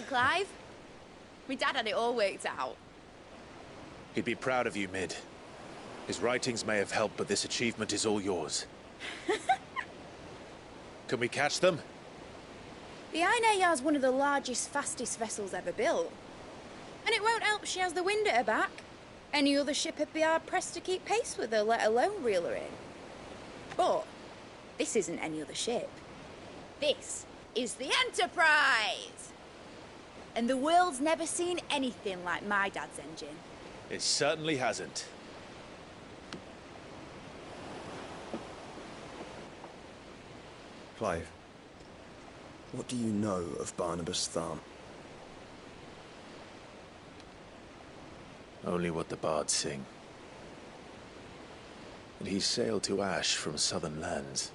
right, Clive. My dad had it all worked out. He'd be proud of you, Mid. His writings may have helped, but this achievement is all yours. Can we catch them? The Aine Yard's one of the largest, fastest vessels ever built. And it won't help she has the wind at her back. Any other ship would be hard-pressed to keep pace with her, let alone reel her in. But this isn't any other ship. This is the Enterprise! And the world's never seen anything like my dad's engine. It certainly hasn't. Clive, what do you know of Barnabas Thumb? Only what the bards sing. That he sailed to Ash from southern lands.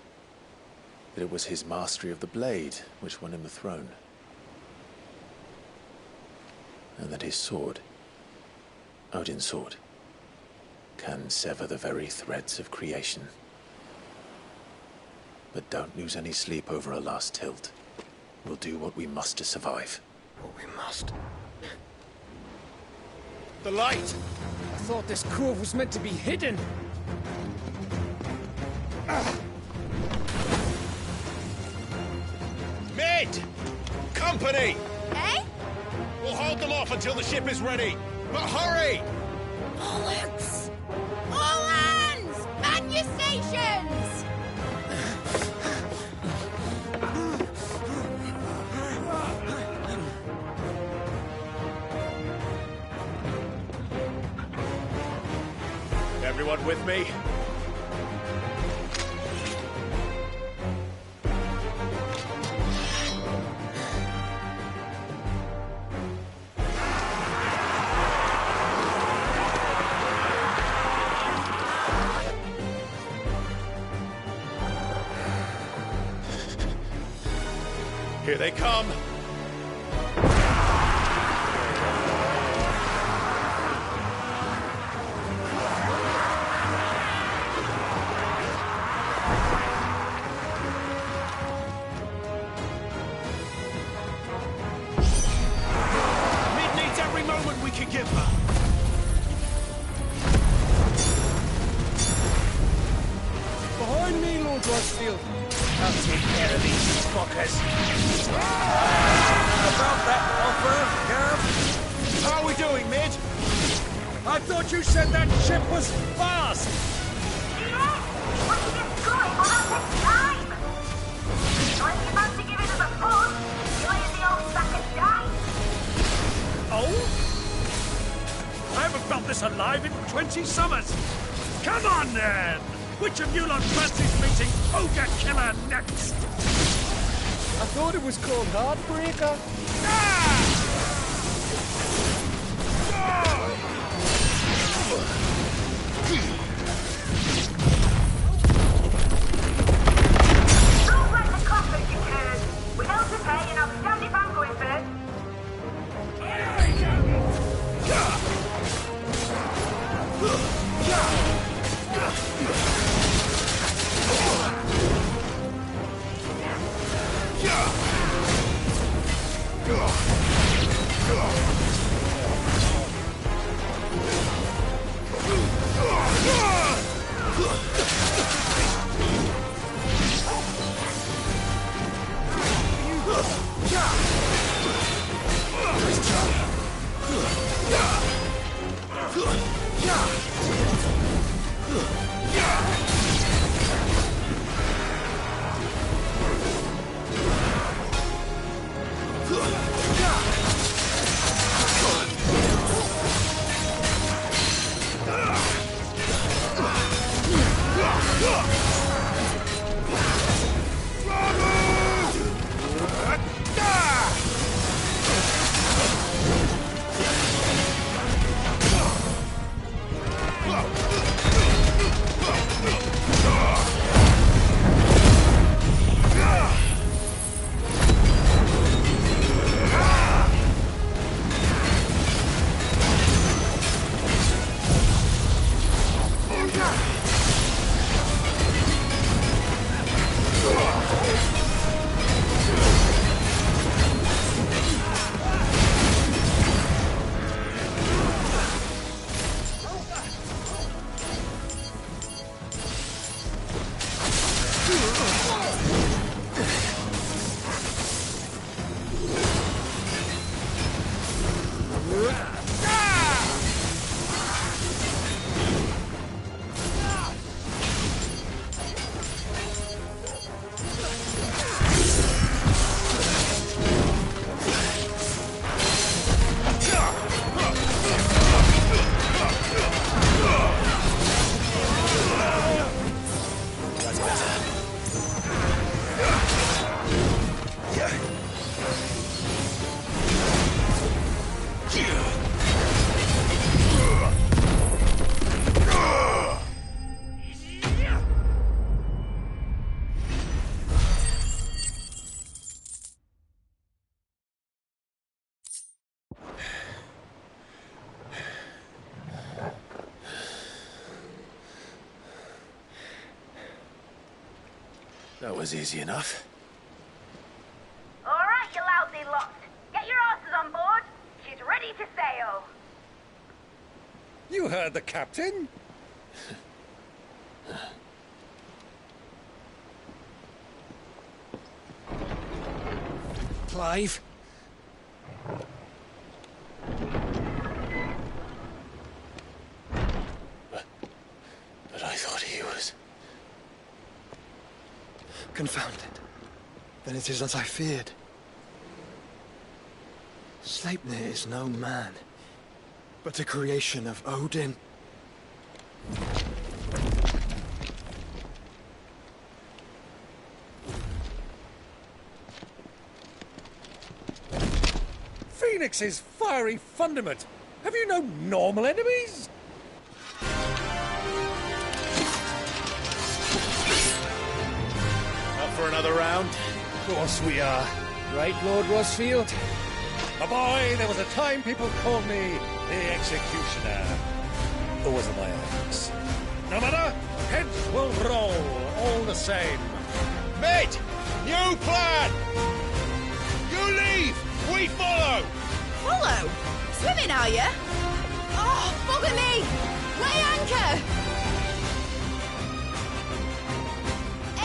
That it was his mastery of the blade which won him the throne. And that his sword, Odin's sword, can sever the very threads of creation. But don't lose any sleep over a last tilt. We'll do what we must to survive. What we must. The light! I thought this cove was meant to be hidden. Mid! Company! Eh? We'll hold them off until the ship is ready. But hurry! Bollocks! All hands! Man your stations! Everyone with me? Here they come! Mid needs every moment we can give her! Behind me, Lord Rossfield. I'll take care of these fuckers. About that offer, Gav? How are we doing, Mid? I thought you said that ship was fast! Yeah, but to get going will that take time. So if you fancy giving us a push, you lay in the old sack and die. Oh? I haven't felt this alive in 20 summers! Come on, then! Which of you lot fancies meeting Ogre Killer next? I thought it was called Heartbreaker. Don't let the coffers get hurt. We held to pay and I'll stand if I'm going first. That was easy enough. All right, you lousy lot. Get your asses on board. She's ready to sail. You heard the captain. Clive? But I thought he was... Confounded. Then it is as I feared. Sleipnir is no man, but a creation of Odin. Phoenix's fiery fundament. Have you no normal enemies? Up for another round? Of course we are. Right, Lord Rosfield? A boy, there was a time people called me the Executioner. Or was it my axe? No matter, heads will roll all the same. Mate, new plan! You leave, we follow! Follow? Swimming, are you? Oh, bugger me! Lay anchor!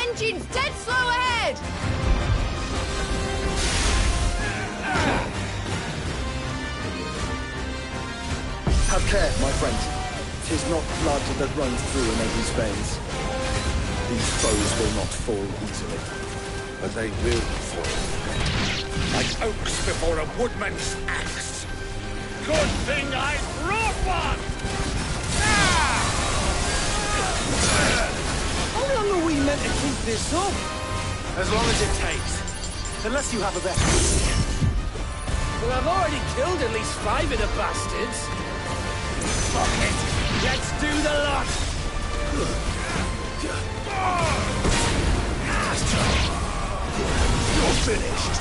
Engine's dead slow ahead! Have care, my friend. 'Tis not blood that runs through a maiden's veins. These foes will not fall easily. But they will fall. Like oaks before a woodman's axe. Good thing I brought one! How long are we meant to keep this up? As long as it takes. Unless you have a better idea. Well, I've already killed at least 5 of the bastards. Fuck it! Let's do the lot! You're finished.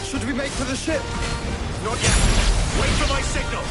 Should we make for the ship? Not yet. Wait for my signal.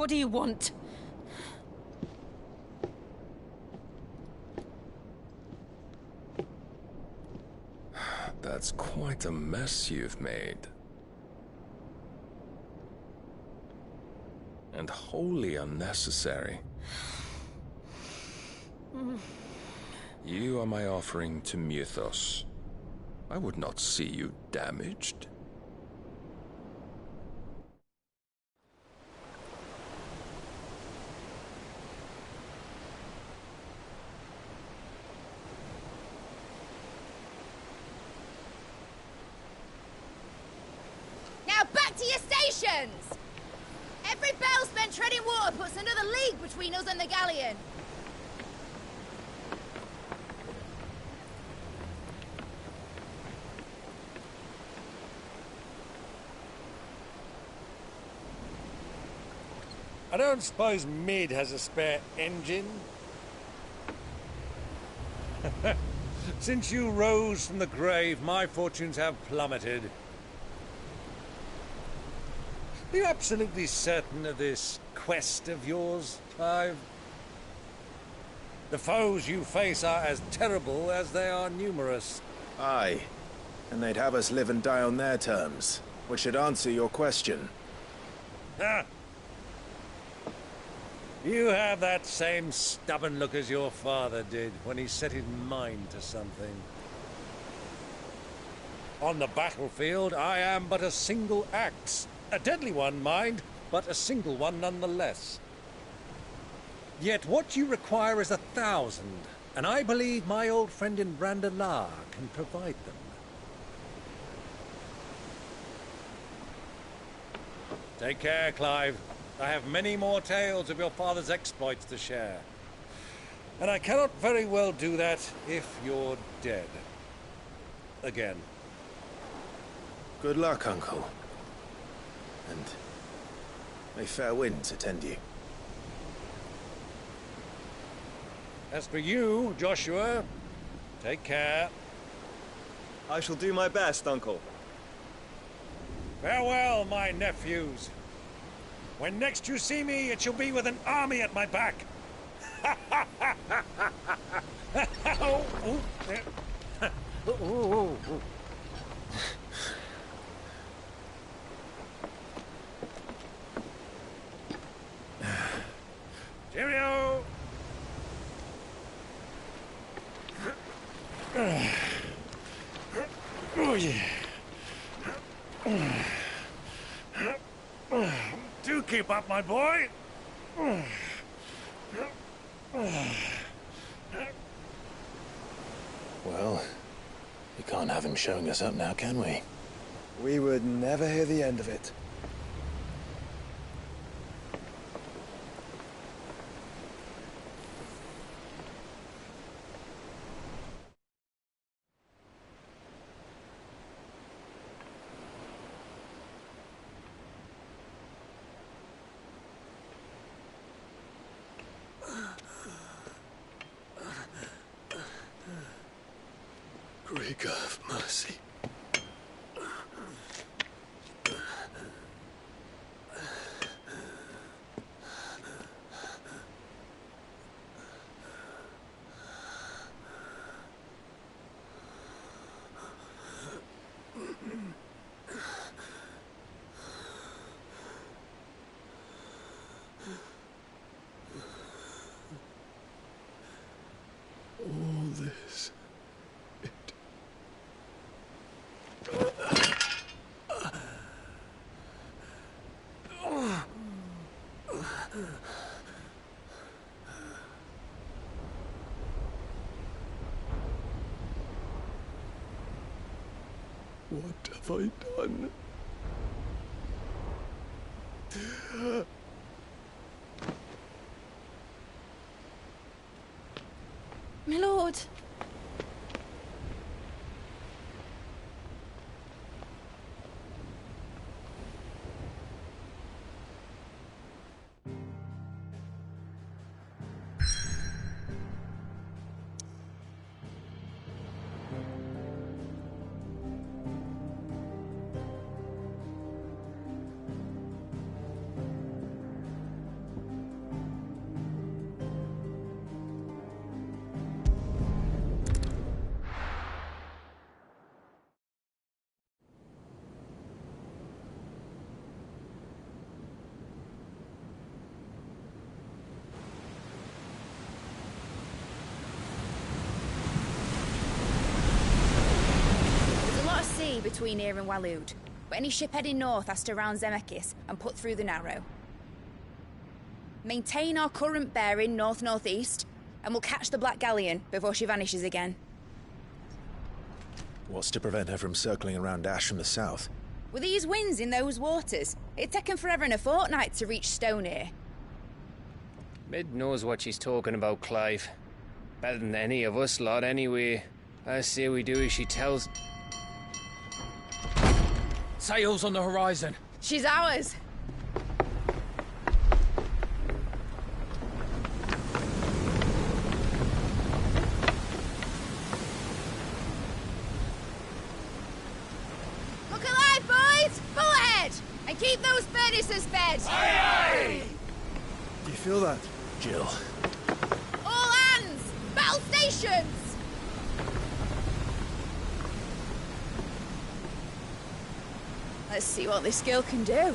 What do you want? That's quite a mess you've made. And wholly unnecessary. You are my offering to Mythos. I would not see you damaged. Now back to your stations! Every bell spent treading water puts another league between us and the galleon. I don't suppose Mid has a spare engine? Since you rose from the grave, my fortunes have plummeted. Are you absolutely certain of this quest of yours, Clive? The foes you face are as terrible as they are numerous. Aye. And they'd have us live and die on their terms, which should answer your question. Ha! You have that same stubborn look as your father did when he set his mind to something. On the battlefield, I am but a single axe. A deadly one, mind, but a single one nonetheless. Yet what you require is 1,000, and I believe my old friend in Brandalar can provide them. Take care, Clive. I have many more tales of your father's exploits to share. And I cannot very well do that if you're dead. Again. Good luck, Uncle. And may fair winds attend you. As for you, Joshua, take care. I shall do my best, Uncle. Farewell, my nephews. When next you see me, it shall be with an army at my back. Oh, oh, there. Oh, oh, oh. Cheerio! Oh, yeah. Do keep up, my boy. Well, we can't have him showing us up now, can we? We would never hear the end of it. Greek of mercy. All this. What have I done? My lord. between here and Waloed, but any ship heading north has to round Zemeckis and put through the Narrow. Maintain our current bearing north-northeast, and we'll catch the Black Galleon before she vanishes again. What's to prevent her from circling around Ash from the south? With these winds in those waters, it'd take 'em forever and a fortnight to reach Stonehere. Mid knows what she's talking about, Clive. Better than any of us lot, anyway. I say we do as she tells. Sails on the horizon. She's ours. Look alive, boys! Full ahead! And keep those furnaces fed! Do you feel that? Jill. All hands! Battle stations! Let's see what this girl can do.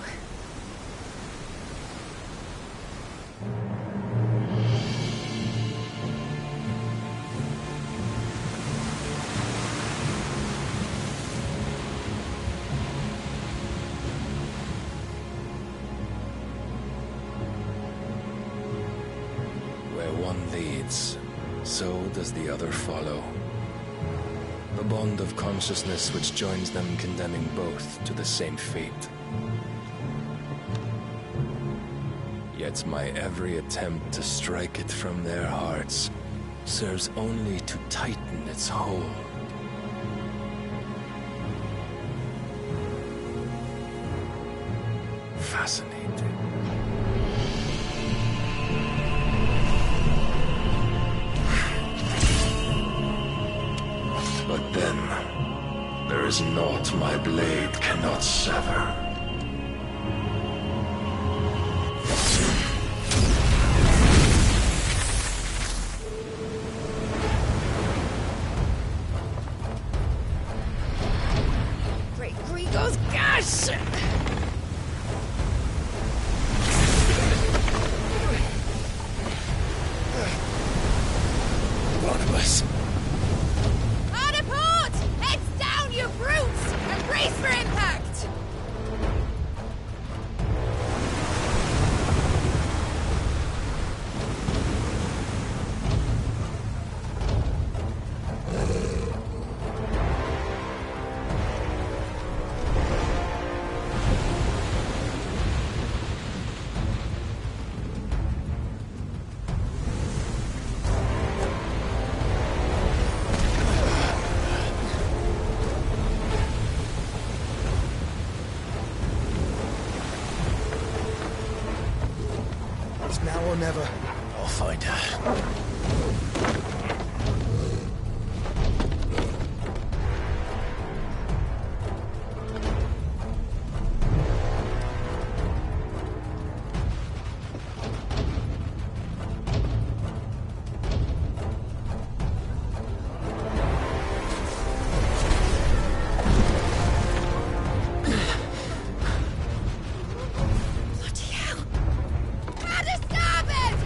Where one leads, so does the other follow. The bond of consciousness which joins them condemning both to the same fate. Yet my every attempt to strike it from their hearts serves only to tighten its hold. Fascinating. But then, there is naught my blade cannot sever. Great Grigor's gas! Barnabas! Hard a port! Heads down, you brutes! And brace for impact! It's now or never. I'll find her. Bloody hell! Hard a starboard!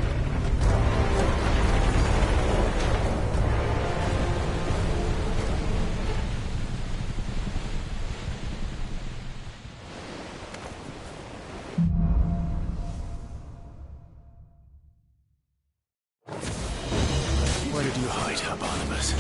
Where did you hide her, Barnabas?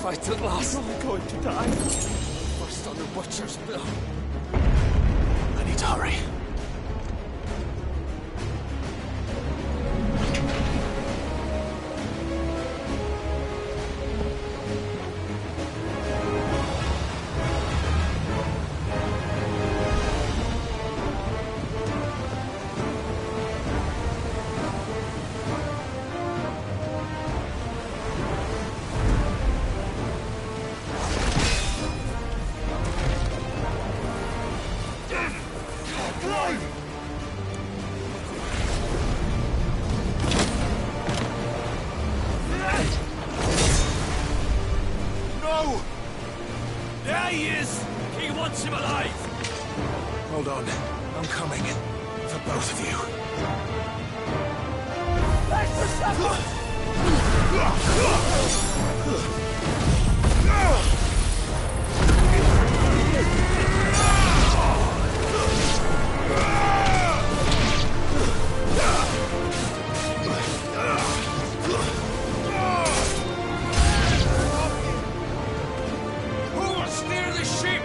Fight at last. You're going to die. First on the butcher's bill. I need to hurry. Hold on. I'm coming. For both of you. Who will steer the ship?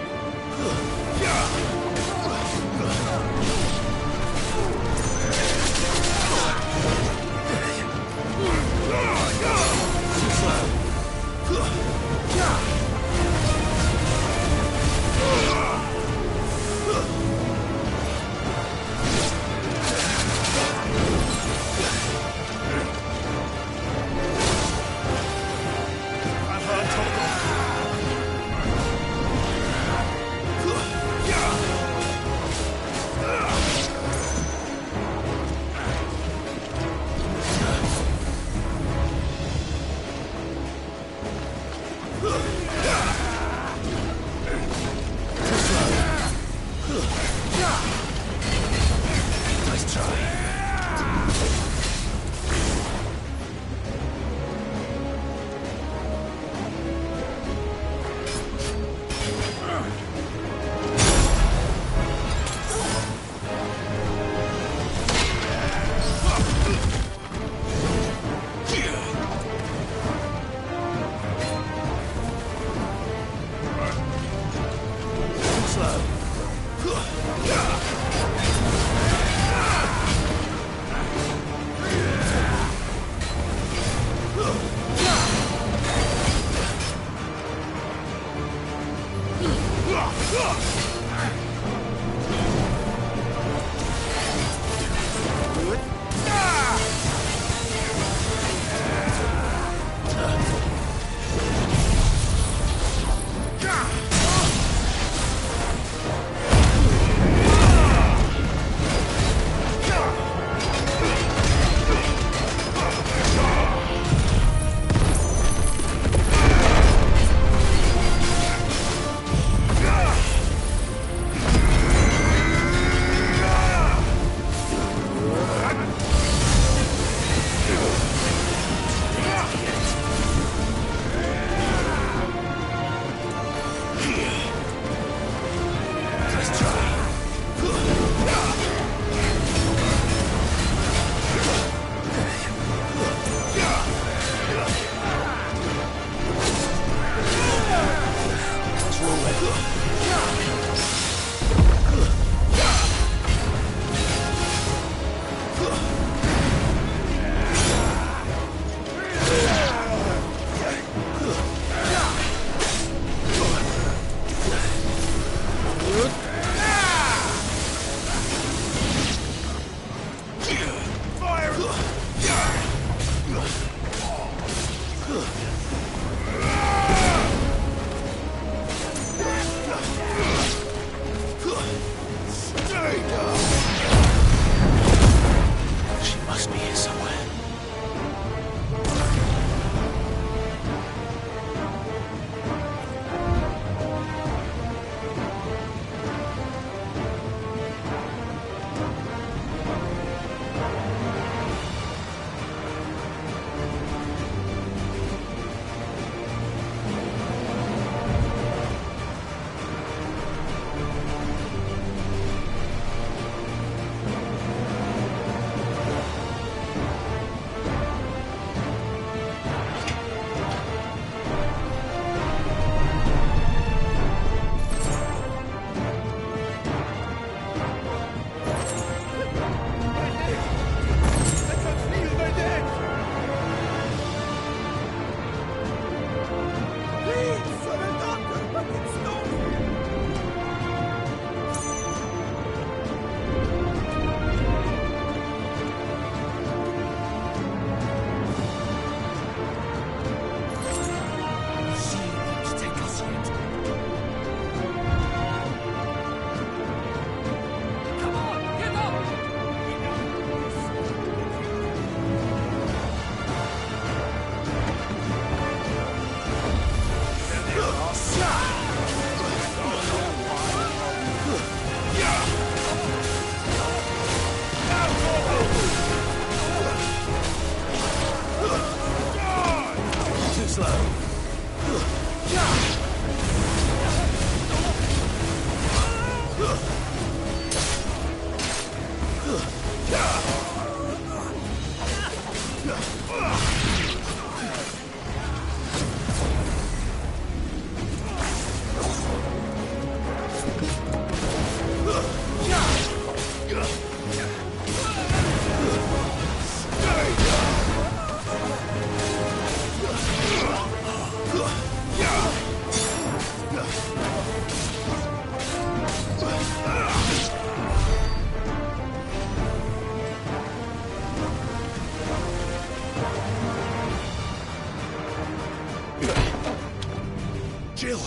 Jill!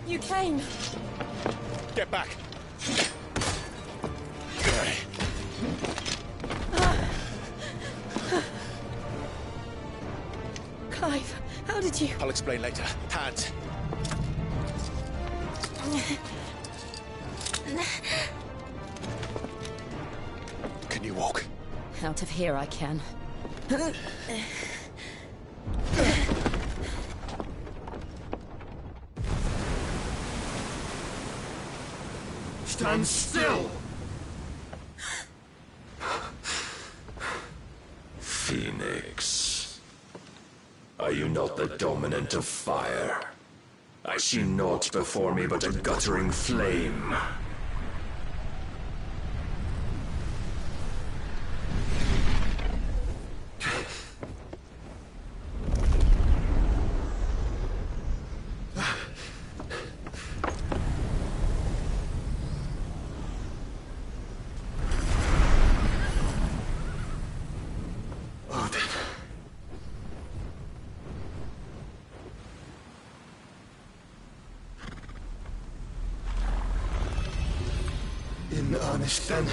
You came. Get back! Clive, how did you... I'll explain later. Hands. Can you walk? Out of here I can. Stand still! Phoenix. Are you not the dominant of fire? I see naught before me but a guttering flame. In earnest, then.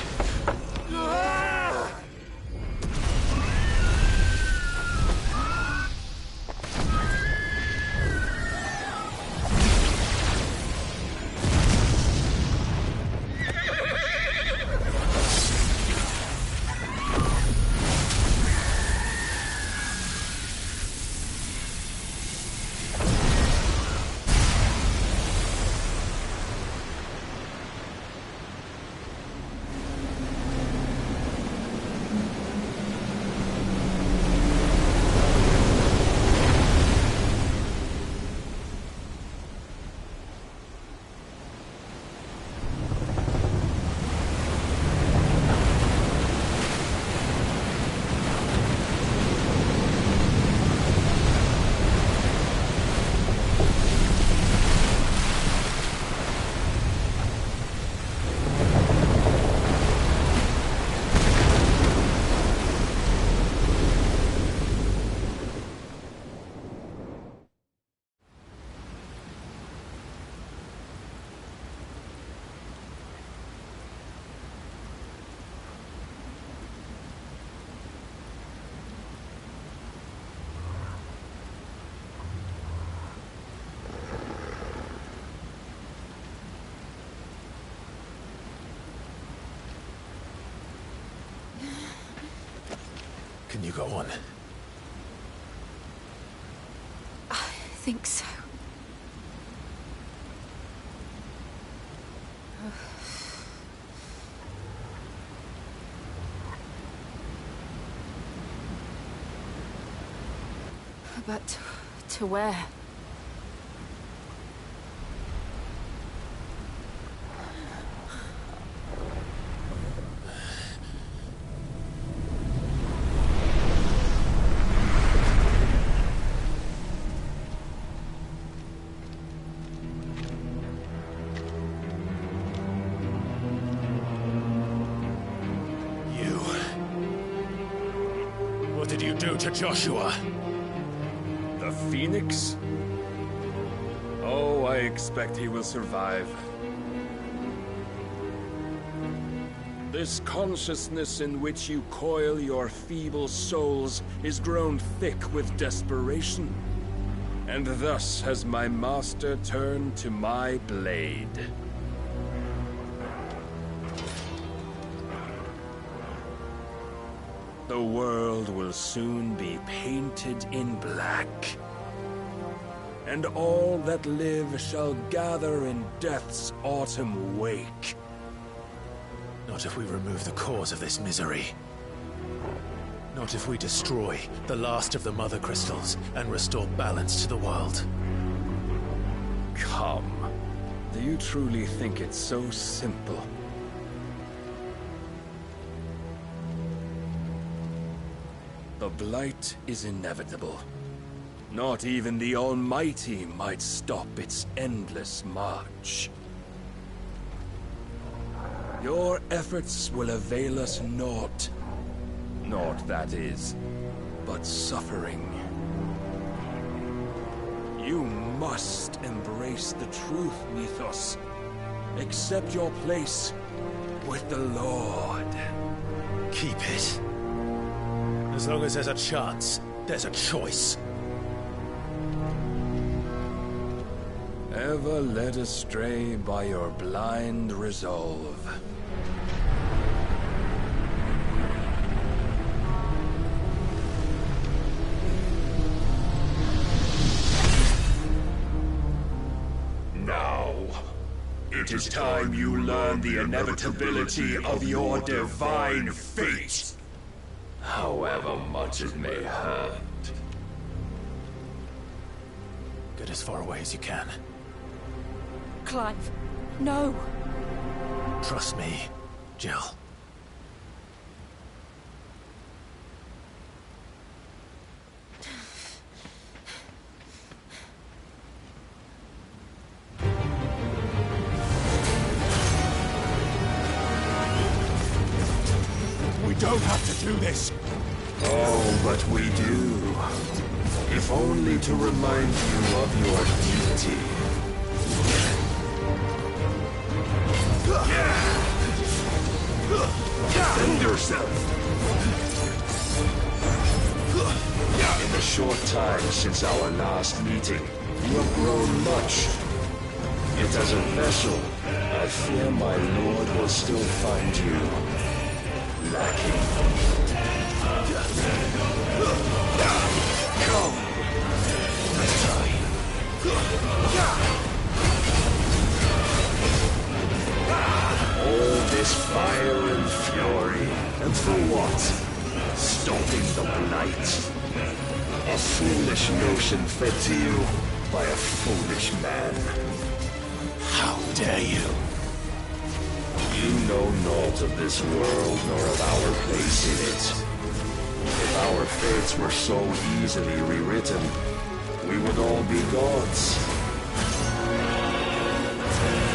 Can you go on? I think so. But to where? What did you do to Joshua? The Phoenix? Oh, I expect he will survive. This consciousness in which you coil your feeble souls is grown thick with desperation. And thus has my master turned to my blade. The world will soon be painted in black, and all that live shall gather in death's autumn wake. Not if we remove the cause of this misery. Not if we destroy the last of the Mother Crystals and restore balance to the world. Come. Do you truly think it's so simple? The Blight is inevitable. Not even the Almighty might stop its endless march. Your efforts will avail us naught. Naught, that is, but suffering. You must embrace the truth, Mythos. Accept your place with the Lord. Keep it. As long as there's a chance, there's a choice. Ever led astray by your blind resolve. Now, it is time you learn the inevitability of your divine fate, however much it may hurt. Get as far away as you can. Clive, no. Trust me, Jill. We don't have to do this. Oh, but we do. If only to remind you of your duty. Defend yourself. In the short time since our last meeting, you have grown much. Yet as a vessel, I fear my lord will still find you lacking. Come. Let's try. All this fire and fury, and for what? Stopping the Blight. A foolish notion fed to you by a foolish man. How dare you? You know naught of this world nor of our place in it. If our fates were so easily rewritten, we would all be gods.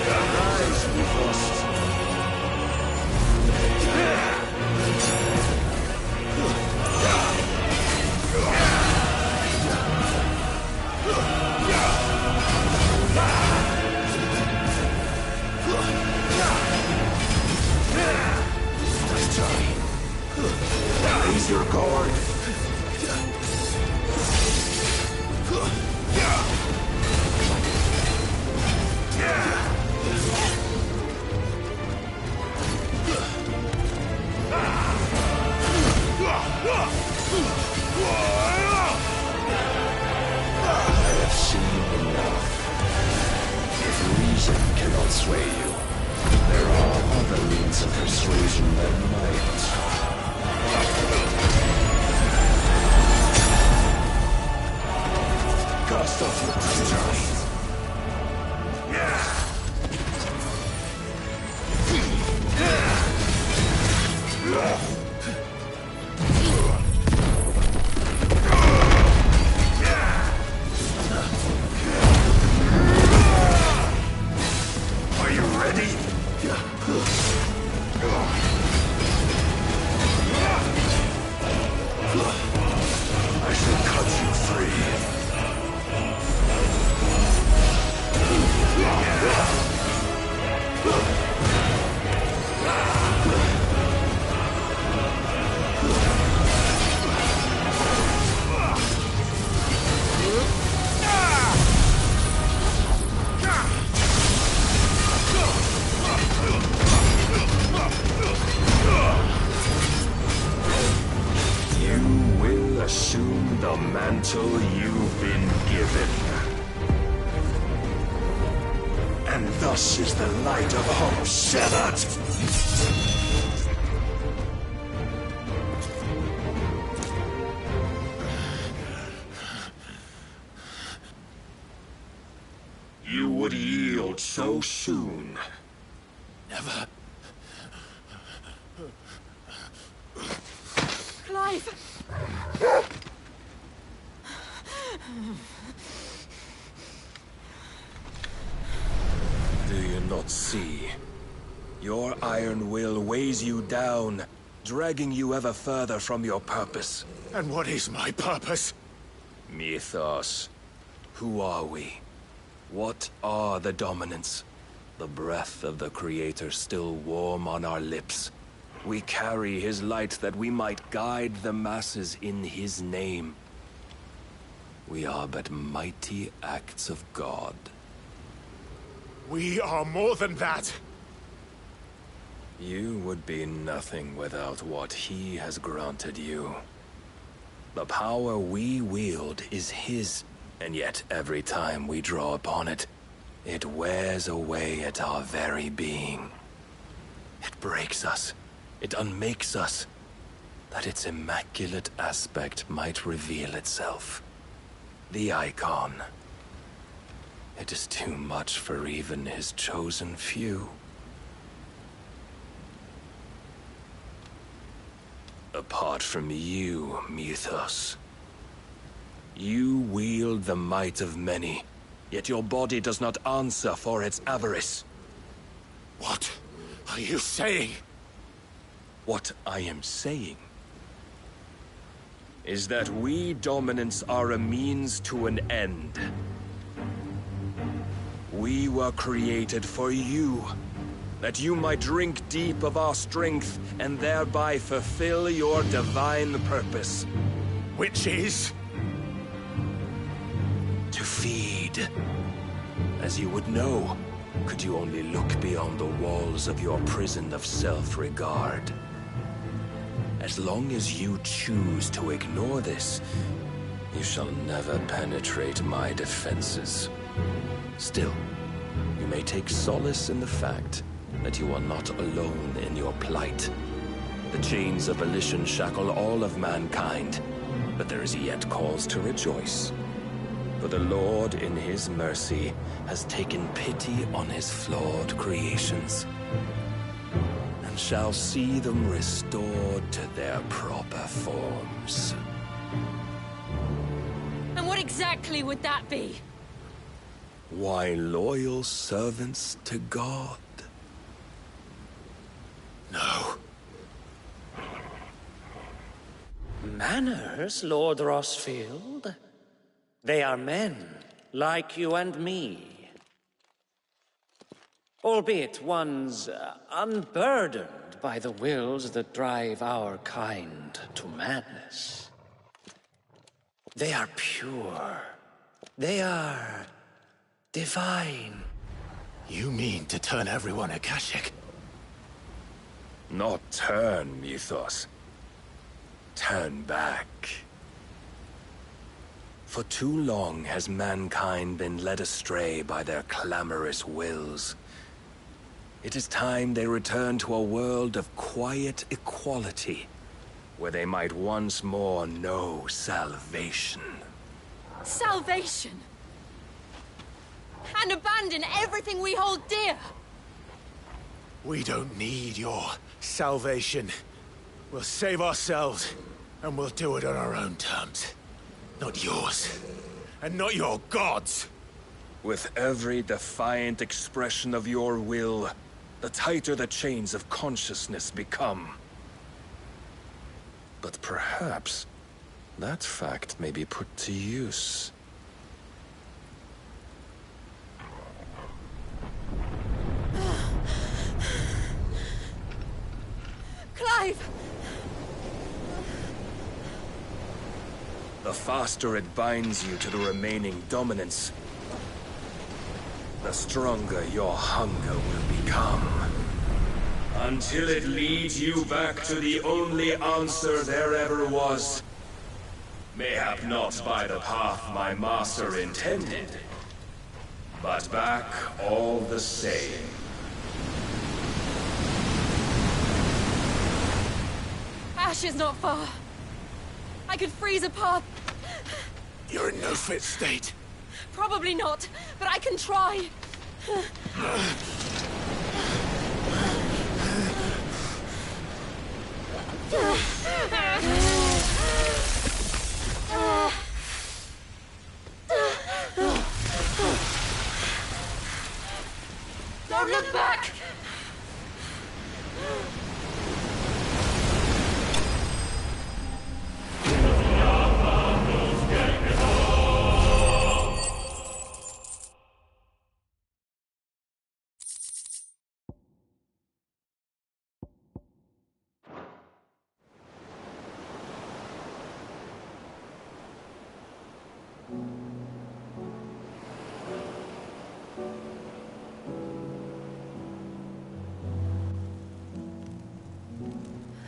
Arise, Mythos. Raise your guard. I have seen enough. If reason cannot sway you, there are other means of persuasion that might. Cast off your creatures. Are you ready? I shall cut you free. Thus is the light of hope severed! You would yield so soon. Never. Clive! Do you not see? Your iron will weighs you down, dragging you ever further from your purpose. And what is my purpose? Mythos. Who are we? What are the dominants? The breath of the Creator still warm on our lips. We carry his light that we might guide the masses in his name. We are but mighty acts of God. We are more than that. You would be nothing without what he has granted you. The power we wield is his, and yet every time we draw upon it, it wears away at our very being. It breaks us. It unmakes us, that its immaculate aspect might reveal itself. The icon. It is too much for even his chosen few. Apart from you, Mythos. You wield the might of many, yet your body does not answer for its avarice. What are you saying? What I am saying is that we dominants are a means to an end. We were created for you, that you might drink deep of our strength and thereby fulfill your divine purpose. Which is? To feed. As you would know, could you only look beyond the walls of your prison of self-regard. As long as you choose to ignore this, you shall never penetrate my defenses. Still, you may take solace in the fact that you are not alone in your plight. The chains of volition shackle all of mankind, but there is yet cause to rejoice. For the Lord, in his mercy, has taken pity on his flawed creations, and shall see them restored to their proper forms. And what exactly would that be? Why, loyal servants to God. No. Manners, Lord Rossfield? They are men, like you and me. Albeit ones unburdened by the wills that drive our kind to madness. They are pure. They are divine. You mean to turn everyone Akashic? Not turn, Mythos. Turn back. For too long has mankind been led astray by their clamorous wills. It is time they return to a world of quiet equality, where they might once more know salvation. Salvation! And abandon everything we hold dear! We don't need your salvation. We'll save ourselves, and we'll do it on our own terms. Not yours. And not your gods! With every defiant expression of your will, the tighter the chains of consciousness become. But perhaps that fact may be put to use. Clive! The faster it binds you to the remaining dominance, the stronger your hunger will become. Until it leads you back to the only answer there ever was. Mayhap not by the path my master intended, but back all the same. Ash is not far. I could freeze a path. You're in no fit state. Probably not, but I can try. Don't look back!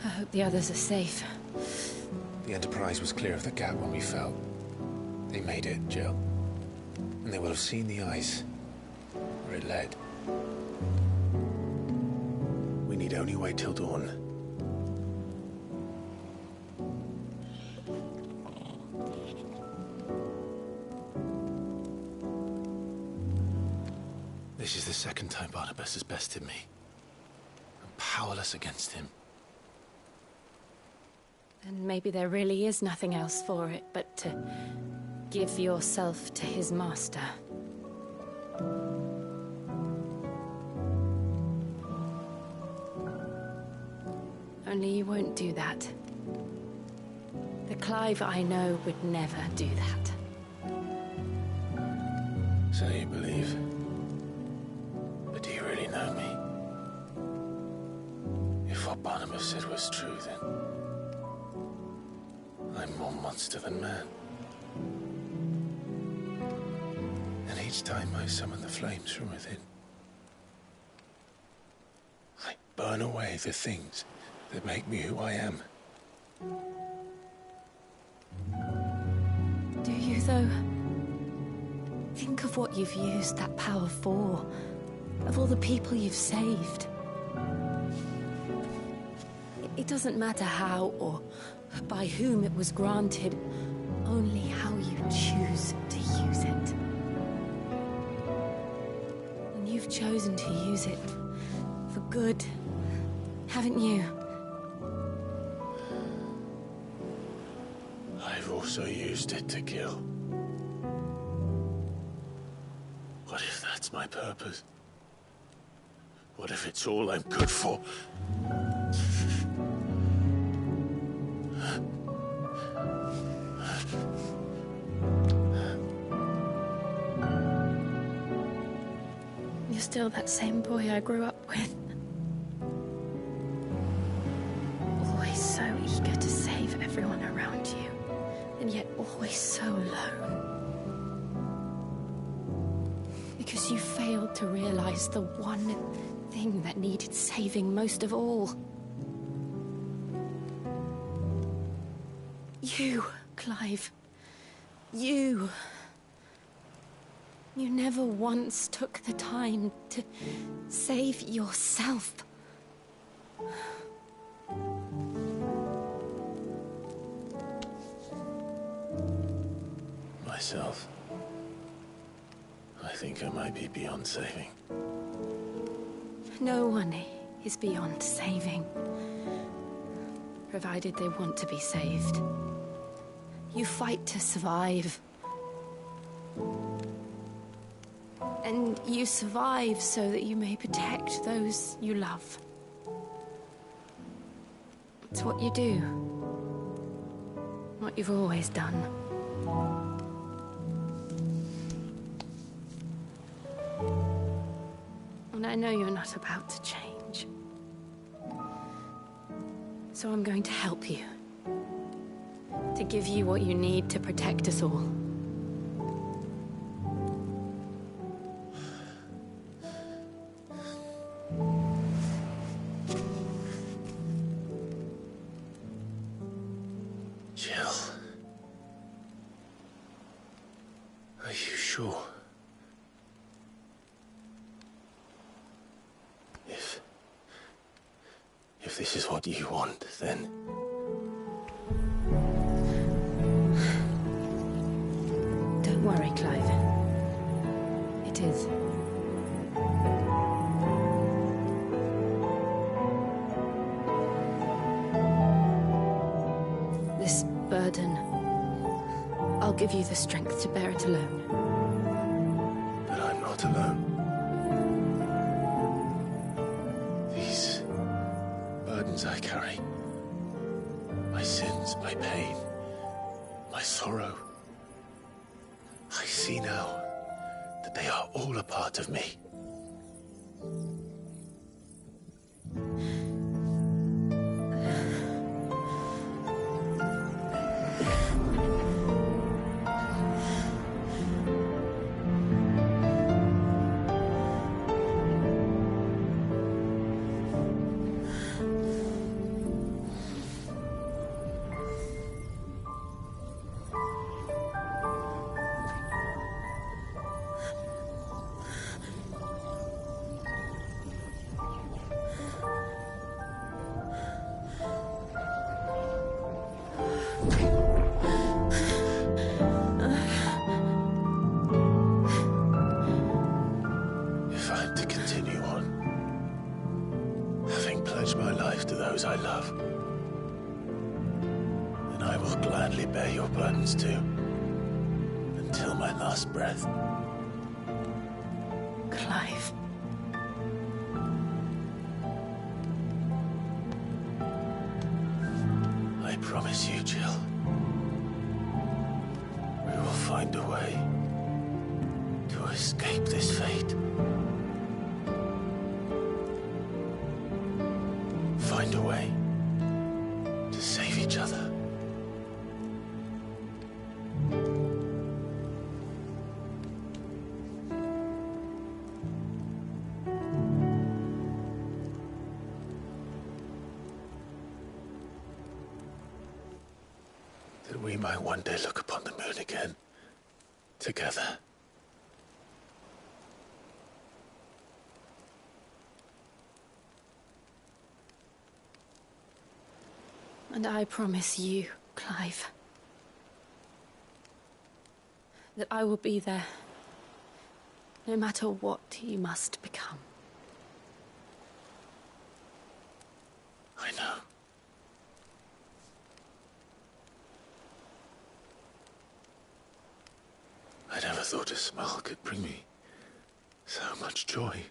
I hope the others are safe. The Enterprise was clear of the gap when we fell. They made it, Jill. And they will have seen the ice where it led. We need only wait till dawn. This is the second time Barnabas has bested me. I'm powerless against him. And maybe there really is nothing else for it but to give yourself to his master. Only you won't do that. The Clive I know would never do that. So you believe? But do you really know me? If what Barnabas said was true, then I'm more monster than man. And each time I summon the flames from within, I burn away the things that make me who I am. Do you, though? Think of what you've used that power for. Of all the people you've saved. It doesn't matter how or by whom it was granted, only how you choose to use it. And you've chosen to use it for good, haven't you? I've also used it to kill. What if that's my purpose? What if it's all I'm good for? You're still that same boy I grew up with. Always so eager to save everyone around you, and yet always so alone. Because you failed to realize the one thing that needed saving most of all. You, Clive. You. You never once took the time to save yourself. Myself? I think I might be beyond saving. No one is beyond saving. Provided they want to be saved. You fight to survive. And you survive so that you may protect those you love. It's what you do. What you've always done. And I know you're not about to change. So I'm going to help you. To give you what you need to protect us all. Jill. Are you sure? If this is what you want, then... Don't worry, Clive. It is. This burden, I'll give you the strength to bear it alone. But I'm not alone. These burdens I carry, my sins, my pain, my sorrow, I see now that they are all a part of me. If I'm to continue on, having pledged my life to those I love, then I will gladly bear your burdens too, until my last breath. Clive. I promise you, Jill, we will find a way to escape this fate. Find a way to save each other. That we might one day look upon the moon again, together. And I promise you, Clive, that I will be there, no matter what you must become. I know. I never thought a smile could bring me so much joy.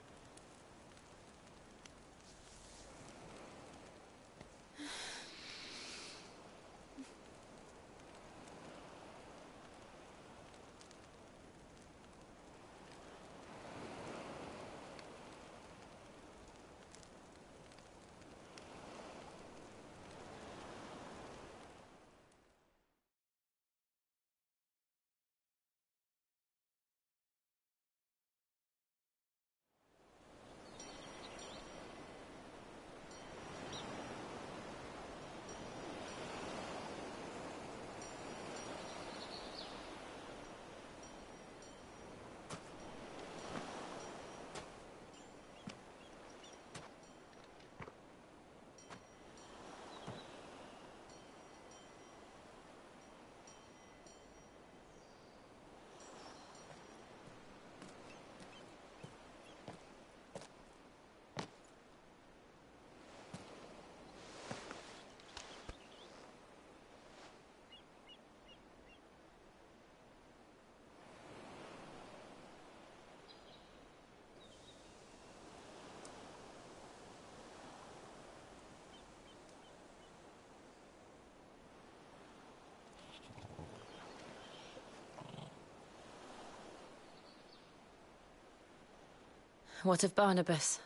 What of Barnabas?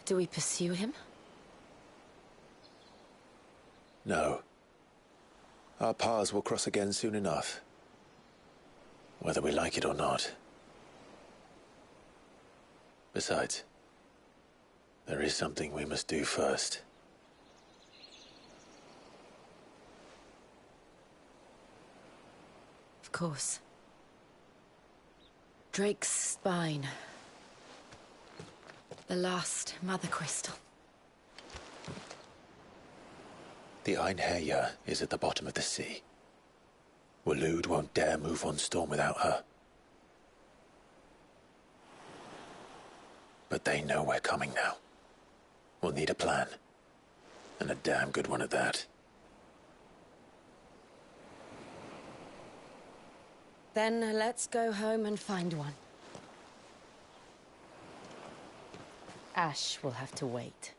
Do we pursue him? No. Our paths will cross again soon enough. Whether we like it or not. Besides, there is something we must do first. Of course. Drake's spine. The last Mother Crystal. The Einherjar is at the bottom of the sea. Waloed won't dare move on Storm without her. But they know we're coming now. We'll need a plan. And a damn good one at that. Then let's go home and find one. Ash will have to wait.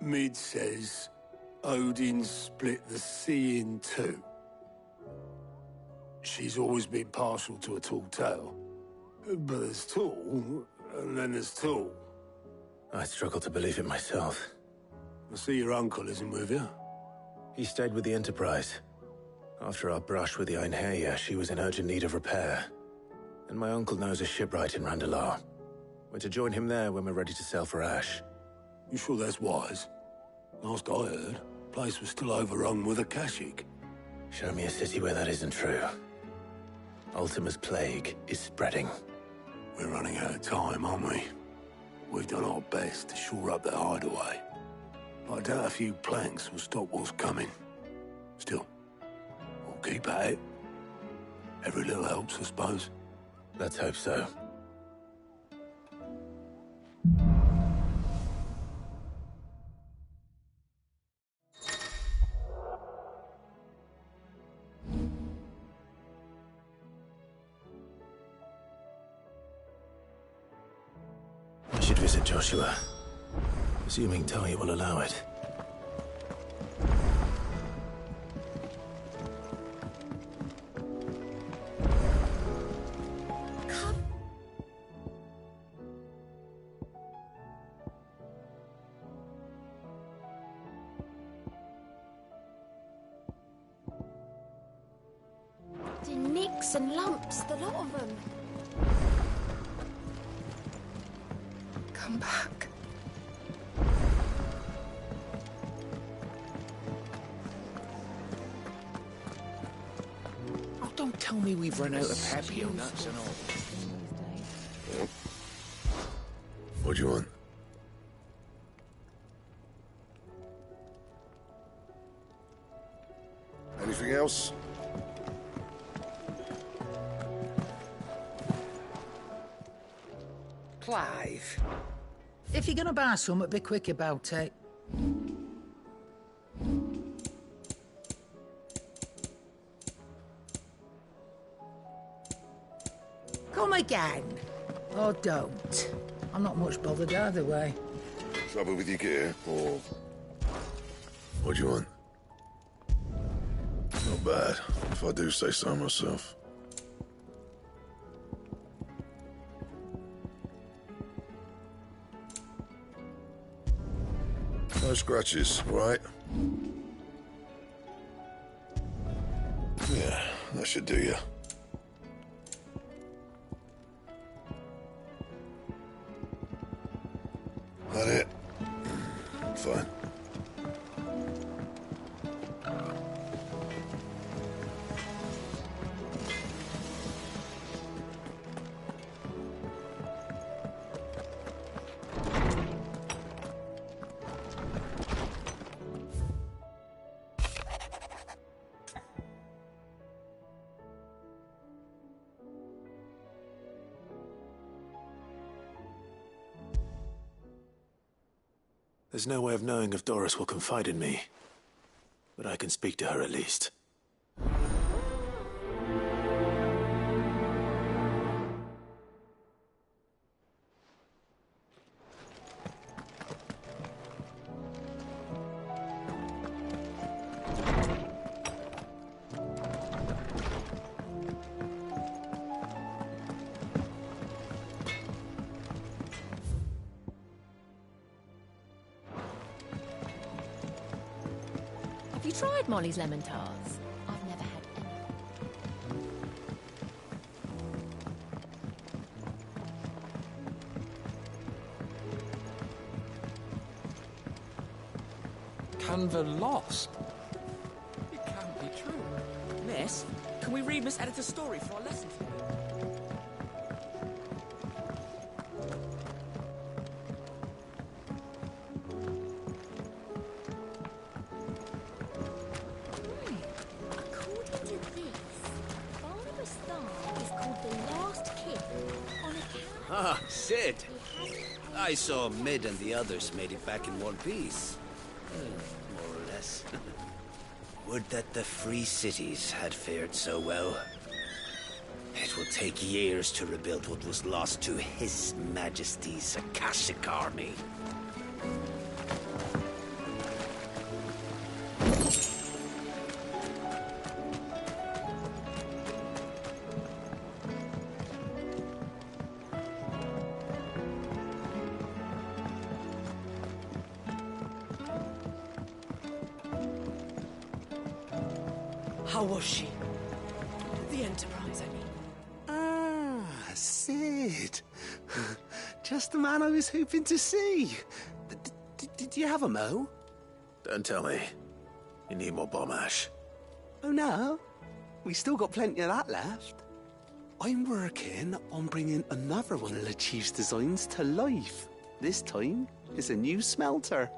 Mid says Odin split the sea in two. She's always been partial to a tall tale. But there's tall, and then there's tall. I struggle to believe it myself. I see your uncle isn't with you. He stayed with the Enterprise. After our brush with the Einherjar, she was in urgent need of repair. And my uncle knows a shipwright in Randalar. We're to join him there when we're ready to sail for Ash. You sure that's wise? Last I heard, the place was still overrun with Akashic. Show me a city where that isn't true. Ultima's plague is spreading. We're running out of time, aren't we? We've done our best to shore up that hideaway. But I doubt a few planks will stop what's coming. Still, we'll keep at it. Every little helps, I suppose. Let's hope so. I should visit Joshua, assuming Talia will allow it. The nicks and lumps, the lot of them. Come back. Oh, don't tell me we've run out of papio nuts and all. What do you want? Anything else? Clive, if you're gonna buy something, be quick about it. Come again. Or don't. I'm not much bothered either way. Trouble with your gear, or... What do you want? Not bad, if I do say so myself. No scratches, right? Yeah, that should do you. That it? Fine. There's no way of knowing if Doris will confide in me. But I can speak to her at least. tried Molly's lemon tarts? I've never had any. Canva lost? It can't be true. Miss, can we read Miss Editor's story for our lesson today? According to this, Barnabas Thar is called the last king on account Ah, Sid. I saw Mid and the others made it back in one piece. More or less. Would that the free cities had fared so well. It will take years to rebuild what was lost to His Majesty's Akashic army. How was she? The Enterprise, I mean. Ah, Sid. Just the man I was hoping to see. Did you have a mo? Don't tell me. You need more bomb ash. Oh no, we still got plenty of that left. I'm working on bringing another one of the Chief's designs to life. This time, it's a new smelter.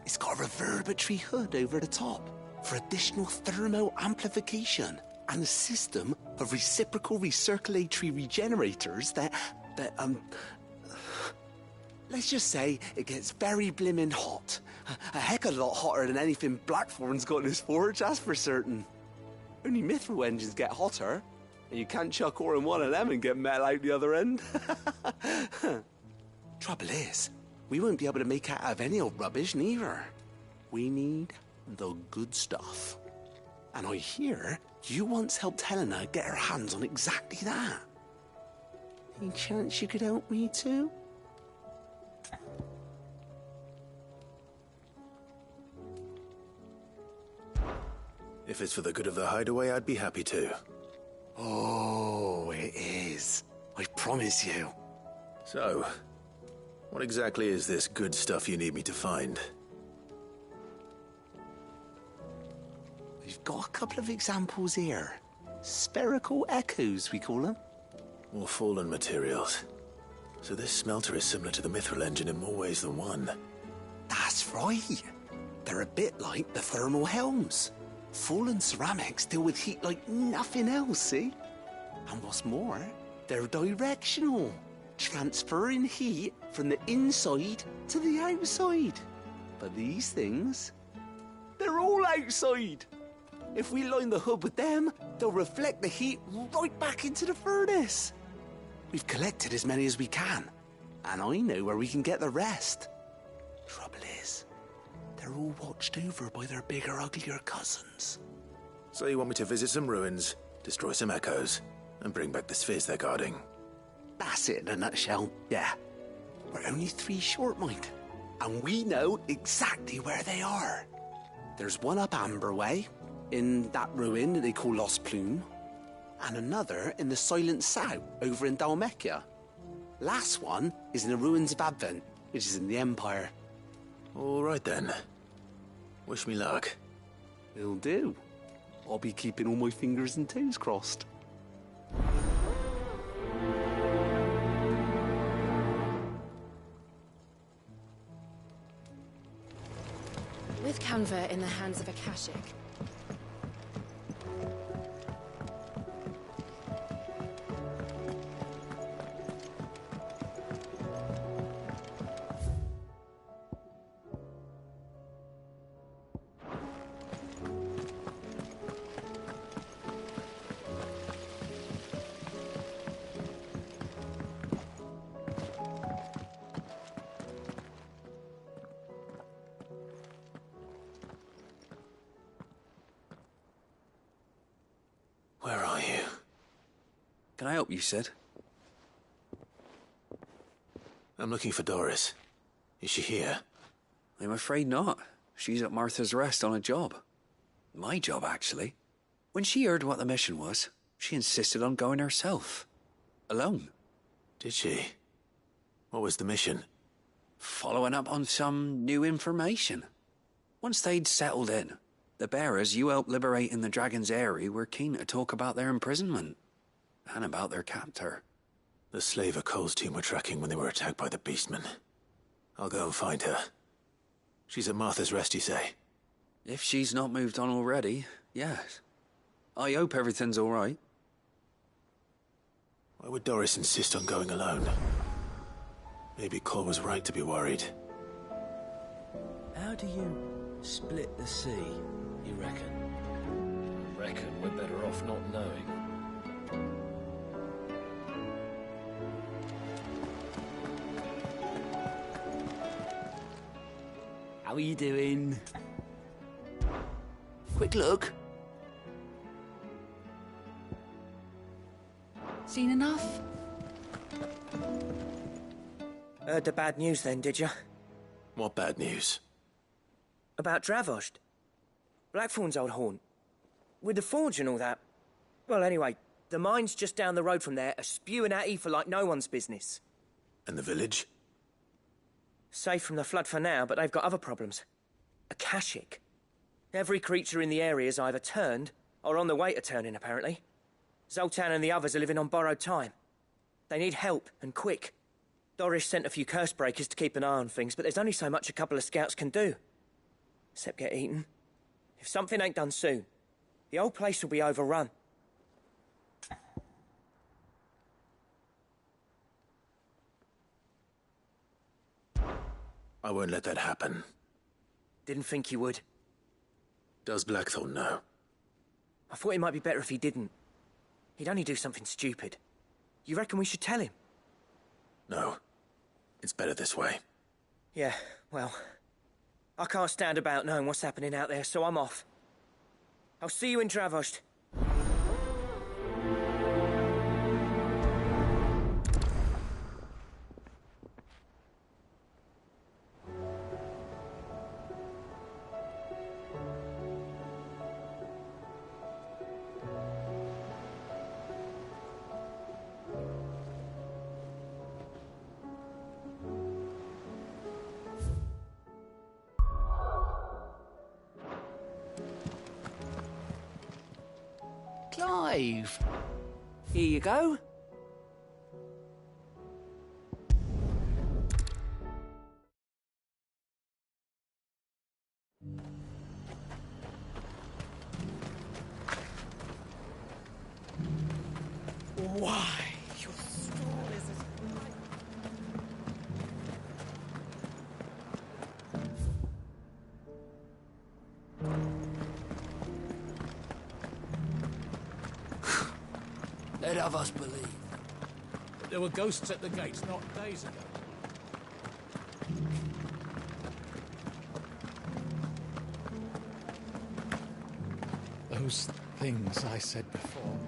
It's got a reverberatory hood over the top for additional thermo amplification and a system of reciprocal recirculatory regenerators that let's just say it gets very blimmin' hot. A heck of a lot hotter than anything Blackthorn's got in his forge, that's for certain. Only Mithril engines get hotter, and you can't chuck ore in one of them and get metal out the other end. Trouble is, we won't be able to make out of any old rubbish neither. We need the good stuff. And I hear you once helped Helena get her hands on exactly that. Any chance you could help me too? If it's for the good of the hideaway, I'd be happy to. Oh, it is. I promise you. So, what exactly is this good stuff you need me to find? We've got a couple of examples here. Spherical echoes, we call them. More fallen materials. So this smelter is similar to the Mithril engine in more ways than one. That's right. They're a bit like the thermal helms. Fallen ceramics deal with heat like nothing else, see? And what's more, they're directional, transferring heat from the inside to the outside. But these things, they're all outside. If we line the hood with them, they'll reflect the heat right back into the furnace. We've collected as many as we can, and I know where we can get the rest. Trouble is, they're all watched over by their bigger, uglier cousins. So you want me to visit some ruins, destroy some echoes, and bring back the spheres they're guarding? That's it in a nutshell, yeah. We're only 3 short, mind, and we know exactly where they are. There's one up Amber Way, in that ruin that they call Lost Plume, and another in the Silent South, over in Dalmekia. Last one is in the ruins of Advent, which is in the Empire. All right then. Wish me luck. Will do. I'll be keeping all my fingers and toes crossed. With Canva in the hands of Akashic, Where are you? Can I help you, Sid? I'm looking for Doris. Is she here? I'm afraid not. She's at Martha's Rest on a job. My job, actually. When she heard what the mission was, she insisted on going herself. Alone. Did she? What was the mission? Following up on some new information. Once they'd settled in, the bearers you helped liberate in the Dragon's Eyrie were keen to talk about their imprisonment. And about their captor. The slaver Cole's team were tracking when they were attacked by the Beastmen. I'll go and find her. She's at Martha's Rest, you say? If she's not moved on already, yes. I hope everything's all right. Why would Doris insist on going alone? Maybe Cole was right to be worried. How do you split the sea, you reckon? I reckon we're better off not knowing. How are you doing? Quick look. Seen enough? Heard the bad news then, did you? What bad news? About Dravost. Blackthorn's old haunt. With the forge and all that. Well, anyway, the mines just down the road from there are spewing out ether like no one's business. And the village? Safe from the flood for now, but they've got other problems. Akashic. Every creature in the area is either turned or on the way to turning, apparently. Zoltan and the others are living on borrowed time. They need help, and quick. Doris sent a few curse breakers to keep an eye on things, but there's only so much a couple of scouts can do. Except get eaten. If something ain't done soon, the whole place will be overrun. I won't let that happen. Didn't think you would. Does Blackthorn know? I thought it might be better if he didn't. He'd only do something stupid. You reckon we should tell him? No. It's better this way. Yeah, well, I can't stand about knowing what's happening out there, so I'm off. I'll see you in Dravost. Clive! Here you go. Why? Your stool is as... Let of us believe. But there were ghosts at the gates not days ago. Those things I said before.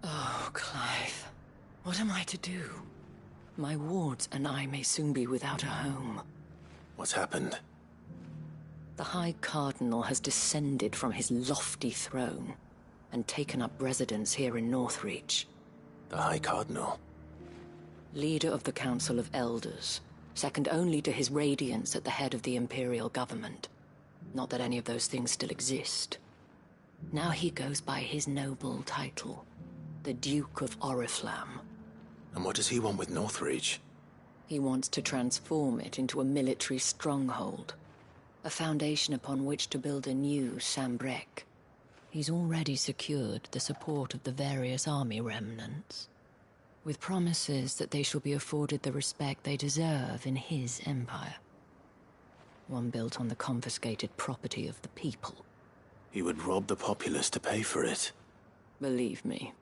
Oh, Clive. What am I to do? My wards and I may soon be without a home. What's happened? The High Cardinal has descended from his lofty throne and taken up residence here in Northreach. The High Cardinal? Leader of the Council of Elders, second only to his Radiance at the head of the Imperial government. Not that any of those things still exist. Now he goes by his noble title, the Duke of Oriflamme. And what does he want with Northreach? He wants to transform it into a military stronghold. A foundation upon which to build a new Sambrec. He's already secured the support of the various army remnants, with promises that they shall be afforded the respect they deserve in his empire. One built on the confiscated property of the people. He would rob the populace to pay for it. Believe me,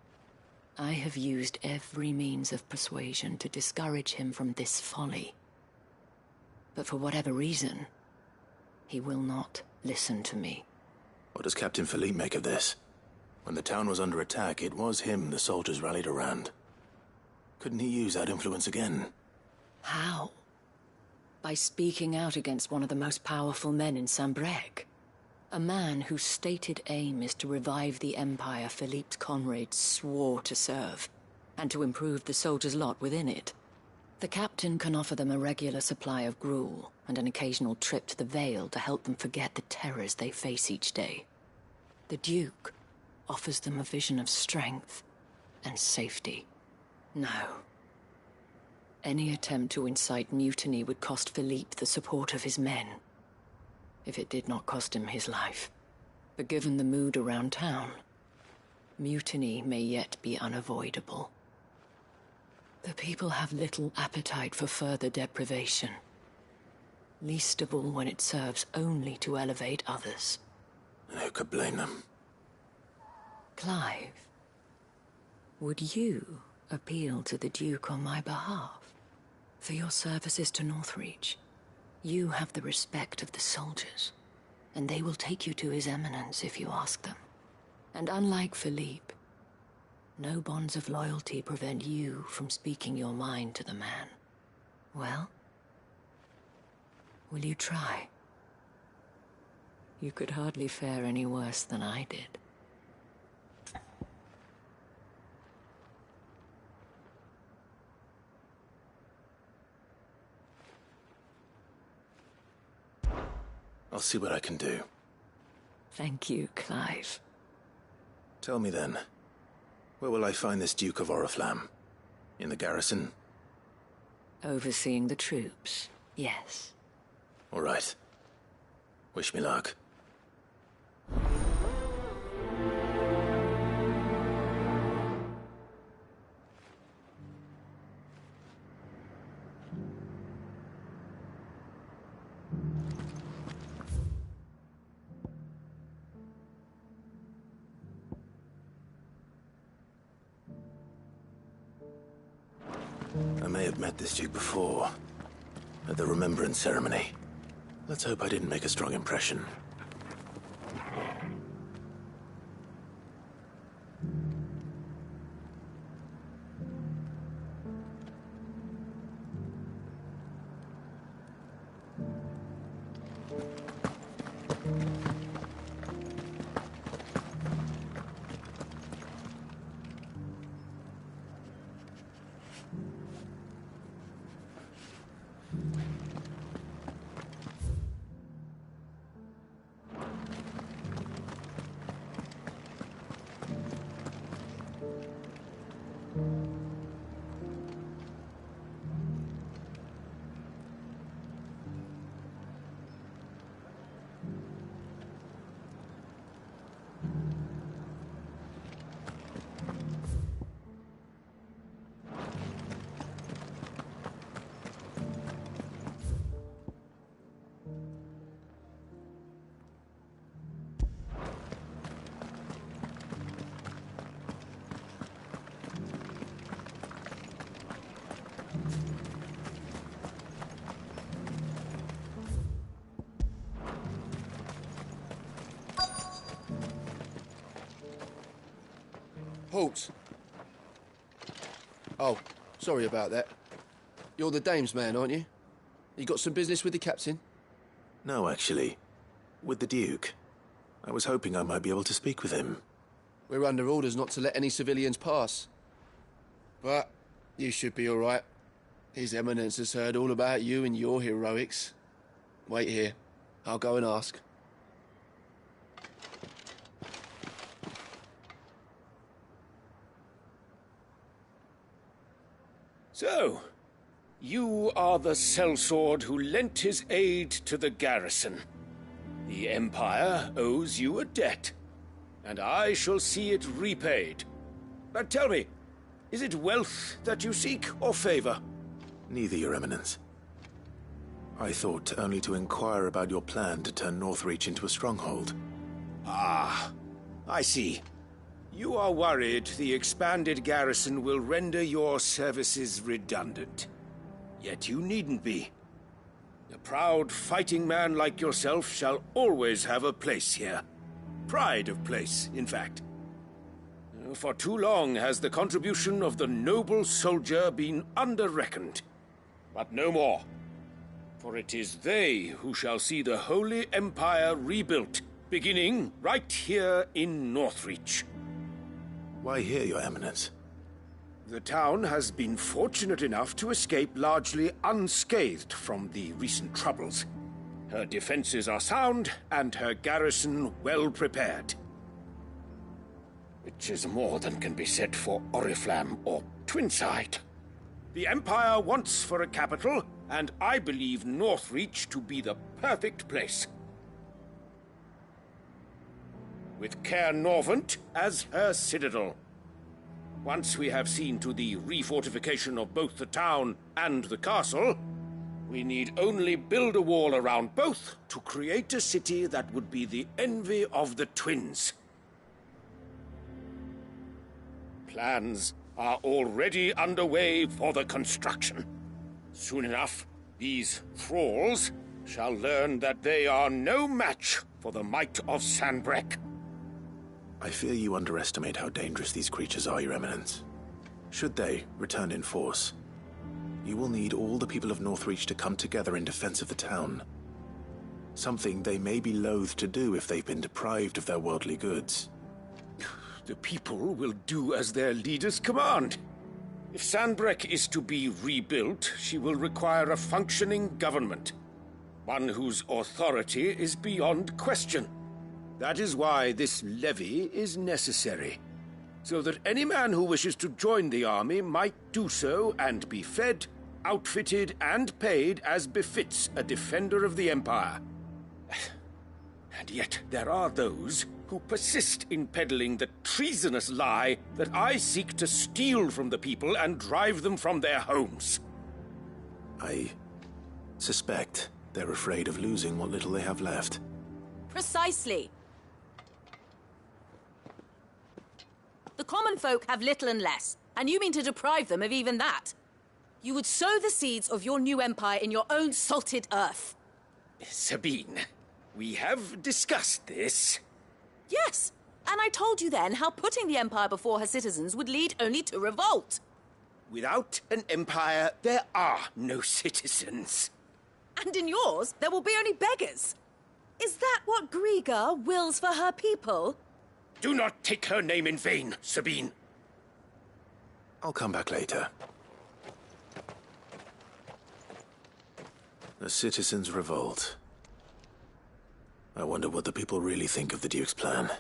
I have used every means of persuasion to discourage him from this folly. But for whatever reason, he will not listen to me. What does Captain Philippe make of this? When the town was under attack, it was him the soldiers rallied around. Couldn't he use that influence again? How? By speaking out against one of the most powerful men in Sambrec. A man whose stated aim is to revive the empire Philippe's comrades swore to serve, and to improve the soldiers' lot within it. The captain can offer them a regular supply of gruel, and an occasional trip to the Vale to help them forget the terrors they face each day. The Duke offers them a vision of strength and safety. No. Any attempt to incite mutiny would cost Philippe the support of his men, if it did not cost him his life. But given the mood around town, mutiny may yet be unavoidable. The people have little appetite for further deprivation, least of all when it serves only to elevate others. And who could blame them? Clive, would you appeal to the Duke on my behalf? For your services to Northreach, you have the respect of the soldiers, and they will take you to His Eminence if you ask them. And unlike Philippe, no bonds of loyalty prevent you from speaking your mind to the man. Well, will you try? You could hardly fare any worse than I did. I'll see what I can do. Thank you, Clive. Tell me then, where will I find this Duke of Oriflamme? In the garrison? Overseeing the troops, yes. All right. Wish me luck. I may have met this Duke before, at the Remembrance Ceremony. Let's hope I didn't make a strong impression. Halt! Oh, sorry about that. You're the dame's man, aren't you? You got some business with the captain? No, actually. With the Duke. I was hoping I might be able to speak with him. We're under orders not to let any civilians pass. But you should be all right. His Eminence has heard all about you and your heroics. Wait here. I'll go and ask. So, you are the sellsword who lent his aid to the garrison. The Empire owes you a debt, and I shall see it repaid. But tell me, is it wealth that you seek, or favor? Neither, Your Eminence. I thought only to inquire about your plan to turn Northreach into a stronghold. Ah, I see. You are worried the expanded garrison will render your services redundant. Yet you needn't be. A proud fighting man like yourself shall always have a place here. Pride of place, in fact. For too long has the contribution of the noble soldier been under-reckoned. But no more. For it is they who shall see the Holy Empire rebuilt, beginning right here in Northreach. Why here, Your Eminence? The town has been fortunate enough to escape largely unscathed from the recent troubles. Her defenses are sound, and her garrison well prepared. Which is more than can be said for Oriflamme or Twinside. The Empire wants for a capital, and I believe Northreach to be the perfect place. With Caer Norvent as her citadel. Once we have seen to the refortification of both the town and the castle, we need only build a wall around both to create a city that would be the envy of the twins. Plans are already underway for the construction. Soon enough, these thralls shall learn that they are no match for the might of Sanbreque. I fear you underestimate how dangerous these creatures are, Your Eminence. Should they return in force, you will need all the people of Northreach to come together in defense of the town. Something they may be loath to do if they've been deprived of their worldly goods. The people will do as their leaders command. If Sanbreque is to be rebuilt, she will require a functioning government. One whose authority is beyond question. That is why this levy is necessary. So that any man who wishes to join the army might do so and be fed, outfitted, and paid as befits a defender of the Empire. And yet there are those who persist in peddling the treasonous lie that I seek to steal from the people and drive them from their homes. I suspect they're afraid of losing what little they have left. Precisely. The common folk have little and less, and you mean to deprive them of even that. You would sow the seeds of your new empire in your own salted earth. Sabine, we have discussed this. Yes, and I told you then how putting the empire before her citizens would lead only to revolt. Without an empire, there are no citizens. And in yours, there will be only beggars. Is that what Griga wills for her people? Do not take her name in vain, Sabine. I'll come back later. The citizens revolt. I wonder what the people really think of the Duke's plan.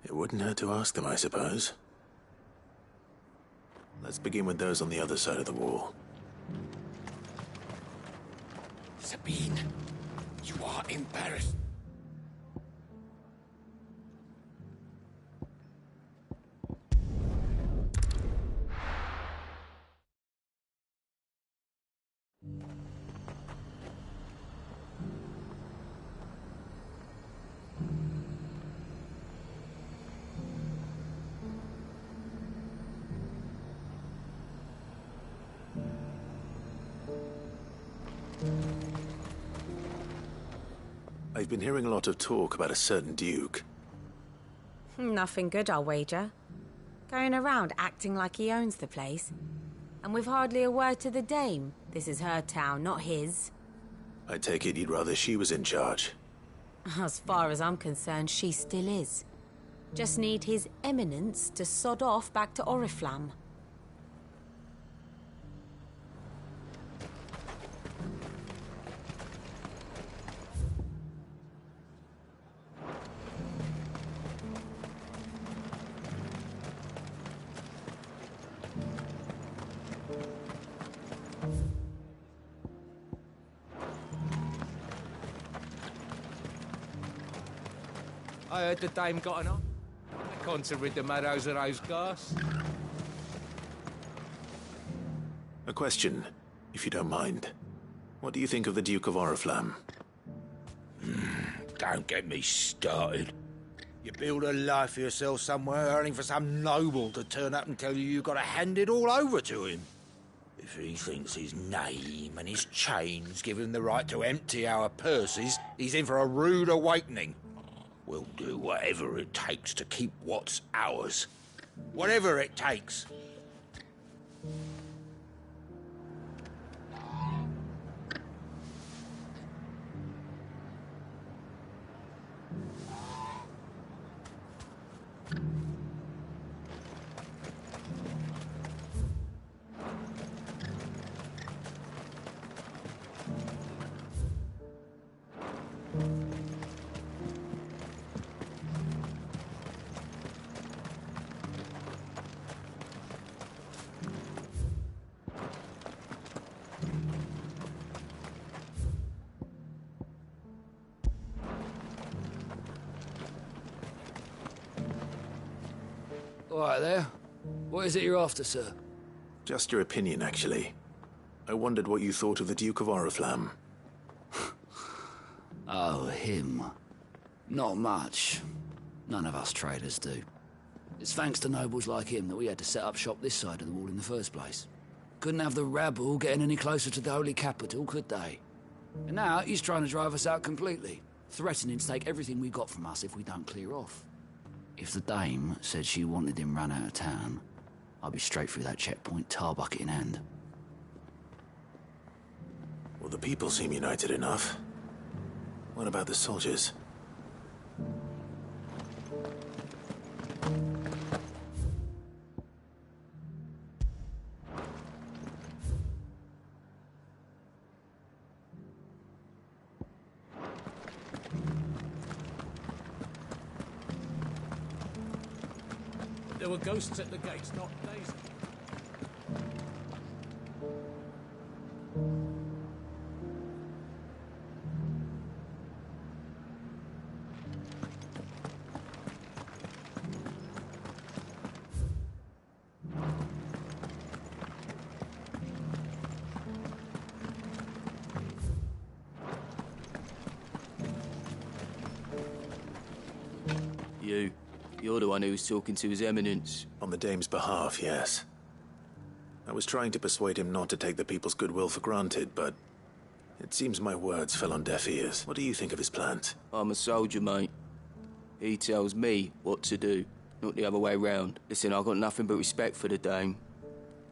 It wouldn't hurt to ask them, I suppose. Let's begin with those on the other side of the wall. Sabine, you are embarrassed. I've been hearing a lot of talk about a certain Duke. Nothing good, I'll wager. Going around acting like he owns the place. And with hardly a word to the dame. This is her town, not his. I take it you'd rather she was in charge. As far as I'm concerned, she still is. Just need his eminence to sod off back to Oriflamme. I heard the dame got an eye. I can't rid the meadows of those ghasts. A question, if you don't mind. What do you think of the Duke of Oriflamme? Don't get me started. You build a life for yourself somewhere, earning for some noble to turn up and tell you you've got to hand it all over to him. If he thinks his name and his chains give him the right to empty our purses, he's in for a rude awakening. We'll do whatever it takes to keep what's ours. Whatever it takes. All right there. What is it you're after, sir? Just your opinion, actually. I wondered what you thought of the Duke of Oriflamme. Oh, him. Not much. None of us traders do. It's thanks to nobles like him that we had to set up shop this side of the wall in the first place. Couldn't have the rabble getting any closer to the holy capital, could they? And now he's trying to drive us out completely, threatening to take everything we got from us if we don't clear off. If the dame said she wanted him run out of town, I'd be straight through that checkpoint, tar bucket in hand. Well, the people seem united enough. What about the soldiers? There were ghosts at the gates, not days. You're the one who was talking to His Eminence. On the Dame's behalf, yes. I was trying to persuade him not to take the people's goodwill for granted, but it seems my words fell on deaf ears. What do you think of his plans? I'm a soldier, mate. He tells me what to do, not the other way round. Listen, I've got nothing but respect for the Dame,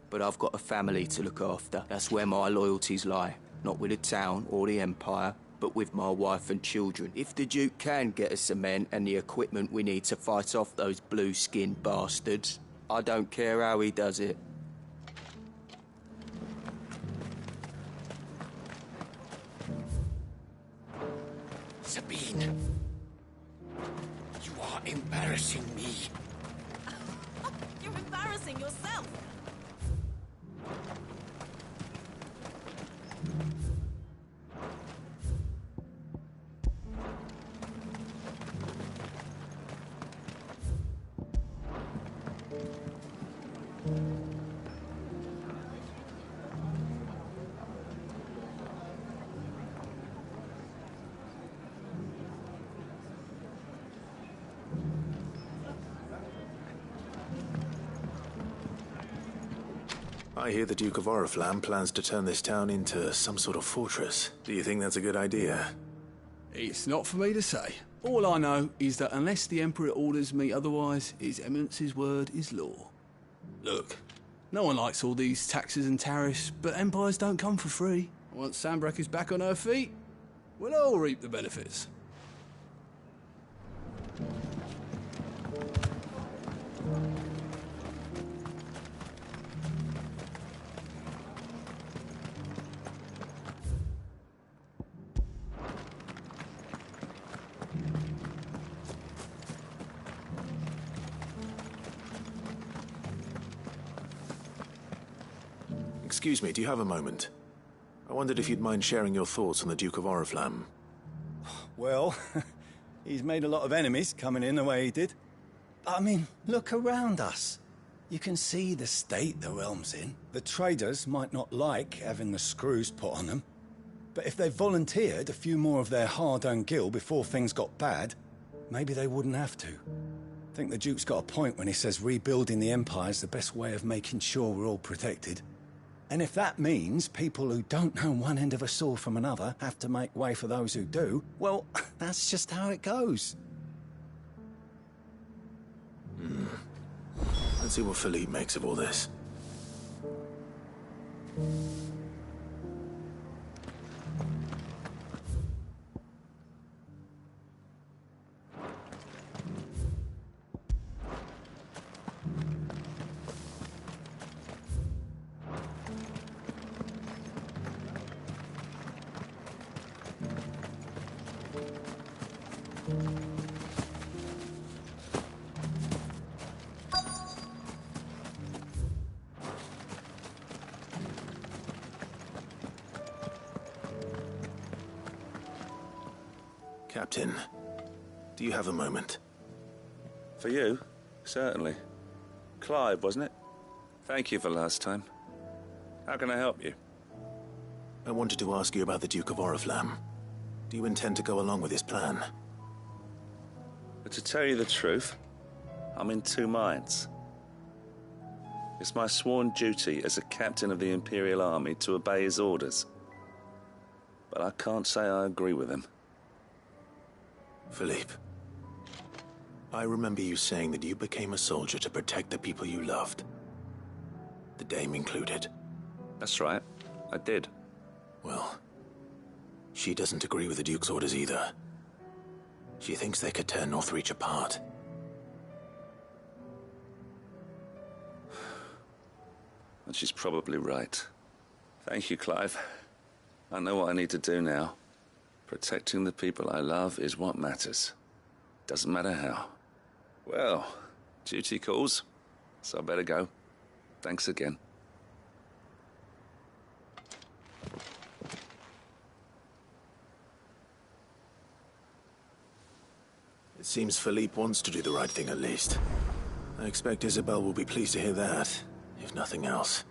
but I've got a family to look after. That's where my loyalties lie. Not with the town or the Empire, but with my wife and children. If the Duke can get us the men and the equipment we need to fight off those blue-skinned bastards, I don't care how he does it. Sabine, you are embarrassing me. You're embarrassing yourself. I hear the Duke of Oriflamme plans to turn this town into some sort of fortress. Do you think that's a good idea? It's not for me to say. All I know is that unless the Emperor orders me otherwise, His Eminence's word is law. Look, no one likes all these taxes and tariffs, but empires don't come for free. Once Sanbreque is back on her feet, we'll all reap the benefits. Excuse me, do you have a moment? I wondered if you'd mind sharing your thoughts on the Duke of Oriflamme. Well, he's made a lot of enemies coming in the way he did. But I mean, look around us. You can see the state the realm's in. The traders might not like having the screws put on them, but if they volunteered a few more of their hard-earned gil before things got bad, maybe they wouldn't have to. I think the Duke's got a point when he says rebuilding the Empire's the best way of making sure we're all protected. And if that means people who don't know one end of a sword from another have to make way for those who do, well, that's just how it goes. Let's see what Philippe makes of all this. Captain, do you have a moment? For you? Certainly. Clive, wasn't it? Thank you for last time. How can I help you? I wanted to ask you about the Duke of Oriflamme. Do you intend to go along with his plan? But to tell you the truth, I'm in two minds. It's my sworn duty as a captain of the Imperial Army to obey his orders. But I can't say I agree with him. Philippe, I remember you saying that you became a soldier to protect the people you loved. The Dame included. That's right, I did. Well, she doesn't agree with the Duke's orders either. She thinks they could tear Northreach apart. And she's probably right. Thank you, Clive. I know what I need to do now. Protecting the people I love is what matters. Doesn't matter how. Well, duty calls, so I better go. Thanks again. It seems Philippe wants to do the right thing at least. I expect Isabel will be pleased to hear that, if nothing else.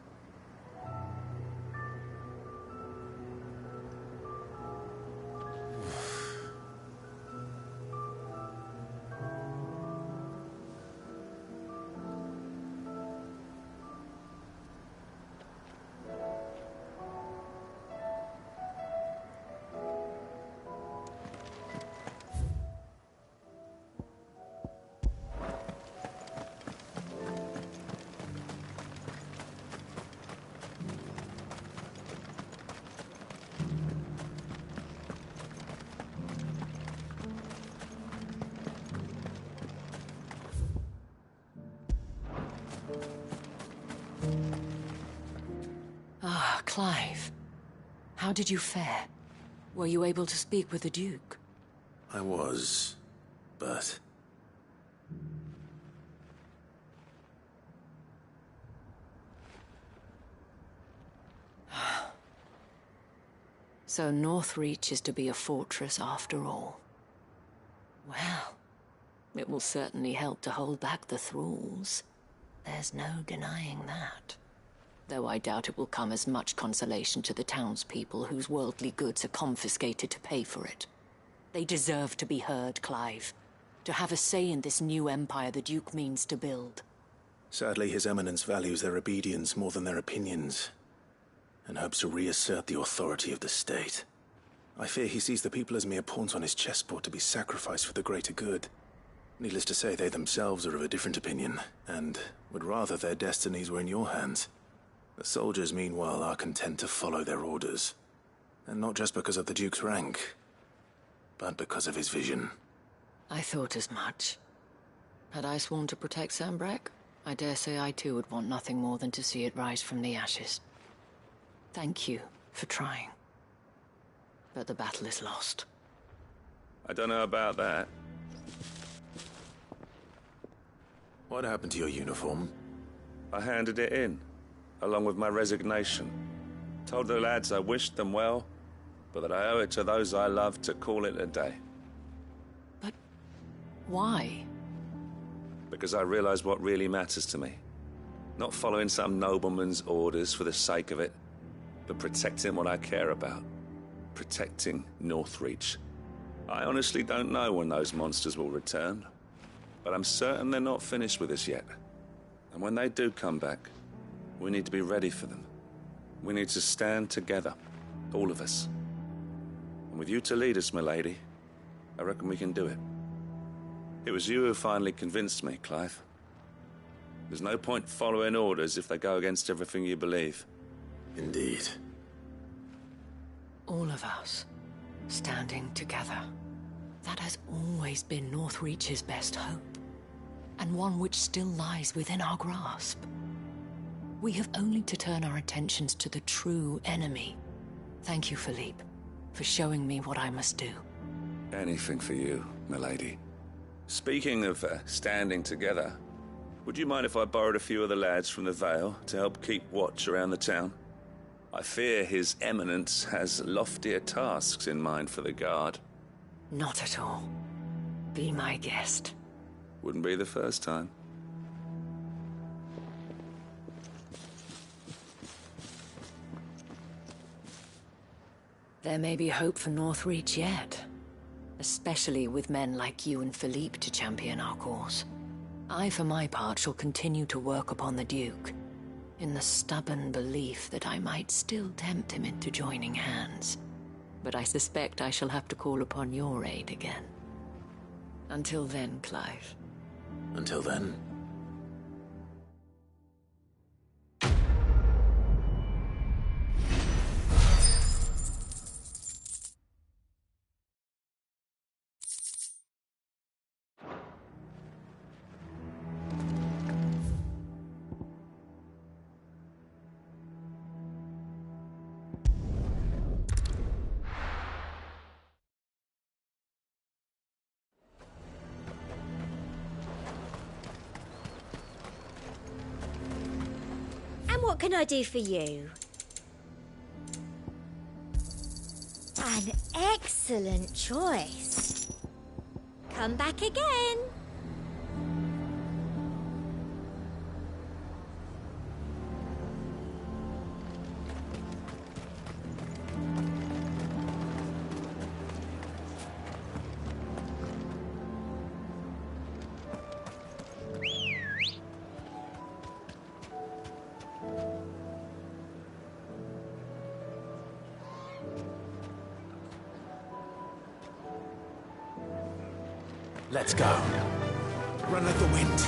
Ah, Clive. How did you fare? Were you able to speak with the Duke? I was, but... So Northreach is to be a fortress after all. Well, it will certainly help to hold back the thralls. There's no denying that. Though I doubt it will come as much consolation to the townspeople whose worldly goods are confiscated to pay for it. They deserve to be heard, Clive. To have a say in this new empire the Duke means to build. Sadly, His Eminence values their obedience more than their opinions, and hopes to reassert the authority of the state. I fear he sees the people as mere pawns on his chessboard to be sacrificed for the greater good. Needless to say, they themselves are of a different opinion, and would rather their destinies were in your hands. The soldiers, meanwhile, are content to follow their orders. And not just because of the Duke's rank, but because of his vision. I thought as much. Had I sworn to protect Sambrek, I dare say I too would want nothing more than to see it rise from the ashes. Thank you for trying. But the battle is lost. I don't know about that. What happened to your uniform? I handed it in, along with my resignation. Told the lads I wished them well, but that I owe it to those I love to call it a day. But why? Because I realize what really matters to me. Not following some nobleman's orders for the sake of it, but protecting what I care about. Protecting Northreach. I honestly don't know when those monsters will return, but I'm certain they're not finished with us yet. And when they do come back, we need to be ready for them. We need to stand together, all of us. And with you to lead us, milady, I reckon we can do it. It was you who finally convinced me, Clive. There's no point following orders if they go against everything you believe. Indeed. All of us, standing together. That has always been Northreach's best hope, and one which still lies within our grasp. We have only to turn our attentions to the true enemy. Thank you, Philippe, for showing me what I must do. Anything for you, milady. Speaking of standing together, would you mind if I borrowed a few of the lads from the Vale to help keep watch around the town? I fear His Eminence has loftier tasks in mind for the guard. Not at all. Be my guest. Wouldn't be the first time. There may be hope for Northreach yet. Especially with men like you and Philippe to champion our cause. I, for my part, shall continue to work upon the Duke, in the stubborn belief that I might still tempt him into joining hands. But I suspect I shall have to call upon your aid again. Until then, Clive. Until then. What can I do for you? An excellent choice. Come back again. Let's go. Run like the wind.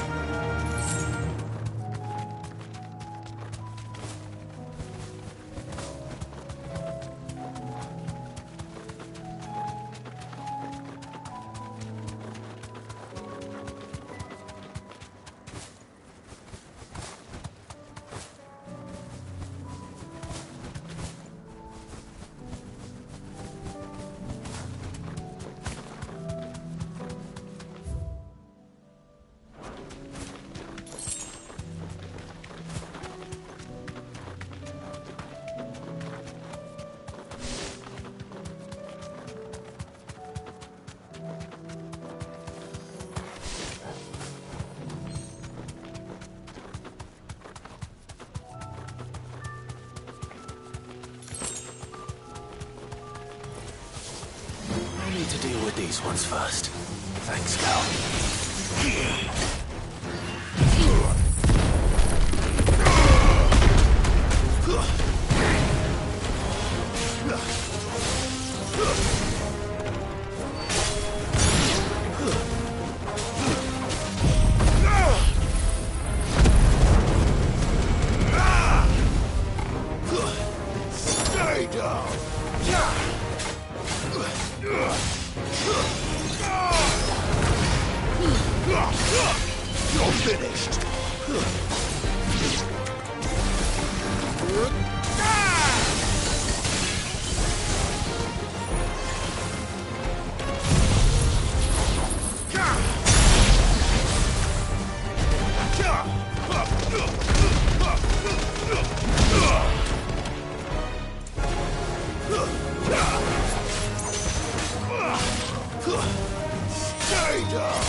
To deal with these ones first. Thanks, Cal. Stay down. You're finished. Stay down.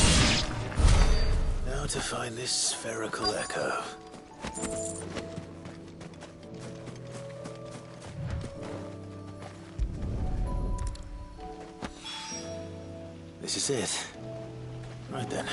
Now to find this spherical echo. This is it. Right then.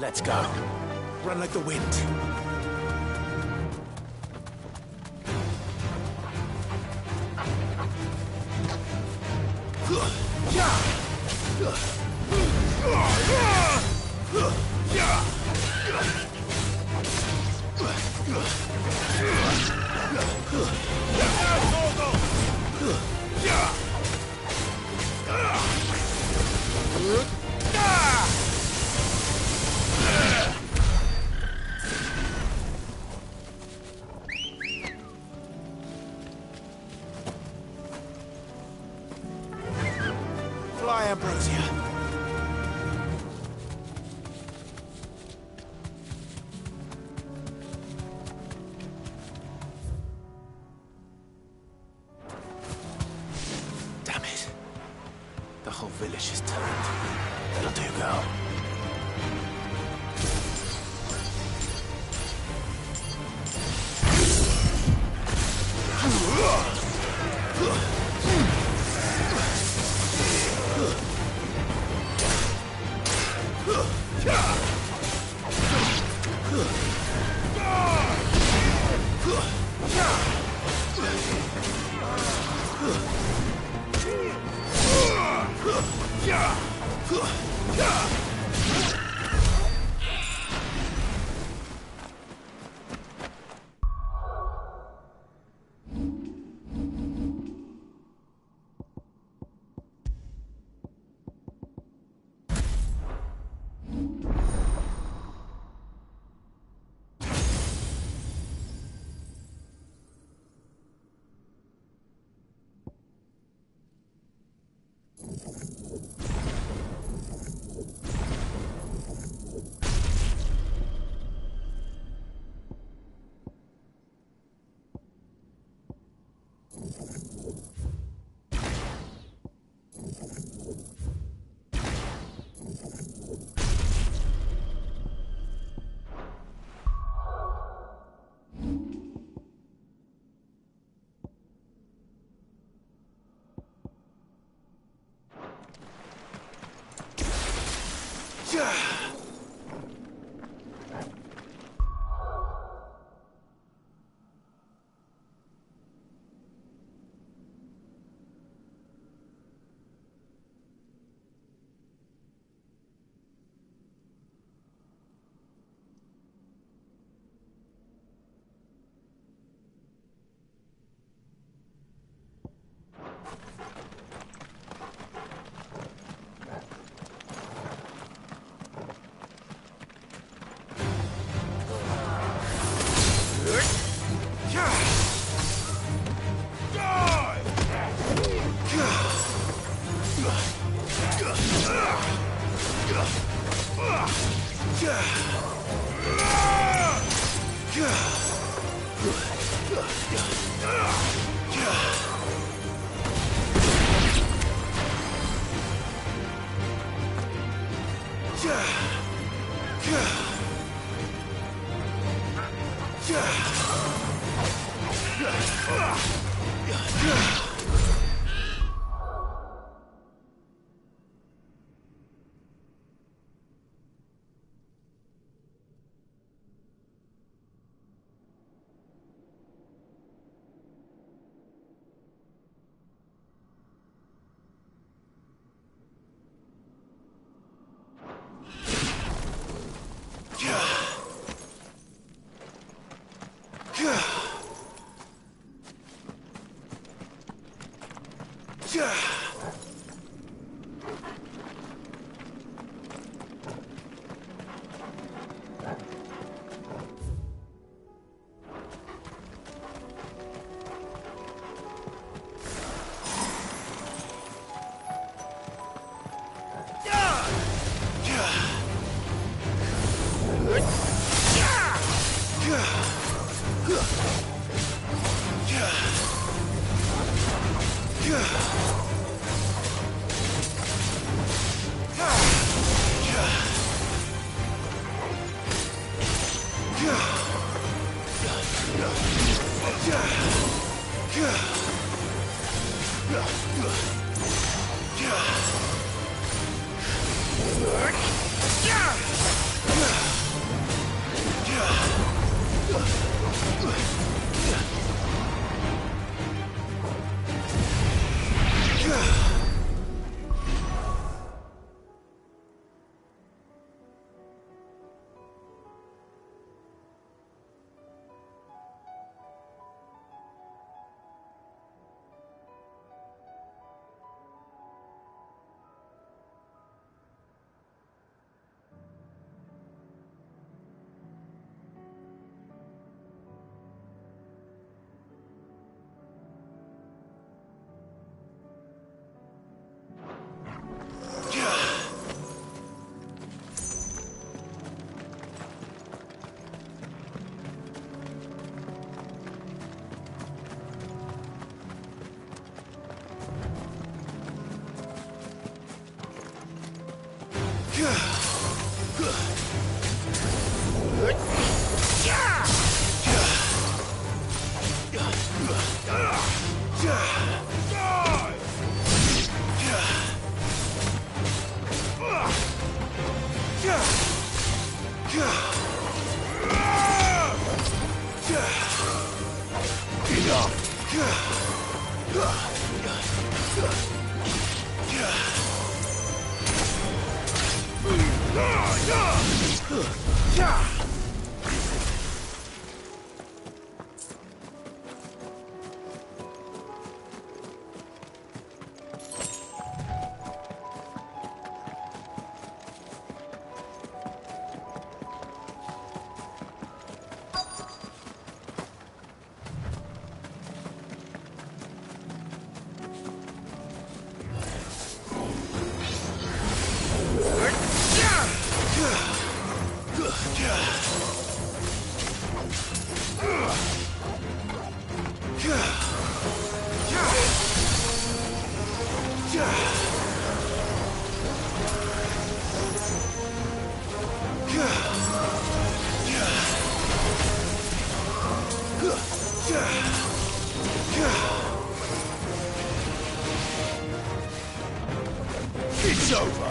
Let's go. Run like the wind. my ambrosia. Damn it. The whole village is turned. That'll do, girl. It's over.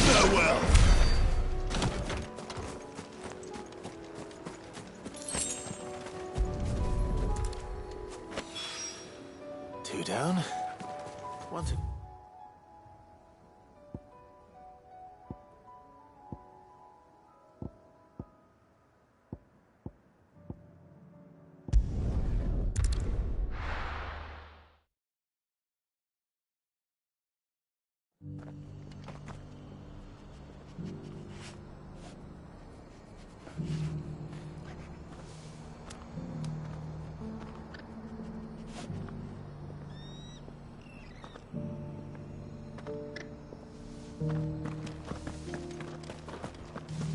Farewell. Two down. One to...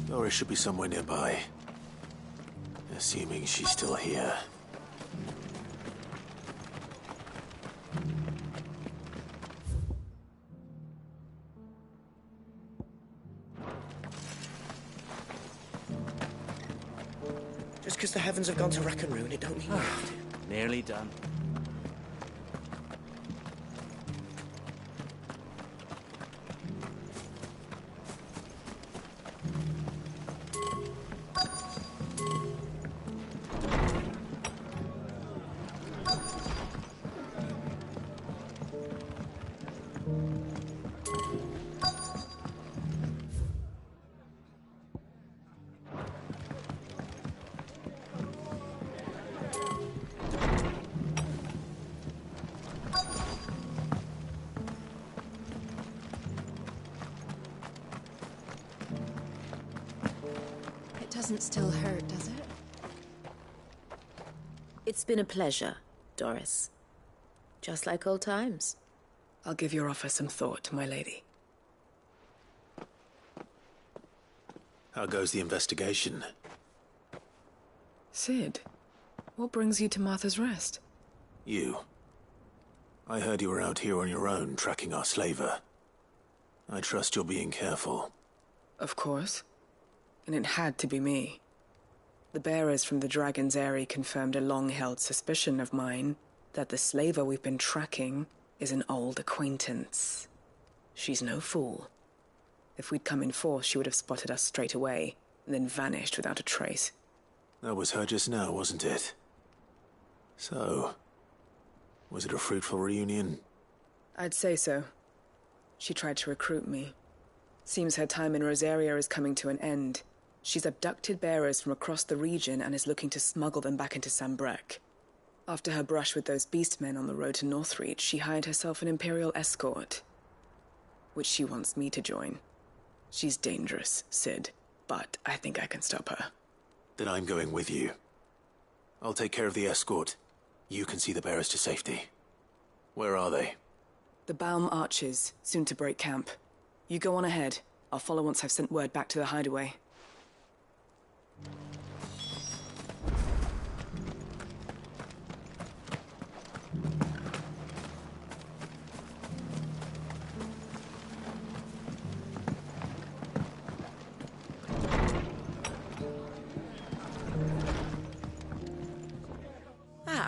Nora should be somewhere nearby. Assuming she's still here. Just because the heavens have gone to rack and ruin, it don't mean you have to. Nearly done. Doesn't still hurt, does it? It's been a pleasure, Doris. Just like old times. I'll give your offer some thought, my lady. How goes the investigation? Sid, what brings you to Martha's Rest? You. I heard you were out here on your own, tracking our slaver. I trust you're being careful. Of course. And it had to be me. The bearers from the Dragon's Eyrie confirmed a long-held suspicion of mine that the slaver we've been tracking is an old acquaintance. She's no fool. If we'd come in force, she would have spotted us straight away, and then vanished without a trace. That was her just now, wasn't it? So, was it a fruitful reunion? I'd say so. She tried to recruit me. Seems her time in Rosaria is coming to an end. She's abducted bearers from across the region and is looking to smuggle them back into Sambrec. After her brush with those beastmen on the road to Northreach, she hired herself an Imperial escort, which she wants me to join. She's dangerous, Sid, but I think I can stop her. Then I'm going with you. I'll take care of the escort. You can see the bearers to safety. Where are they? The Baum Archers, soon to break camp. You go on ahead. I'll follow once I've sent word back to the hideaway.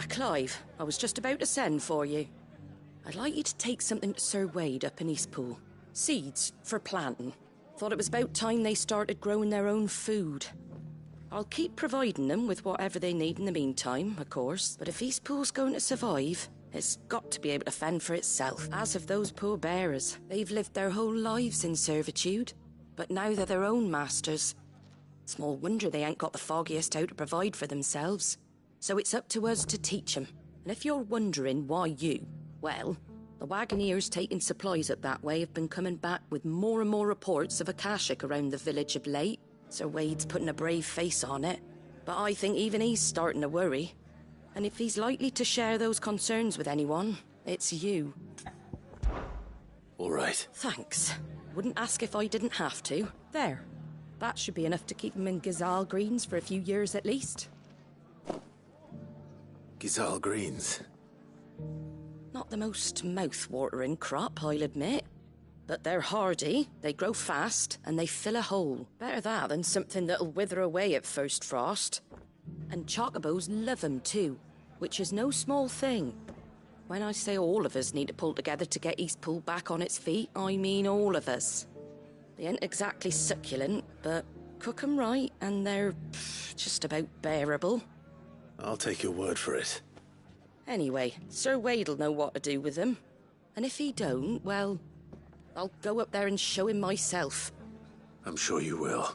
Clive, I was just about to send for you. I'd like you to take something to Sir Wade up in Eastpool. Seeds for planting. Thought it was about time they started growing their own food. I'll keep providing them with whatever they need in the meantime, of course. But if Eastpool's going to survive, it's got to be able to fend for itself. As have those poor bearers. They've lived their whole lives in servitude. But now they're their own masters. Small wonder they ain't got the foggiest how to provide for themselves. So it's up to us to teach them. And if you're wondering why you, well, the wagoneers taking supplies up that way have been coming back with more and more reports of Akashic around the village of late. Sir Wade's putting a brave face on it, but I think even he's starting to worry. And if he's likely to share those concerns with anyone, it's you. All right. Thanks. Wouldn't ask if I didn't have to. There. That should be enough to keep him in Gazal Greens for a few years at least. Gazal Greens. Not the most mouth-watering crop, I'll admit. But they're hardy, they grow fast, and they fill a hole. Better that than something that'll wither away at first frost. And chocobos love 'em too, which is no small thing. When I say all of us need to pull together to get Eastpool back on its feet, I mean all of us. They ain't exactly succulent, but cook 'em right, and they're just about bearable. I'll take your word for it. Anyway, Sir Wade'll know what to do with them. And if he don't, well, I'll go up there and show him myself. I'm sure you will.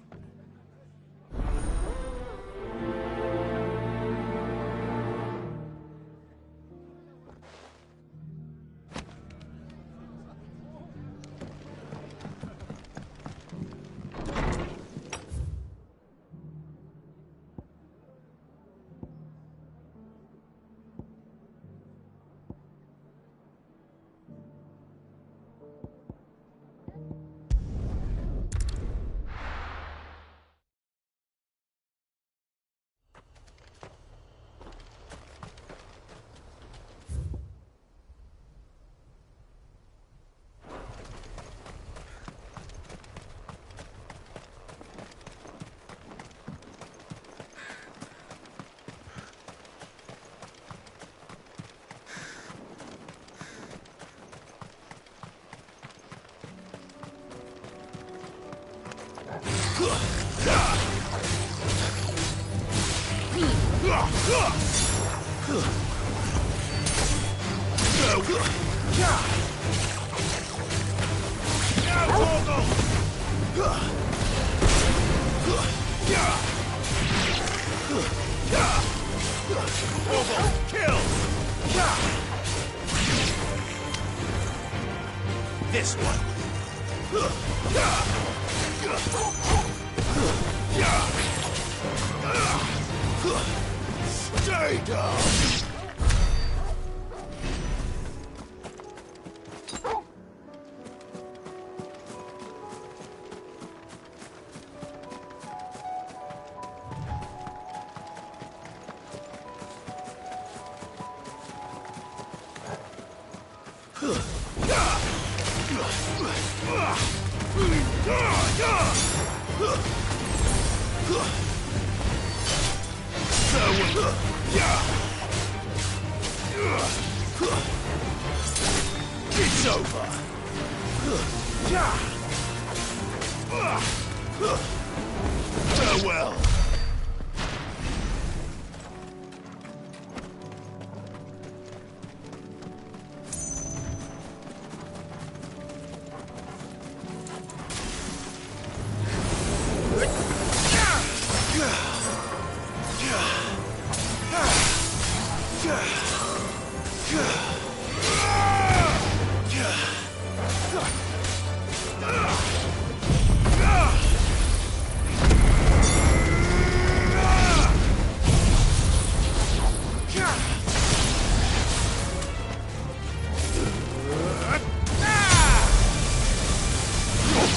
This one. Stay down! It's over. Farewell.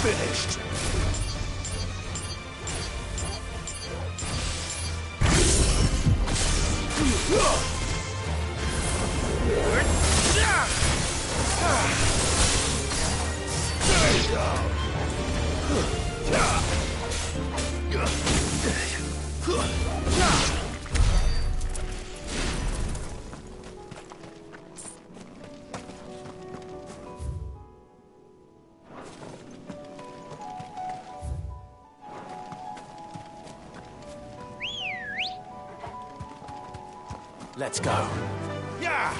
Finished. Stay down. Let's go. Yeah!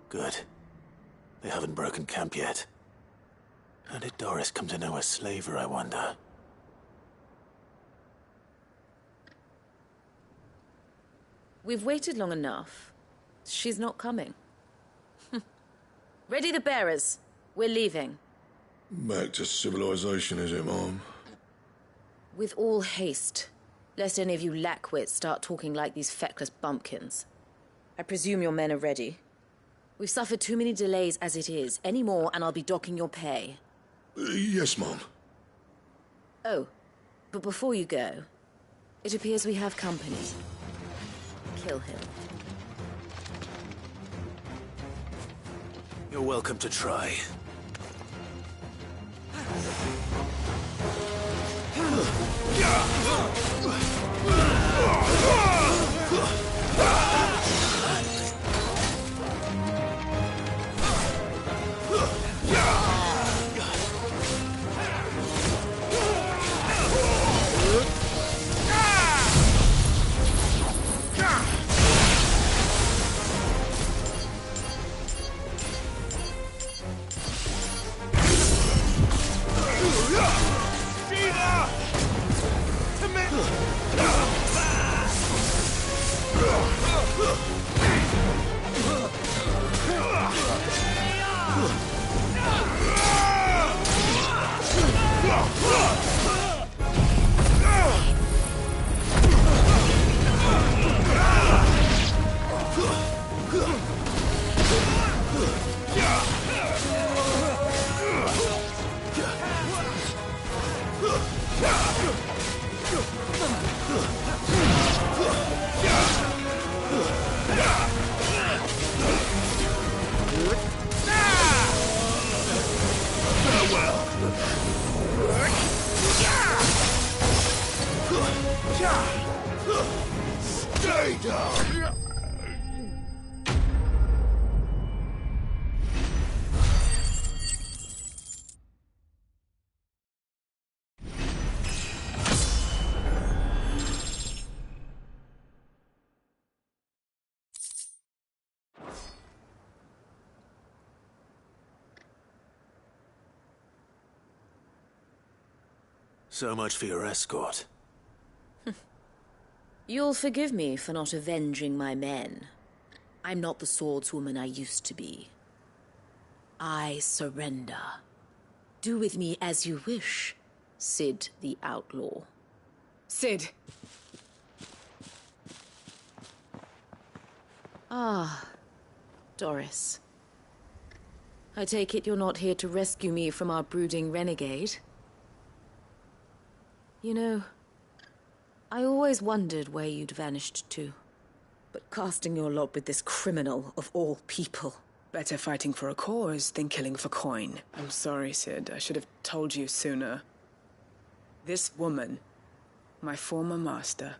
Good. They haven't broken camp yet. How did Doris come to know a slaver, I wonder? We've waited long enough. She's not coming. Ready the bearers. We're leaving. Back to civilization, is it, Mom? With all haste, lest any of you lackwits start talking like these feckless bumpkins. I presume your men are ready. We've suffered too many delays as it is. Any more, and I'll be docking your pay. Yes, Mom. Oh, but before you go, it appears we have company. Kill him. You're welcome to try. So much for your escort. You'll forgive me for not avenging my men. I'm not the swordswoman I used to be. I surrender. Do with me as you wish, Cid the Outlaw. Cid! Ah, Doris. I take it you're not here to rescue me from our brooding renegade? You know, I always wondered where you'd vanished to. But casting your lot with this criminal of all people... Better fighting for a cause than killing for coin. I'm sorry, Cid. I should have told you sooner. This woman, my former master,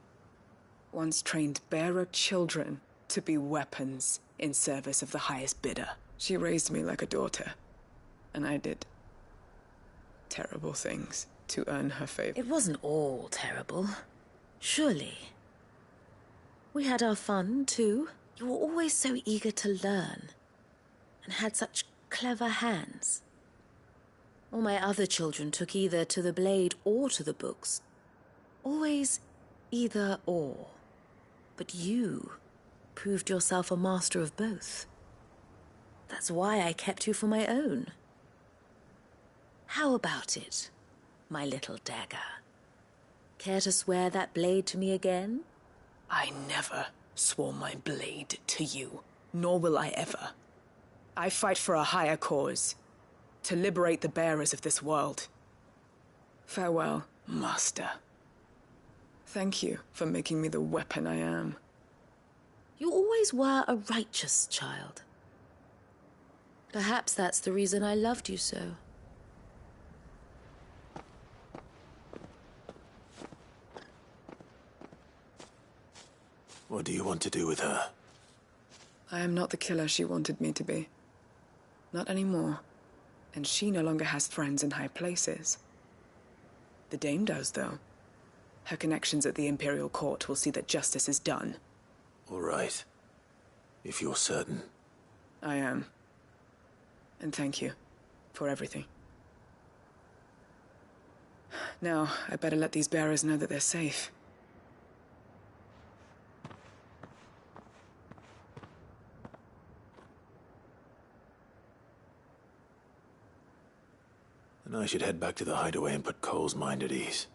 once trained bearer children to be weapons in service of the highest bidder. She raised me like a daughter, and I did terrible things to earn her favor. It wasn't all terrible, surely. We had our fun, too. You were always so eager to learn, and had such clever hands. All my other children took either to the blade or to the books. Always either or. But you proved yourself a master of both. That's why I kept you for my own. How about it, my little dagger? Care to swear that blade to me again? I never swore my blade to you, nor will I ever. I fight for a higher cause, to liberate the bearers of this world. Farewell, Master. Thank you for making me the weapon I am. You always were a righteous child. Perhaps that's the reason I loved you so. What do you want to do with her? I am not the killer she wanted me to be. Not anymore. And she no longer has friends in high places. The Dame does, though. Her connections at the Imperial Court will see that justice is done. All right. If you're certain. I am. And thank you for everything. Now, I better let these bearers know that they're safe. And I should head back to the hideaway and put Cole's mind at ease.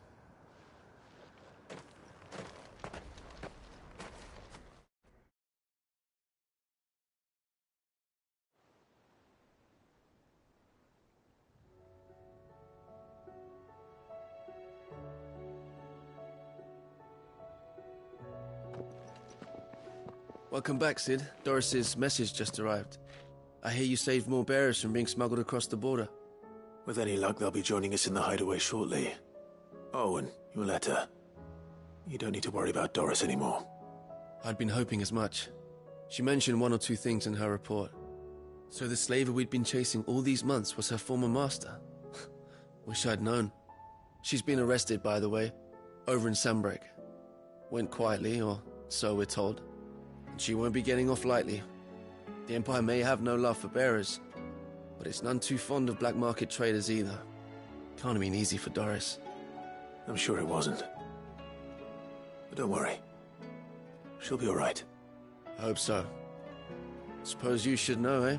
Welcome back, Cid. Doris's message just arrived. I hear you saved more bearers from being smuggled across the border. With any luck, they'll be joining us in the hideaway shortly. Oh, and your letter. You don't need to worry about Doris anymore. I'd been hoping as much. She mentioned one or two things in her report. So the slaver we'd been chasing all these months was her former master. Wish I'd known. She's been arrested, by the way, over in Sambrek. Went quietly, or so we're told. And she won't be getting off lightly. The Empire may have no love for bearers, but it's none too fond of black market traders either. Can't have been easy for Doris. I'm sure it wasn't. But don't worry. She'll be all right. I hope so. Suppose you should know, eh?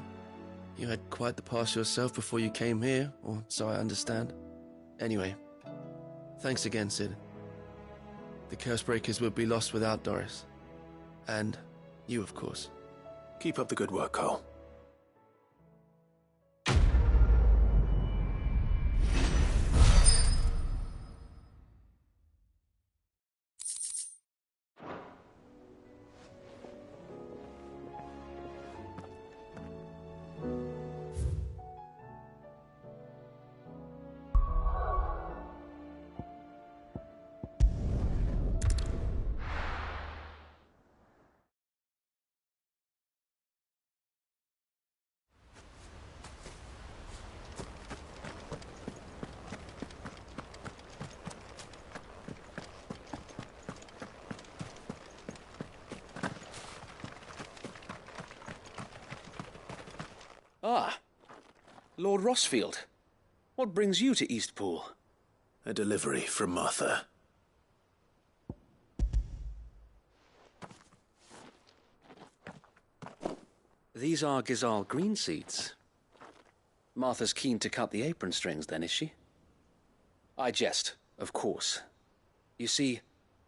You had quite the past yourself before you came here, or so I understand. Anyway, thanks again, Cid. The Cursebreakers would be lost without Doris. And you, of course. Keep up the good work, Cole. Ah, Lord Rossfield. What brings you to Eastpool? A delivery from Martha. These are Gizal green seeds. Martha's keen to cut the apron strings, then, is she? I jest, of course. You see,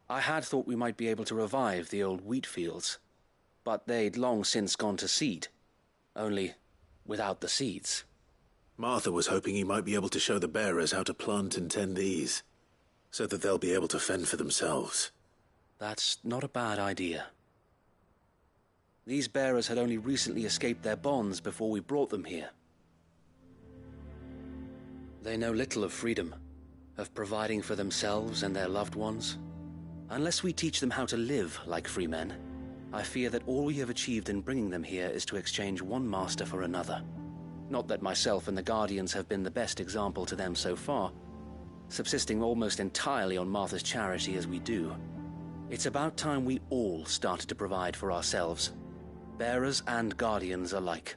I had thought we might be able to revive the old wheat fields, but they'd long since gone to seed, only without the seeds. Martha was hoping he might be able to show the bearers how to plant and tend these, so that they'll be able to fend for themselves. That's not a bad idea. These bearers had only recently escaped their bonds before we brought them here. They know little of freedom, of providing for themselves and their loved ones. Unless we teach them how to live like free men, I fear that all we have achieved in bringing them here is to exchange one master for another. Not that myself and the Guardians have been the best example to them so far, subsisting almost entirely on Martha's charity as we do. It's about time we all started to provide for ourselves, bearers and Guardians alike.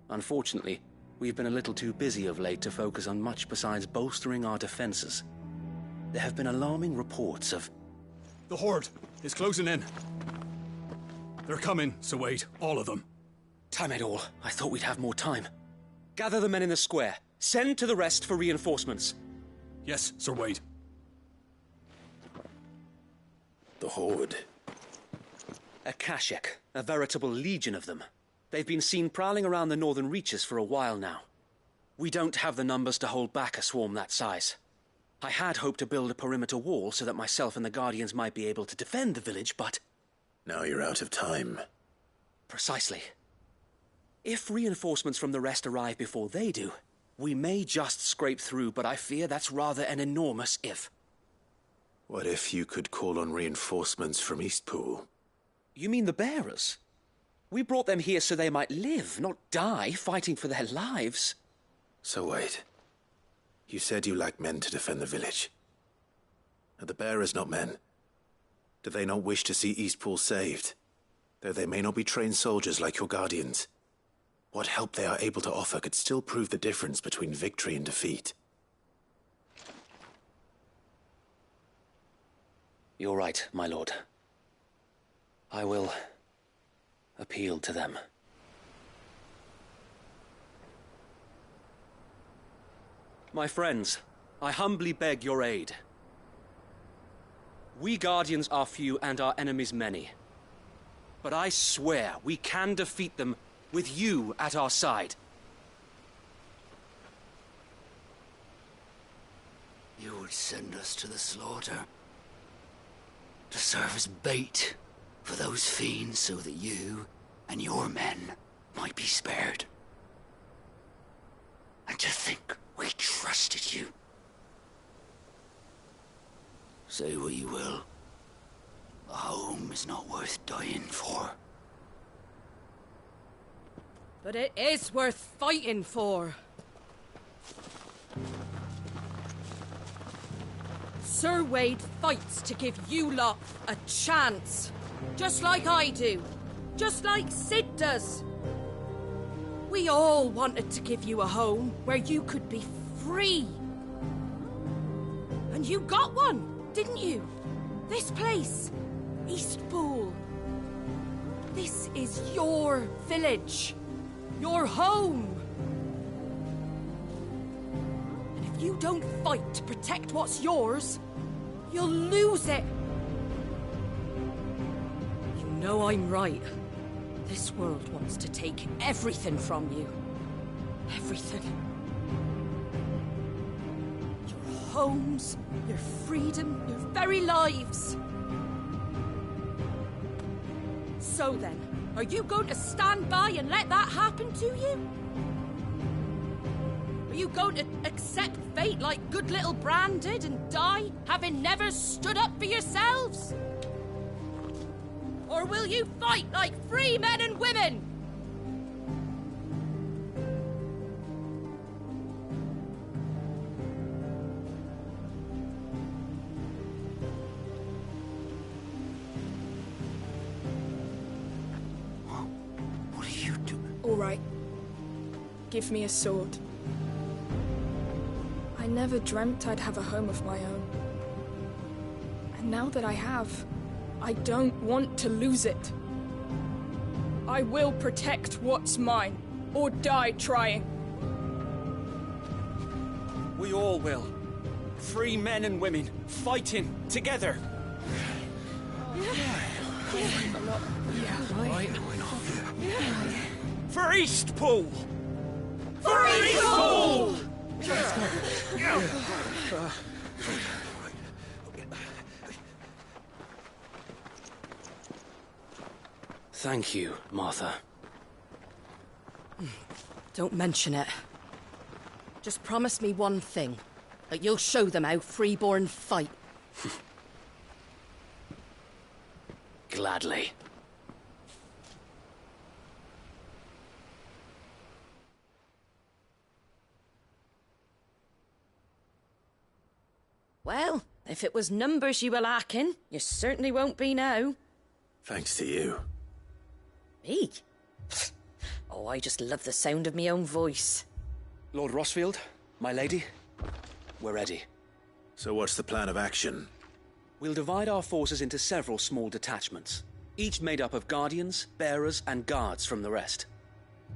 Unfortunately, we've been a little too busy of late to focus on much besides bolstering our defenses. There have been alarming reports of... The Horde is closing in. They're coming, Sir Wade, all of them. Time it all. I thought we'd have more time. Gather the men in the square. Send to the rest for reinforcements. Yes, Sir Wade. The Horde. A Kashek, a veritable legion of them. They've been seen prowling around the northern reaches for a while now. We don't have the numbers to hold back a swarm that size. I had hoped to build a perimeter wall so that myself and the Guardians might be able to defend the village, but... Now you're out of time. Precisely. If reinforcements from the rest arrive before they do, we may just scrape through, but I fear that's rather an enormous if. What if you could call on reinforcements from Eastpool? You mean the bearers? We brought them here so they might live, not die, fighting for their lives. So wait. You said you lack men to defend the village. Are the bearers not men? Do they not wish to see Eastpool saved? Though they may not be trained soldiers like your Guardians, what help they are able to offer could still prove the difference between victory and defeat. You're right, my lord. I will appeal to them. My friends, I humbly beg your aid. We Guardians are few and our enemies many. But I swear we can defeat them with you at our side. You would send us to the slaughter, to serve as bait for those fiends so that you and your men might be spared. And to think we trusted you. Say what you will. A home is not worth dying for. But it is worth fighting for. Sir Wade fights to give you lot a chance. Just like I do. Just like Sid does. We all wanted to give you a home where you could be free. And you got one, didn't you? This place, Eastpool. This is your village. Your home. And if you don't fight to protect what's yours, you'll lose it. You know I'm right. This world wants to take everything from you. Everything. Your homes, your freedom, your very lives. So then, are you going to stand by and let that happen to you? Are you going to accept fate like good little Bran did and die, having never stood up for yourselves? Or will you fight like free men and women? All right. Give me a sword. never dreamt I'd have a home of my own. And now that I have, I don't want to lose it. I will protect what's mine, or die trying. We all will. Free men and women, fighting together. For Eastpool! For Eastpool! Thank you, Martha. Don't mention it. Just promise me one thing. That you'll show them how freeborn fight. Gladly. Well, if it was numbers you were lacking, you certainly won't be now. Thanks to you. Me? Oh, I just love the sound of my own voice. Lord Rossfield, my lady, we're ready. So what's the plan of action? We'll divide our forces into several small detachments, each made up of guardians, bearers, and guards from the rest.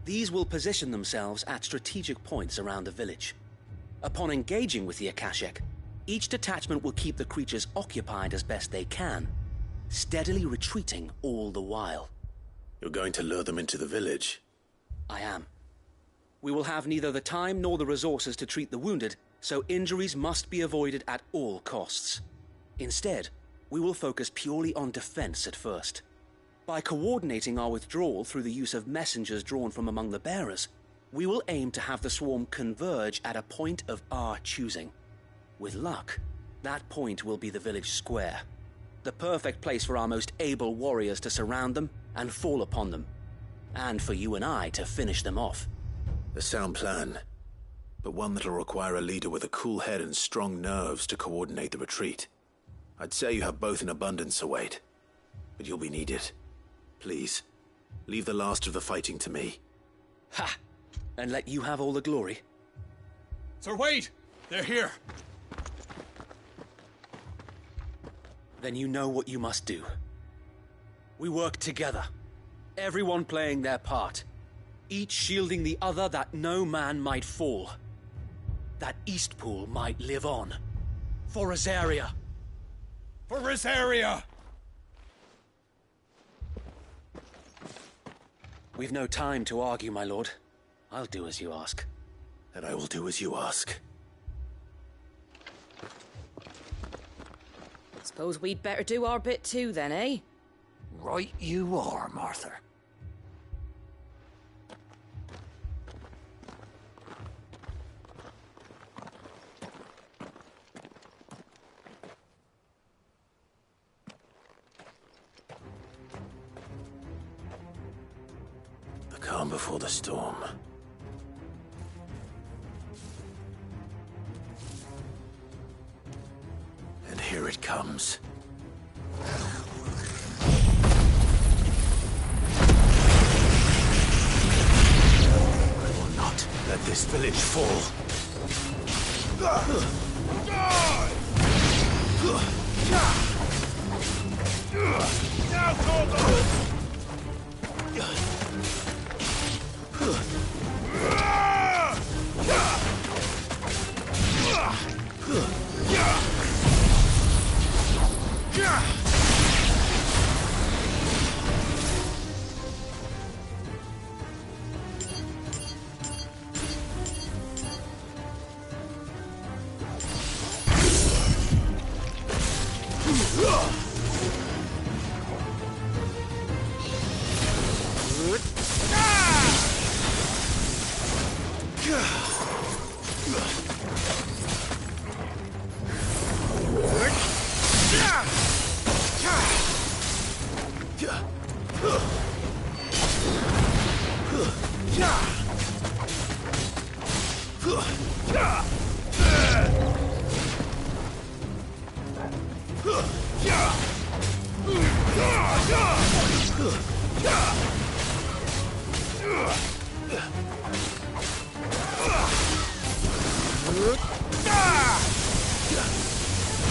These will position themselves at strategic points around the village. Upon engaging with the Akashic, each detachment will keep the creatures occupied as best they can, steadily retreating all the while. You're going to lure them into the village? I am. We will have neither the time nor the resources to treat the wounded, so injuries must be avoided at all costs. Instead, we will focus purely on defense at first. By coordinating our withdrawal through the use of messengers drawn from among the bearers, we will aim to have the swarm converge at a point of our choosing. With luck, that point will be the village square, the perfect place for our most able warriors to surround them and fall upon them, and for you and I to finish them off. A sound plan, but one that'll require a leader with a cool head and strong nerves to coordinate the retreat. I'd say you have both in abundance, await, but you'll be needed. Please, leave the last of the fighting to me. Ha! And let you have all the glory. Sir Wade! They're here! Then you know what you must do. We work together, everyone playing their part, each shielding the other that no man might fall, that Eastpool might live on. For Rosaria! For Rosaria! We've no time to argue, my lord. I'll do as you ask. And I will do as you ask. Suppose we'd better do our bit too, then, eh? Right you are, Martha. The calm before the storm. And here it comes. I will not let this village fall.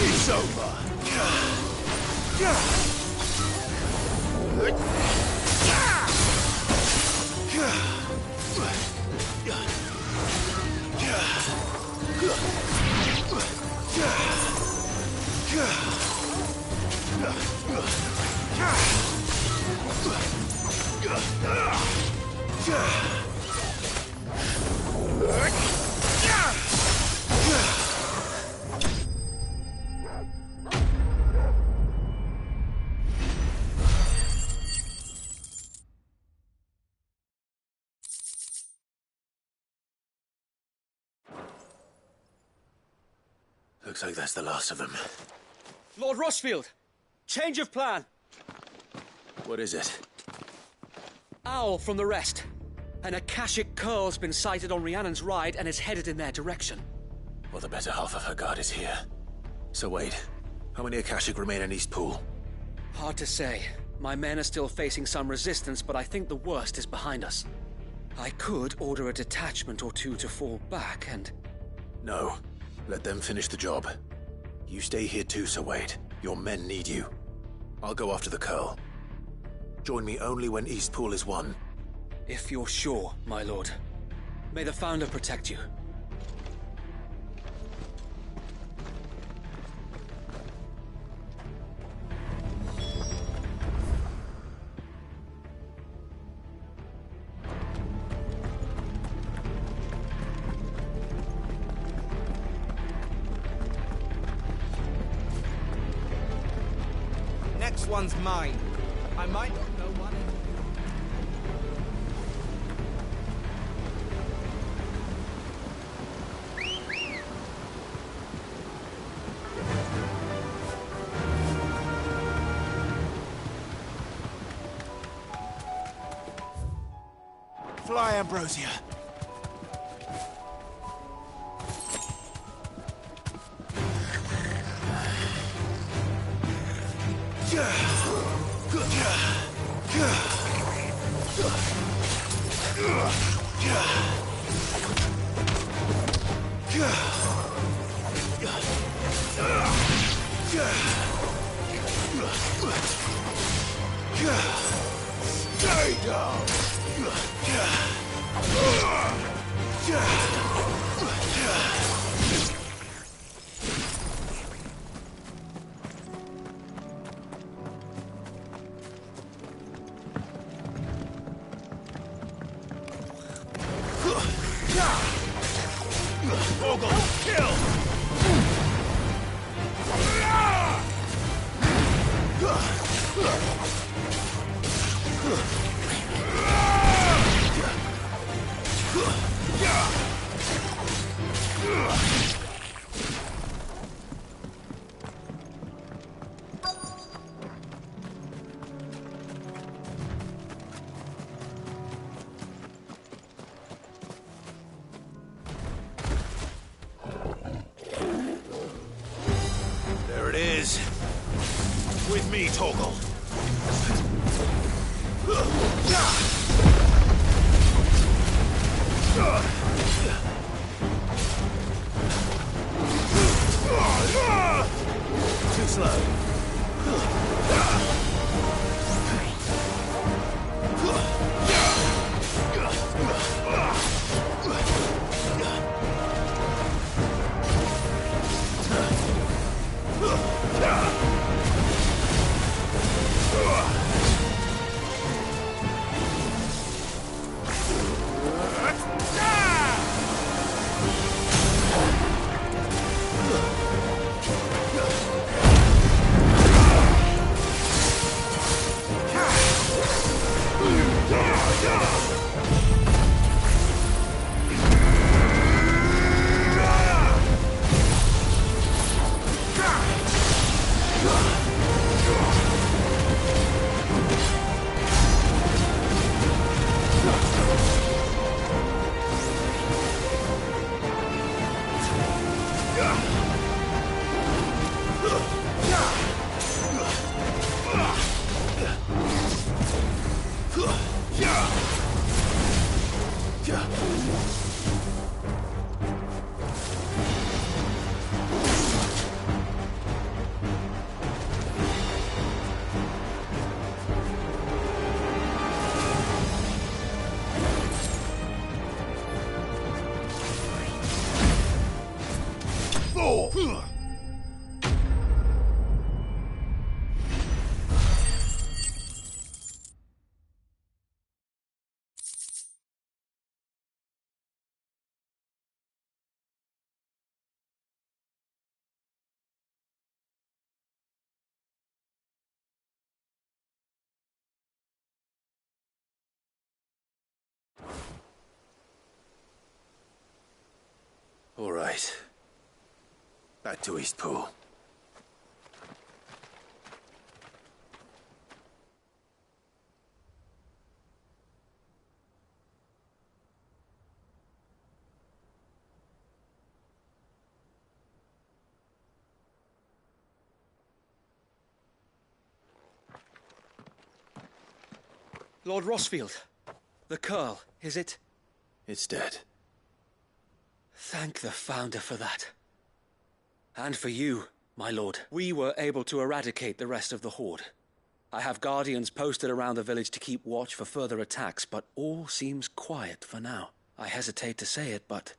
It's over. Looks like that's the last of them. Lord Rossfield! Change of plan! What is it? Owl from the rest. An Akashic Curl's been sighted on Rhiannon's ride and is headed in their direction. Well, the better half of her guard is here. So wait, how many Akashic remain in East Pool? Hard to say. My men are still facing some resistance, but I think the worst is behind us. I could order a detachment or two to fall back and... No. Let them finish the job. You stay here too, Sir Wade. Your men need you. I'll go after the Curl. Join me only when East Pool is won. If you're sure, my lord. May the Founder protect you. Next one's mine. I might not know what it... Fly, Ambrosia. Stay down. There it is. With me, Torgal. Too slow. Right. Back to Eastpool. Lord Rossfield, the Curl, is it? It's dead. Thank the Founder for that. And for you, my lord. We were able to eradicate the rest of the Horde. I have guardians posted around the village to keep watch for further attacks, but all seems quiet for now. I hesitate to say it, but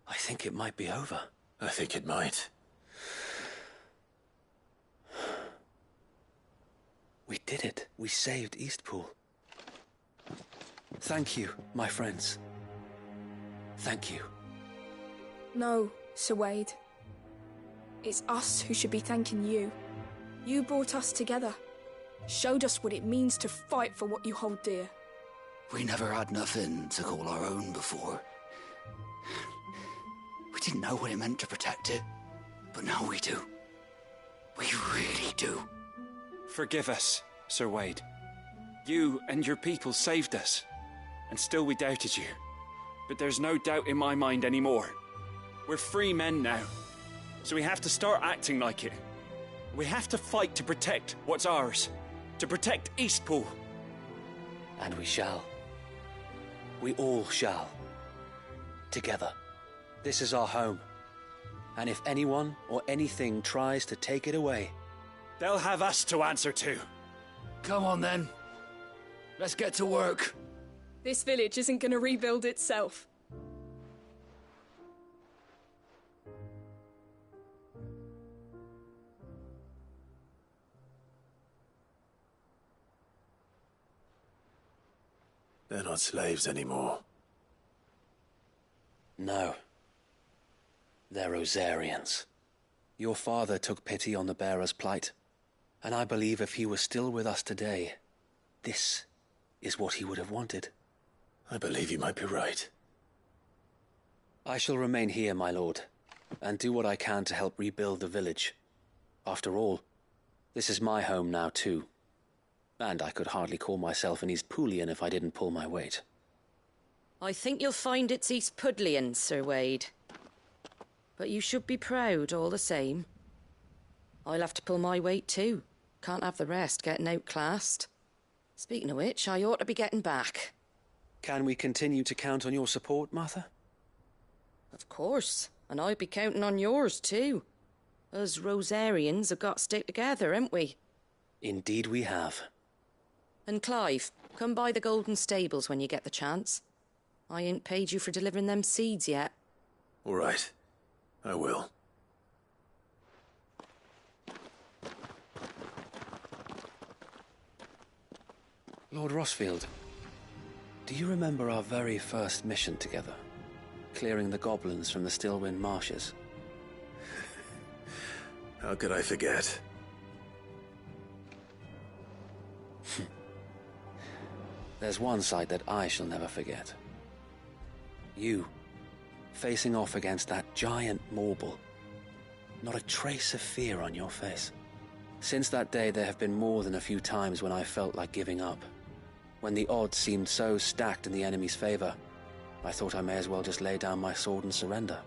I think it might be over. I think it might. We did it. We saved Eastpool. Thank you, my friends. Thank you. No, Sir Wade. It's us who should be thanking you. You brought us together. Showed us what it means to fight for what you hold dear. We never had nothing to call our own before. We didn't know what it meant to protect it, but now we do. We really do. Forgive us, Sir Wade. You and your people saved us, and still we doubted you. But there's no doubt in my mind anymore. We're free men now, so we have to start acting like it. We have to fight to protect what's ours, to protect Eastpool. And we shall. We all shall. Together. This is our home. And if anyone or anything tries to take it away, they'll have us to answer to. Come on then. Let's get to work. This village isn't going to rebuild itself. They're not slaves anymore. No. They're Rosarians. Your father took pity on the bearer's plight, and I believe if he was still with us today, this is what he would have wanted. I believe you might be right. I shall remain here, my lord, and do what I can to help rebuild the village. After all, this is my home now too, and I could hardly call myself an Eastpoolian if I didn't pull my weight. I think you'll find it's Eastpudlian, Sir Wade. But you should be proud all the same. I'll have to pull my weight too. Can't have the rest getting outclassed. Speaking of which, I ought to be getting back. Can we continue to count on your support, Martha? Of course, and I'd be counting on yours too. Us Rosarians have got to stick together, haven't we? Indeed we have. And Clive, come by the Golden Stables when you get the chance. I ain't paid you for delivering them seeds yet. All right. I will. Lord Rossfield, do you remember our very first mission together? Clearing the goblins from the Stillwind marshes? How could I forget? There's one sight that I shall never forget. You, facing off against that giant Morble. Not a trace of fear on your face. Since that day, there have been more than a few times when I felt like giving up. When the odds seemed so stacked in the enemy's favor, I thought I may as well just lay down my sword and surrender.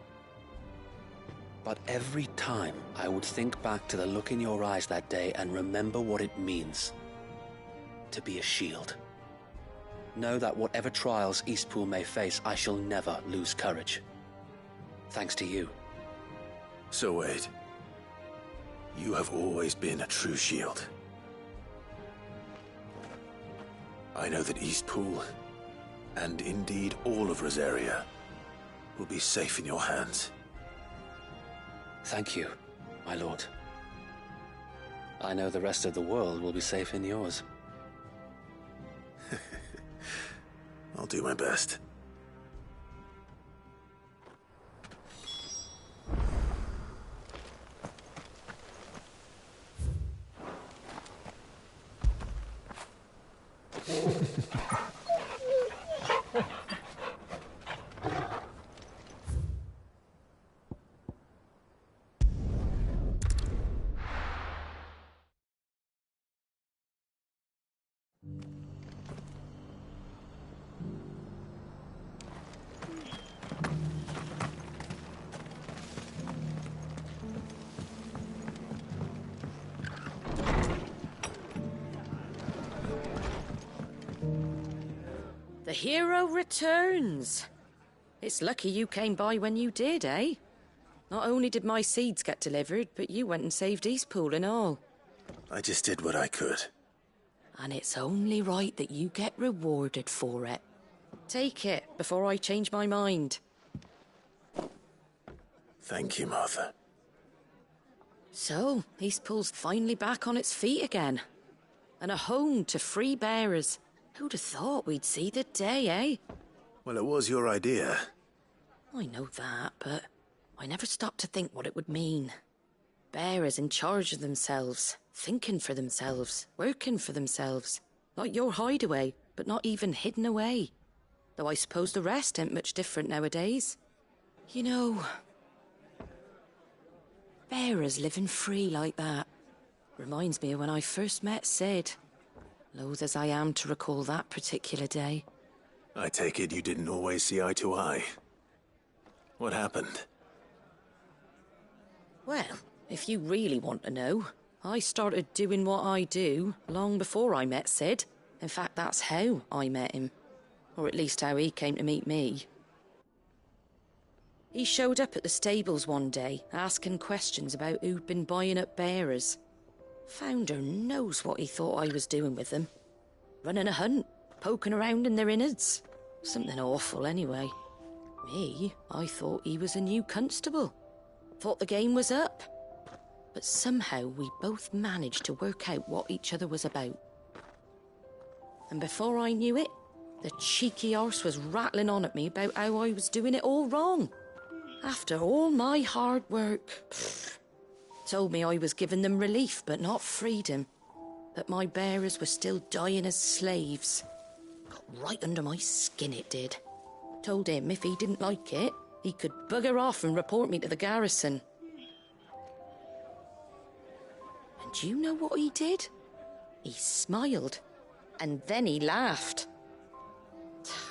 But every time, I would think back to the look in your eyes that day and remember what it means to be a shield. Know that whatever trials Eastpool may face, I shall never lose courage. Thanks to you. So Wade, you have always been a true shield. I know that Eastpool, and indeed all of Rosaria, will be safe in your hands. Thank you, my lord. I know the rest of the world will be safe in yours. I'll do my best. The hero returns. It's lucky you came by when you did, eh? Not only did my seeds get delivered, but you went and saved Eastpool and all. I just did what I could. And it's only right that you get rewarded for it. Take it before I change my mind. Thank you, Martha. So, Eastpool's finally back on its feet again. And a home to free bearers. Who'd have thought we'd see the day, eh? Well, it was your idea. I know that, but I never stopped to think what it would mean. Bearers in charge of themselves, thinking for themselves, working for themselves. Like your hideaway, but not even hidden away. Though I suppose the rest ain't much different nowadays. You know, bearers living free like that reminds me of when I first met Sid. Loath as I am to recall that particular day. I take it you didn't always see eye to eye. What happened? Well, if you really want to know, I started doing what I do long before I met Sid. In fact, that's how I met him. Or at least how he came to meet me. He showed up at the stables one day, asking questions about who'd been buying up bearers. Founder knows what he thought I was doing with them. Running a hunt, poking around in their innards. Something awful, anyway. Me, I thought he was a new constable. Thought the game was up. But somehow we both managed to work out what each other was about. And before I knew it, the cheeky arse was rattling on at me about how I was doing it all wrong. After all my hard work. Told me I was giving them relief, but not freedom. That my bearers were still dying as slaves. Got right under my skin, it did. Told him if he didn't like it, he could bugger off and report me to the garrison. And do you know what he did? He smiled. And then he laughed.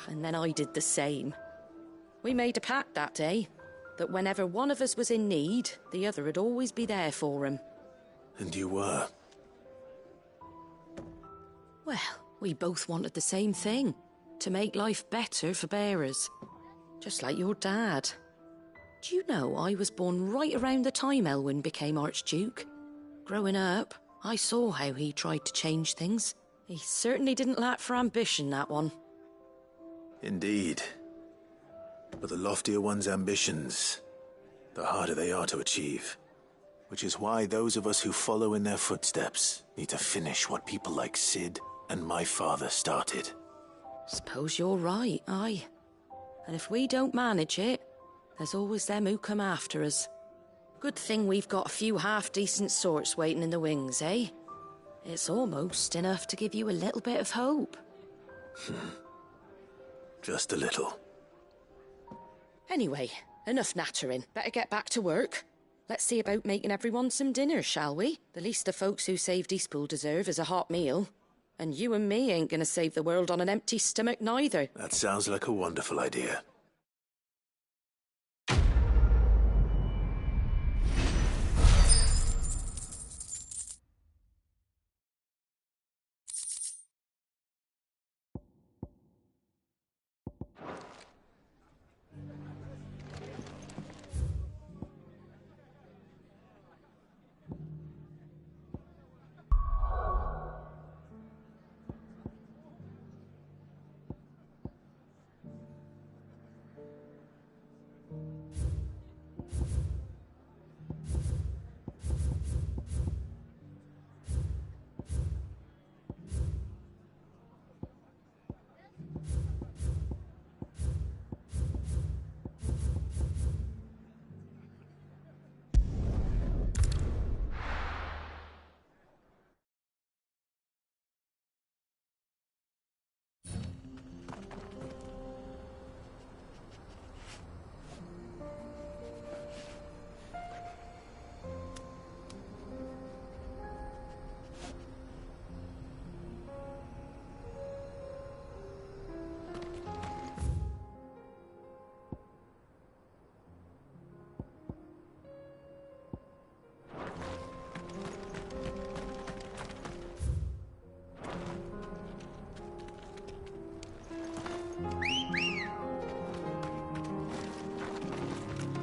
And then I did the same. We made a pact that day, that whenever one of us was in need, the other would always be there for him. And you were? Well, we both wanted the same thing. To make life better for bearers. Just like your dad. Do you know I was born right around the time Elwyn became Archduke? Growing up, I saw how he tried to change things. He certainly didn't lack for ambition, that one. Indeed. But the loftier one's ambitions, the harder they are to achieve. Which is why those of us who follow in their footsteps need to finish what people like Sid and my father started. Suppose you're right, aye. And if we don't manage it, there's always them who come after us. Good thing we've got a few half-decent sorts waiting in the wings, eh? It's almost enough to give you a little bit of hope. Just a little. Anyway, enough nattering. Better get back to work. Let's see about making everyone some dinner, shall we? The least the folks who saved Eastpool deserve is a hot meal. And you and me ain't gonna save the world on an empty stomach neither. That sounds like a wonderful idea.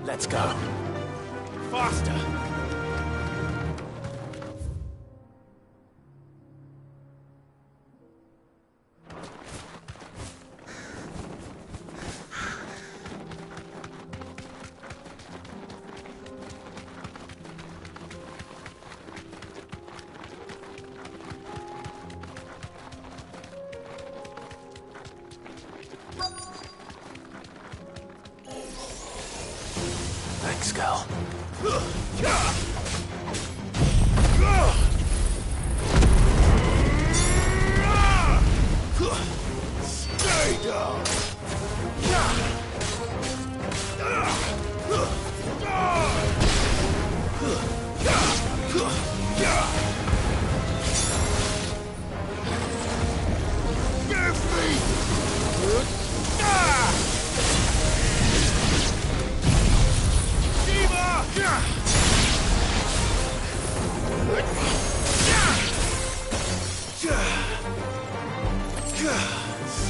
Let's go. Faster! Thanks, Gal. Stay down!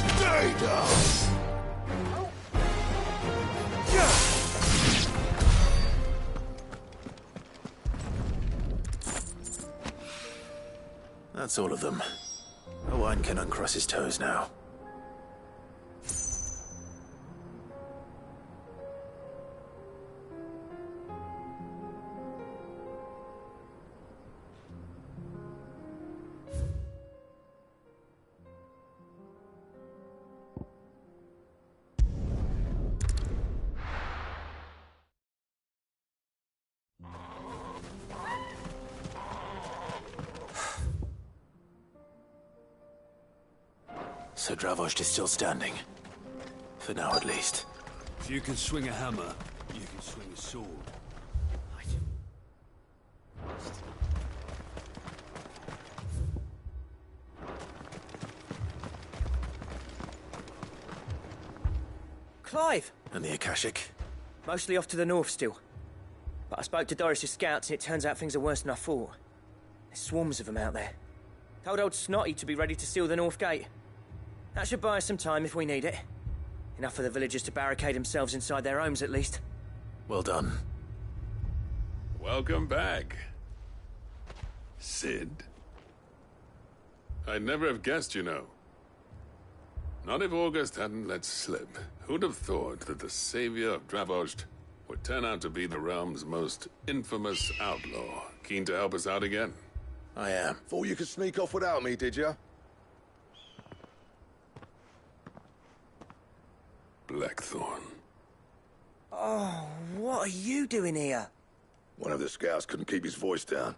Stay down! That's all of them. Owain can uncross his toes now. So Dravost is still standing. For now, at least. If you can swing a hammer, you can swing a sword. Clive! And the Akashic? Mostly off to the north still. But I spoke to Doris's scouts and it turns out things are worse than I thought. There's swarms of them out there. Told old Snotty to be ready to seal the north gate. That should buy us some time if we need it. Enough for the villagers to barricade themselves inside their homes, at least. Well done. Welcome back, Sid. I'd never have guessed, you know. Not if August hadn't let slip. Who'd have thought that the savior of Dravost would turn out to be the realm's most infamous outlaw? Keen to help us out again? I am. Thought you could sneak off without me, did you? Blackthorn. Oh, what are you doing here? One of the scouts couldn't keep his voice down.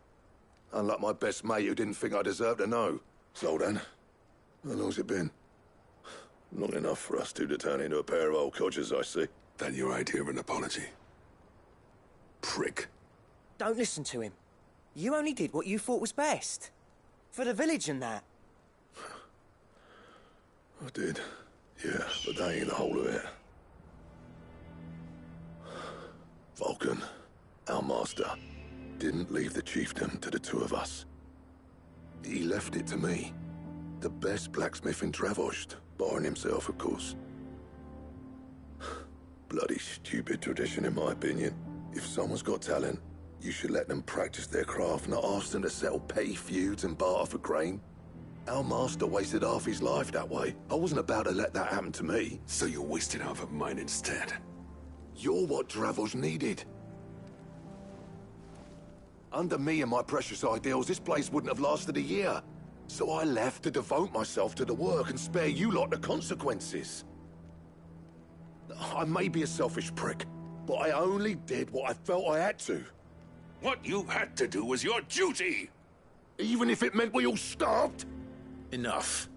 Unlike my best mate who didn't think I deserved to know. So then, how long's it been? Long enough for us two to turn into a pair of old codgers, I see. That your idea of an apology? Prick. Don't listen to him. You only did what you thought was best. For the village and that. I did. Yeah, but that ain't the whole of it. Vulcan, our master, didn't leave the chiefdom to the two of us. He left it to me. The best blacksmith in Dravost, barring himself, of course. Bloody stupid tradition, in my opinion. If someone's got talent, you should let them practice their craft, not ask them to settle petty feuds and barter for grain. Our master wasted half his life that way. I wasn't about to let that happen to me. So you wasted half of mine instead. You're what Dravost needed. Under me and my precious ideals, this place wouldn't have lasted a year. So I left to devote myself to the work and spare you lot the consequences. I may be a selfish prick, but I only did what I felt I had to. What you had to do was your duty! Even if it meant we all starved? Enough.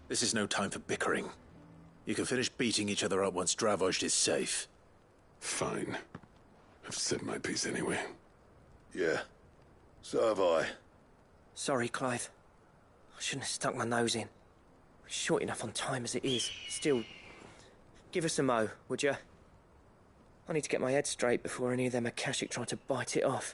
This is no time for bickering. You can finish beating each other up once Dravost is safe. Fine. I've said my piece anyway. Yeah. So have I. Sorry, Clive. I shouldn't have stuck my nose in. We're short enough on time as it is. Still, give us a mo, would you? I need to get my head straight before any of them Akashic try to bite it off.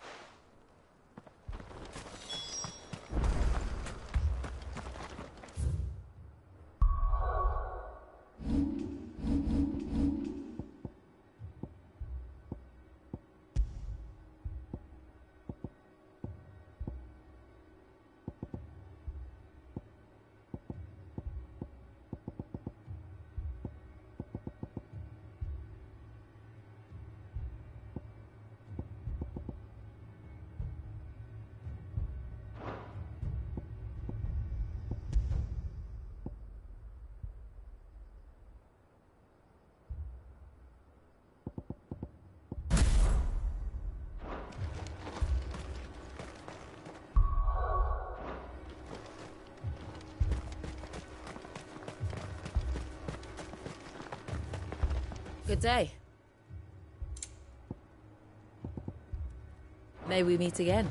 Good day. May we meet again.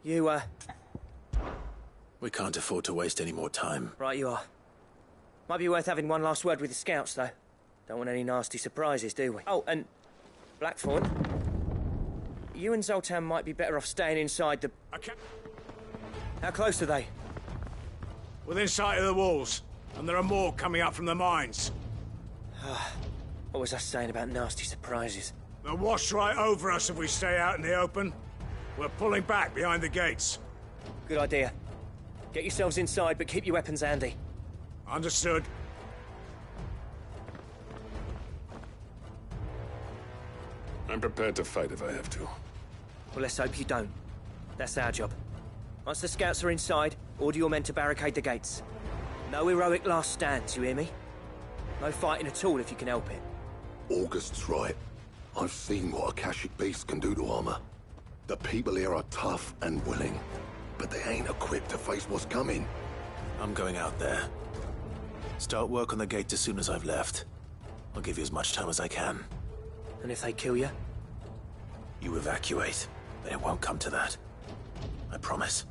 You, We can't afford to waste any more time. Right you are. Might be worth having one last word with the scouts, though. Don't want any nasty surprises, do we? Oh, and Blackthorn, you and Zoltan might be better off staying inside the... How close are they? Within sight of the walls, and there are more coming up from the mines. What was I saying about nasty surprises? They'll wash right over us if we stay out in the open. We're pulling back behind the gates. Good idea. Get yourselves inside, but keep your weapons handy. Understood. I'm prepared to fight if I have to. Well, let's hope you don't. That's our job. Once the scouts are inside, order your men to barricade the gates. No heroic last stands, you hear me? No fighting at all if you can help it. August's right. I've seen what Akashic beasts can do to armor. The people here are tough and willing, but they ain't equipped to face what's coming. I'm going out there. Start work on the gate as soon as I've left. I'll give you as much time as I can. And if they kill you? You evacuate, then it won't come to that. I promise.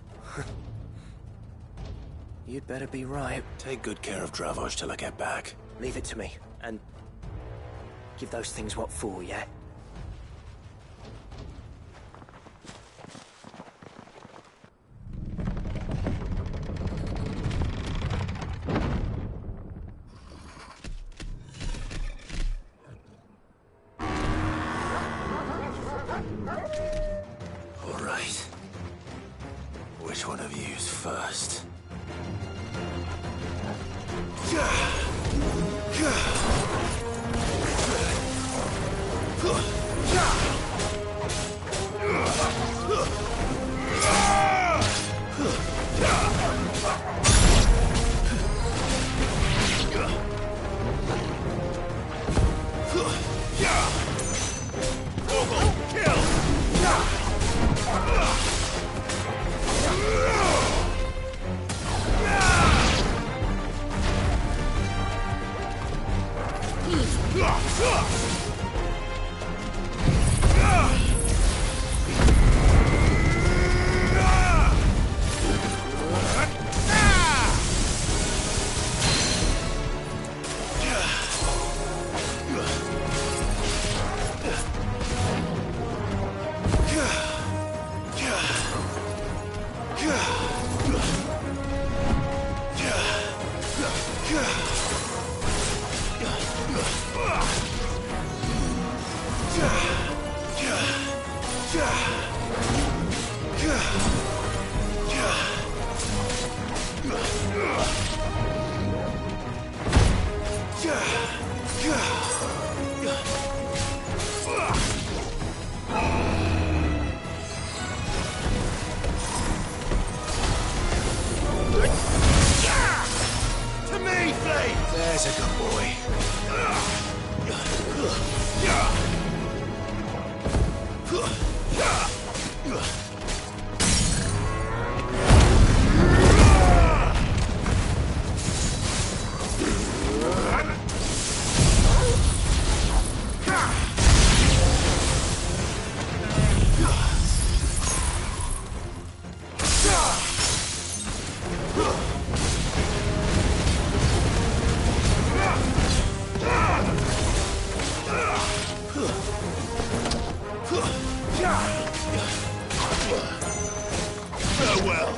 You'd better be right. Take good care of Dravoj till I get back. Leave it to me, and give those things what for, yeah? All right. Which one of you's first? To me, Flame! There's a good boy. Farewell.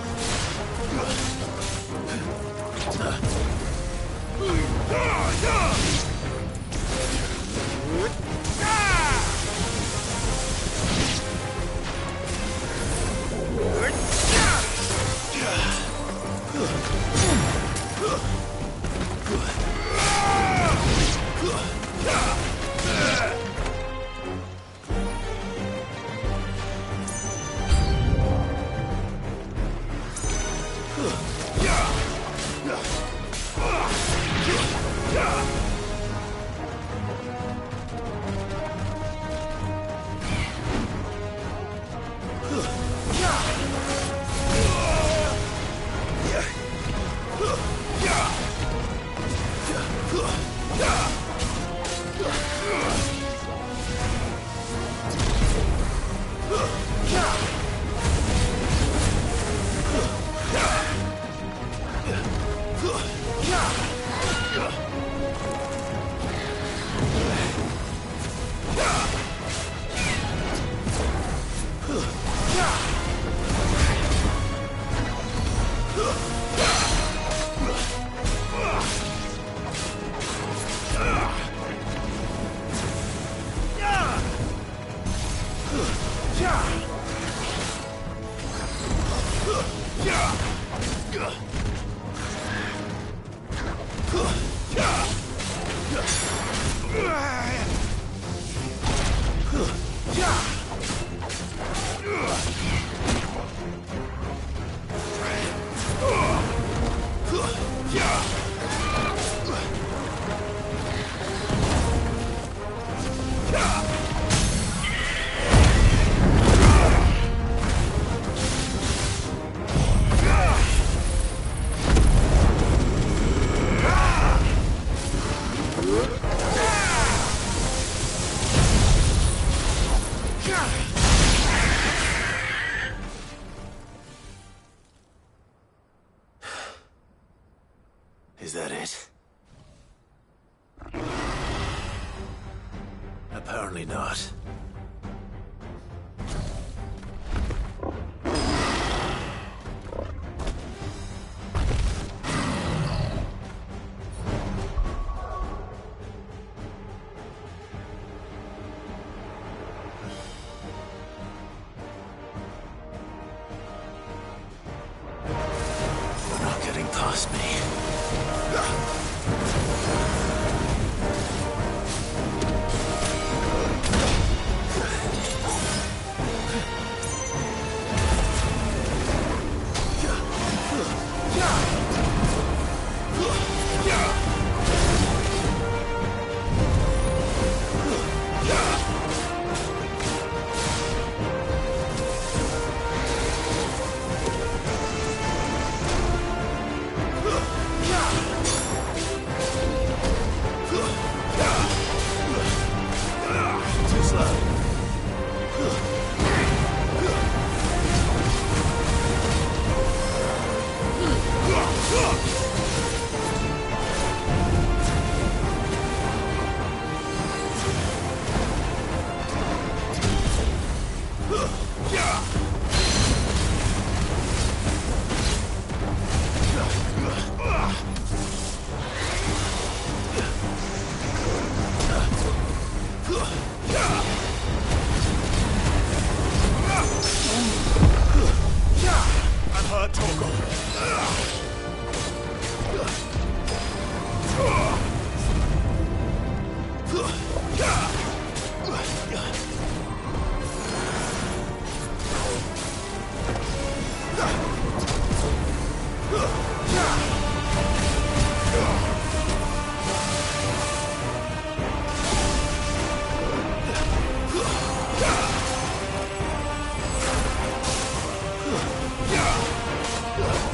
Yeah! Is that it? Apparently not. They're not getting past me. Too slow. I'm hurt, Torgal. Yeah!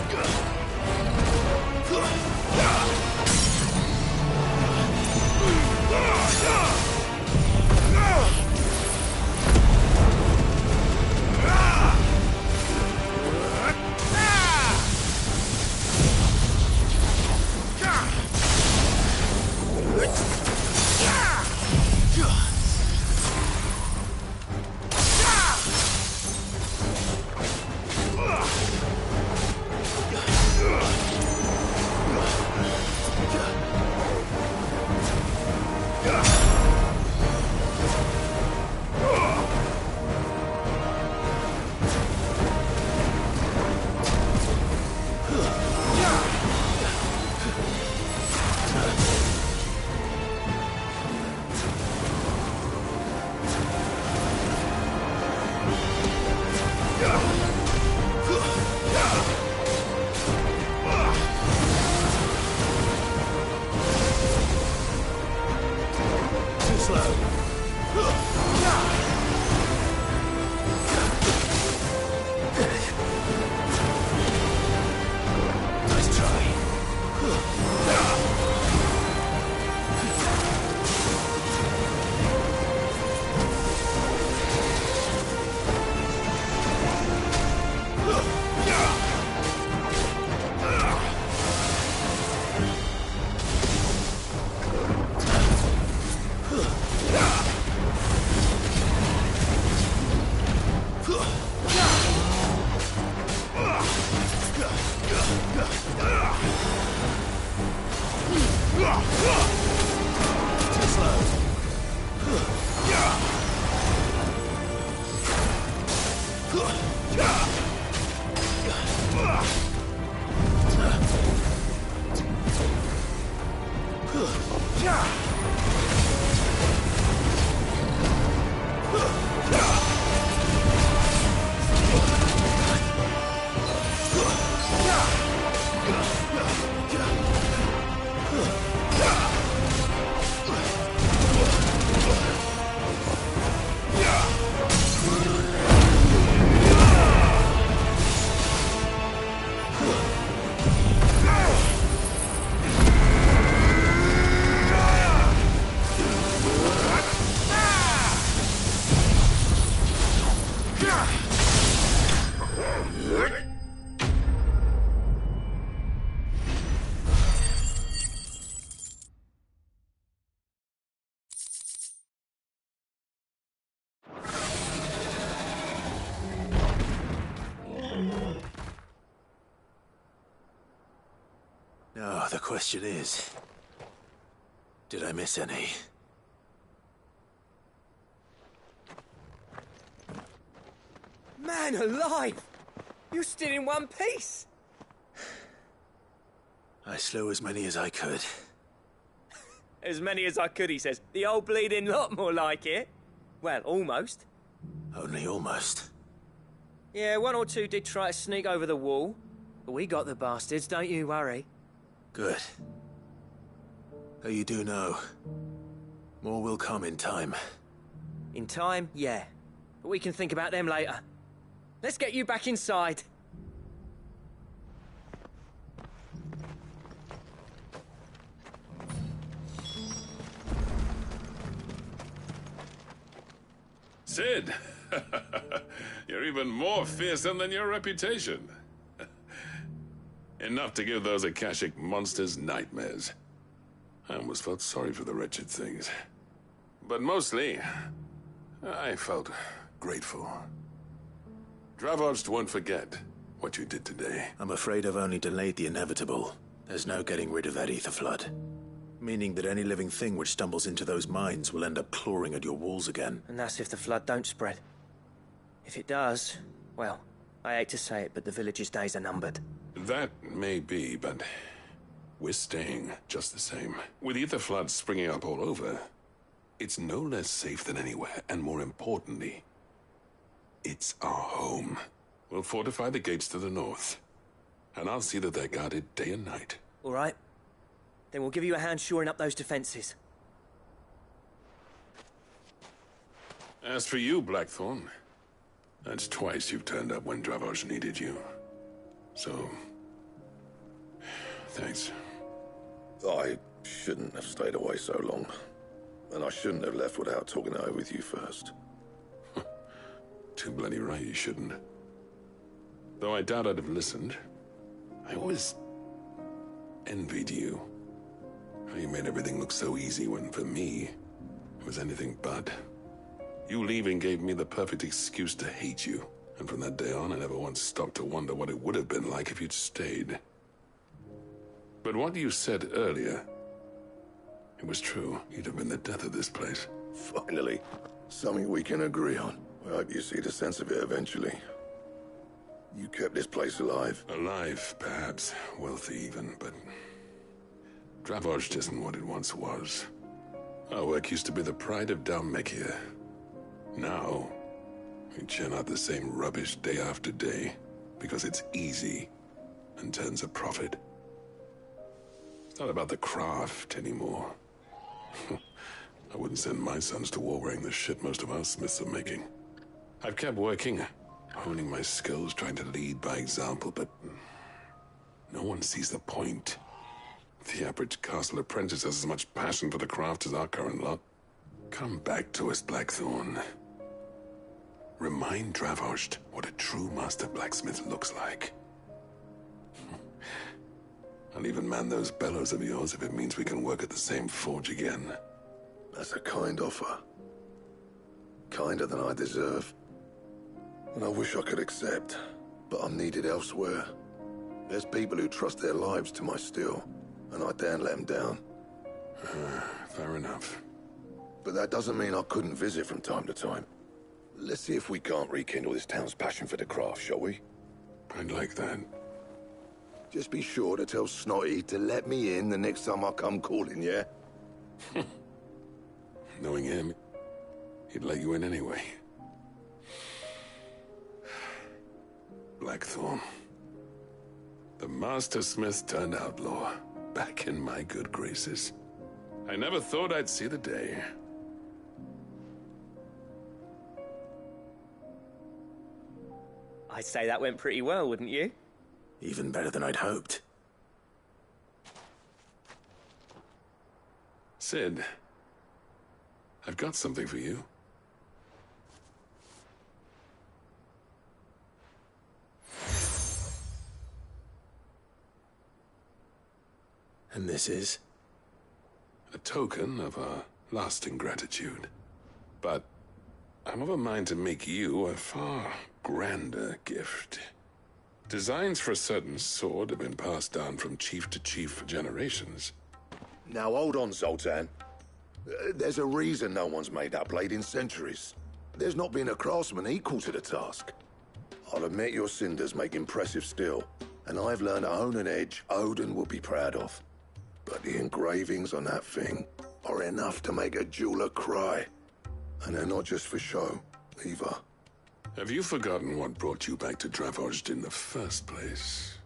Now, the question is, did I miss any? Man alive! You're still in one piece! I slew as many as I could. As many as I could, he says. The old bleeding lot, more like it. Well, almost. Only almost. Yeah, one or two did try to sneak over the wall. But we got the bastards, don't you worry. Good. Though you do know, more will come in time. In time, yeah. But we can think about them later. Let's get you back inside. Sid! You're even more fearsome than your reputation. Enough to give those Akashic monsters nightmares. I almost felt sorry for the wretched things. But mostly, I felt grateful. Dravovst won't forget what you did today. I'm afraid I've only delayed the inevitable. There's no getting rid of that ether flood. Meaning that any living thing which stumbles into those mines will end up clawing at your walls again. And that's if the flood don't spread. If it does, well, I hate to say it, but the village's days are numbered. That may be, but we're staying just the same. With ether floods springing up all over, it's no less safe than anywhere, and more importantly, it's our home. We'll fortify the gates to the north, and I'll see that they're guarded day and night. All right. Then we'll give you a hand shoring up those defenses. As for you, Blackthorn, that's twice you've turned up when Dravos needed you. So, thanks. I shouldn't have stayed away so long. And I shouldn't have left without talking it over with you first. Too bloody right you shouldn't. Though I doubt I'd have listened. I always envied you. How you made everything look so easy when, for me, it was anything but. You leaving gave me the perfect excuse to hate you. And from that day on, I never once stopped to wonder what it would have been like if you'd stayed. But what you said earlier, it was true. You'd have been the death of this place. Finally, something we can agree on. I hope you see the sense of it eventually. You kept this place alive. Alive, perhaps. Wealthy even, but Dravoj isn't what it once was. Our work used to be the pride of Dalmekia. Now, we churn out the same rubbish day after day because it's easy and turns a profit. It's not about the craft anymore. I wouldn't send my sons to war wearing the shit most of our smiths are making. I've kept working, honing my skills, trying to lead by example, but no one sees the point. The average castle apprentice has as much passion for the craft as our current lot. Come back to us, Blackthorn. Remind Dravosht what a true master blacksmith looks like. I'll even man those bellows of yours if it means we can work at the same forge again. That's a kind offer. Kinder than I deserve. And I wish I could accept, but I'm needed elsewhere. There's people who trust their lives to my steel, and I daren't let them down. Fair enough. But that doesn't mean I couldn't visit from time to time. Let's see if we can't rekindle this town's passion for the craft, shall we? I'd like that. Just be sure to tell Snotty to let me in the next time I come calling, yeah? Knowing him, he'd let you in anyway. Blackthorn. The Master Smith turned outlaw, back in my good graces. I never thought I'd see the day. I'd say that went pretty well, wouldn't you? Even better than I'd hoped. Sid, I've got something for you. And this is? A token of our lasting gratitude. But I'm of a mind to make you a far grander gift. Designs for a certain sword have been passed down from chief to chief for generations. Now hold on, Zoltan. There's a reason no one's made that blade in centuries. There's not been a craftsman equal to the task. I'll admit your cinders make impressive steel, and I've learned to hone an edge Odin will be proud of. But the engravings on that thing are enough to make a jeweler cry. And they're not just for show, either. Have you forgotten what brought you back to Dravozd in the first place?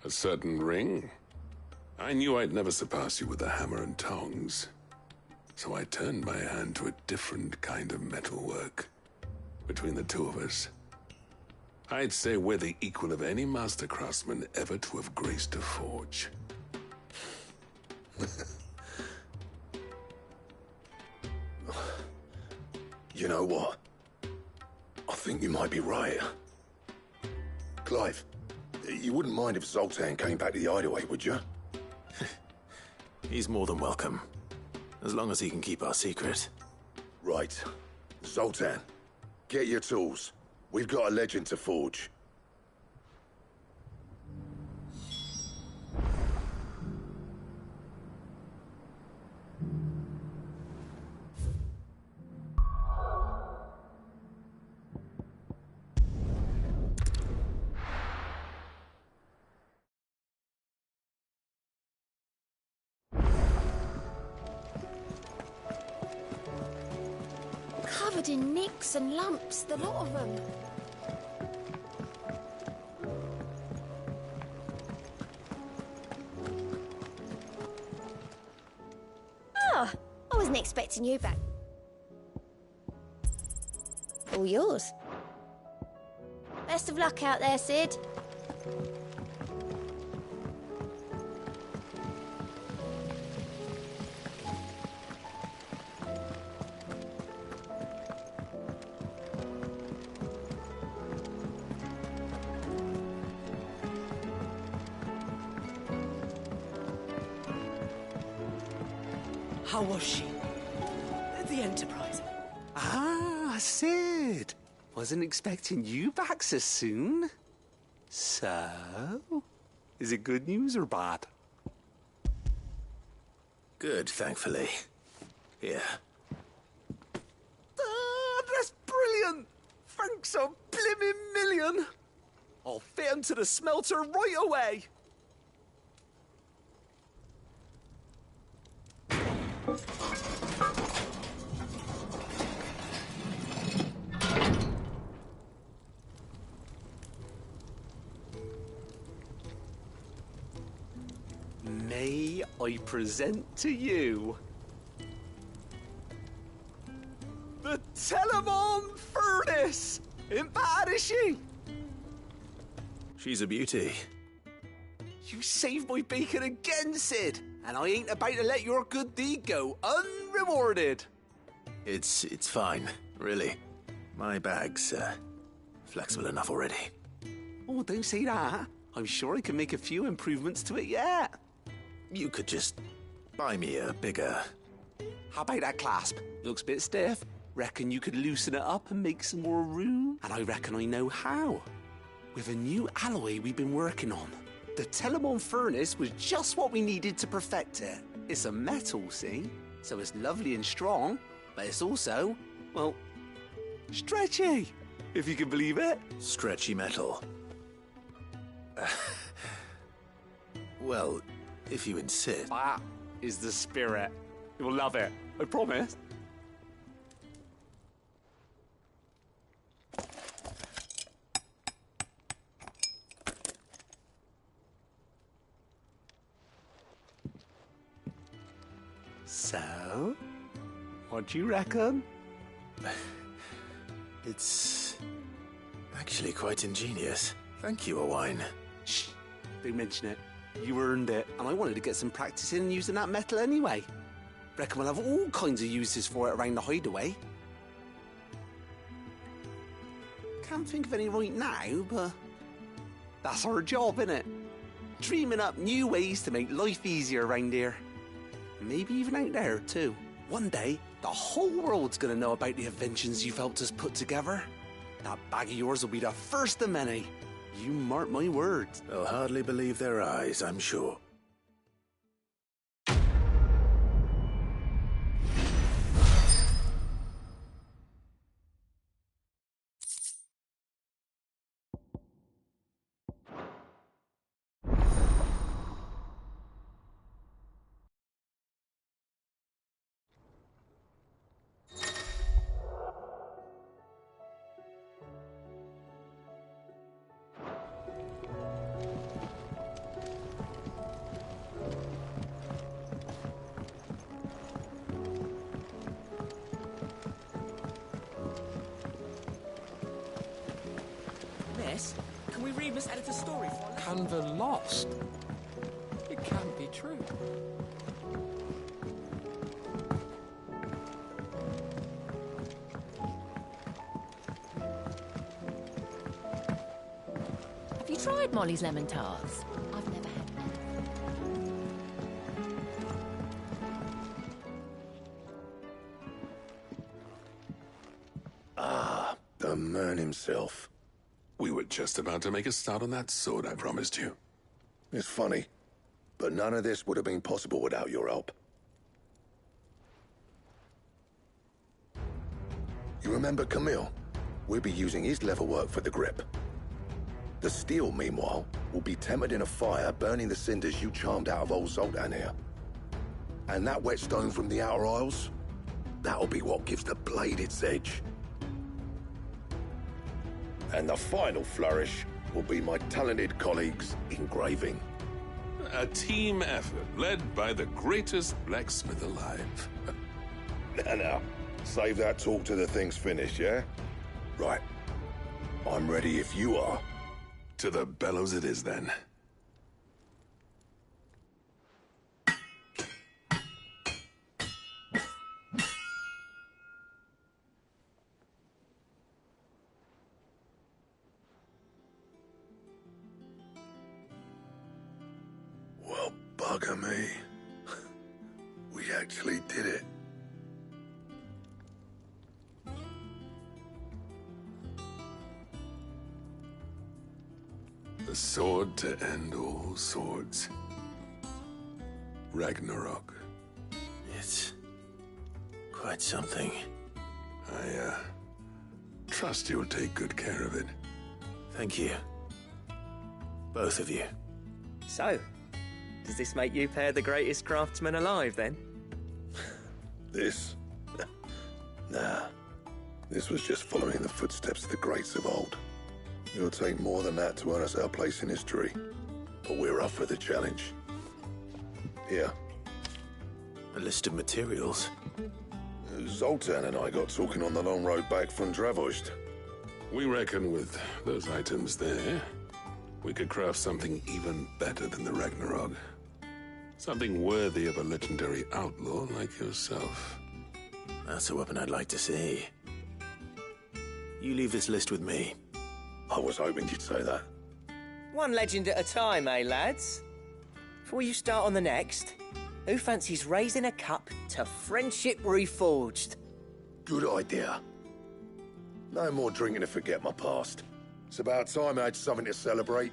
A certain ring? I knew I'd never surpass you with the hammer and tongs. So I turned my hand to a different kind of metalwork. Between the two of us, I'd say we're the equal of any master craftsman ever to have graced a forge. You know what? I think you might be right. Clive, you wouldn't mind if Zoltan came back to the hideaway, would you? He's more than welcome. As long as he can keep our secret. Right. Zoltan, get your tools. We've got a legend to forge. Covered in nicks and lumps, the lot of them. Oh, I wasn't expecting you back. All yours. Best of luck out there, Sid. How was she? The Enterprise. Ah, Sid. Wasn't expecting you back so soon. So, is it good news or bad? Good, thankfully. Here. Ah, that's brilliant. Thanks a blimmin' million. I'll fit into the smelter right away. May I present to you the Telemon Furnace? Ain't bad, is she? She's a beauty. You saved my bacon again, Sid, and I ain't about to let your good deed go unrewarded. It's fine, really. My bag's flexible enough already. Oh, don't say that. I'm sure I can make a few improvements to it yet. You could just buy me a bigger... How about that clasp? Looks a bit stiff. Reckon you could loosen it up and make some more room? And I reckon I know how. With a new alloy we've been working on. The Telemon Furnace was just what we needed to perfect it. It's a metal, see? So it's lovely and strong, but it's also, well, Stretchy, if you can believe it. Stretchy metal. Well, if you insist. That is the spirit. You'll love it, I promise. So, what do you reckon? It's actually quite ingenious. Thank you, Owain. Shh, don't mention it. You earned it, and I wanted to get some practice in using that metal anyway. Reckon we'll have all kinds of uses for it around the hideaway. Can't think of any right now, but that's our job, innit? Dreaming up new ways to make life easier around here. Maybe even out there, too. One day, the whole world's gonna know about the inventions you've helped us put together. That bag of yours will be the first of many. You mark my words. They'll hardly believe their eyes, I'm sure. Miss, can we read Miss Editor's story for us? Canva lost? It can't be true. Have you tried Molly's lemon tarts? I've never had them. Ah, the man himself. We were just about to make a start on that sword I promised you. It's funny, but none of this would have been possible without your help. You remember Camille? We'll be using his leatherwork for the grip. The steel, meanwhile, will be tempered in a fire, burning the cinders you charmed out of old Zoltan here. And that whetstone from the Outer Isles, that'll be what gives the blade its edge. And the final flourish will be my talented colleagues' engraving. A team effort led by the greatest blacksmith alive. Now, save that talk till the thing's finished, yeah? Right. I'm ready if you are. To the bellows it is, then. Well, bugger me. We actually did it. The sword to end all swords. Ragnarok. It's quite something. I, trust you'll take good care of it. Thank you. Both of you. So, does this make you pair the greatest craftsman alive, then? This? Nah. This was just following the footsteps of the greats of old. It'll take more than that to earn us our place in history. But we're up for the challenge. Here. A list of materials. Zoltan and I got talking on the long road back from Dravost. We reckon with those items there, we could craft something even better than the Ragnarok. Something worthy of a legendary outlaw like yourself. That's a weapon I'd like to see. You leave this list with me. I was hoping you'd say that. One legend at a time, eh, lads? Before you start on the next, who fancies raising a cup to friendship reforged? Good idea. No more drinking to forget my past. It's about time I had something to celebrate.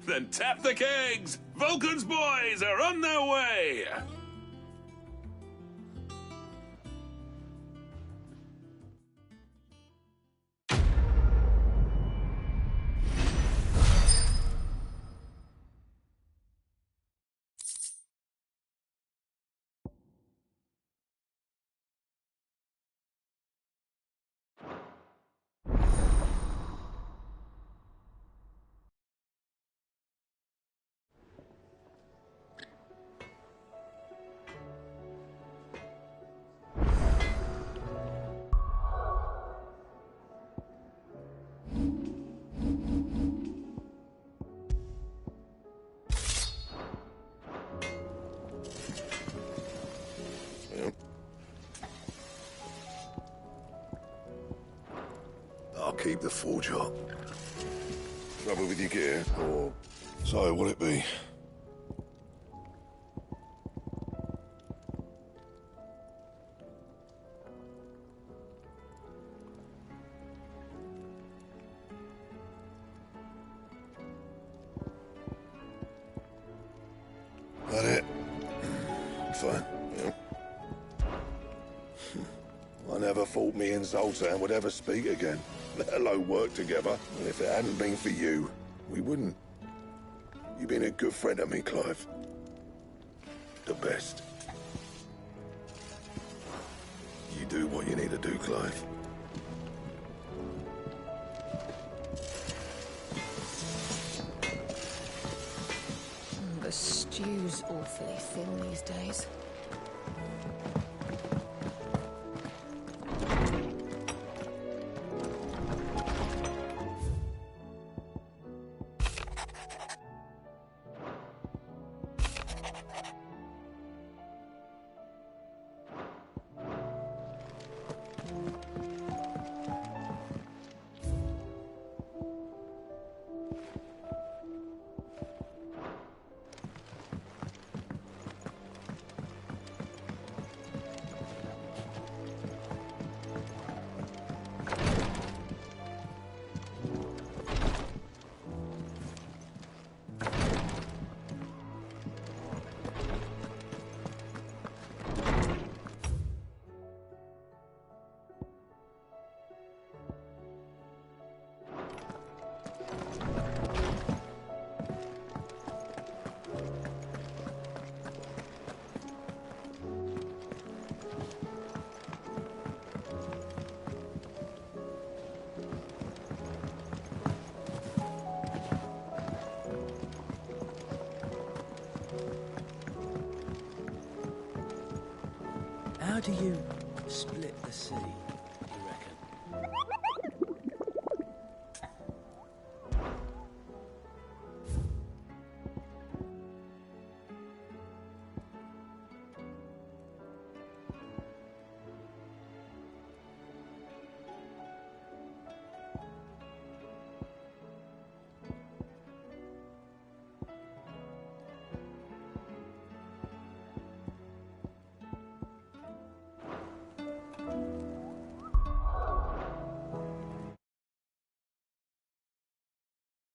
Then tap the kegs! Vulcan's boys are on their way! I'll keep the forge up. Trouble with your gear, or so will it be? That it? Fine, yeah. I never thought me and Zoltan would ever speak again, let alone work together. And if it hadn't been for you, we wouldn't. You've been a good friend to me, Clive. The best. You do what you need to do, Clive. The stew's awfully thin these days. How do you split the sea?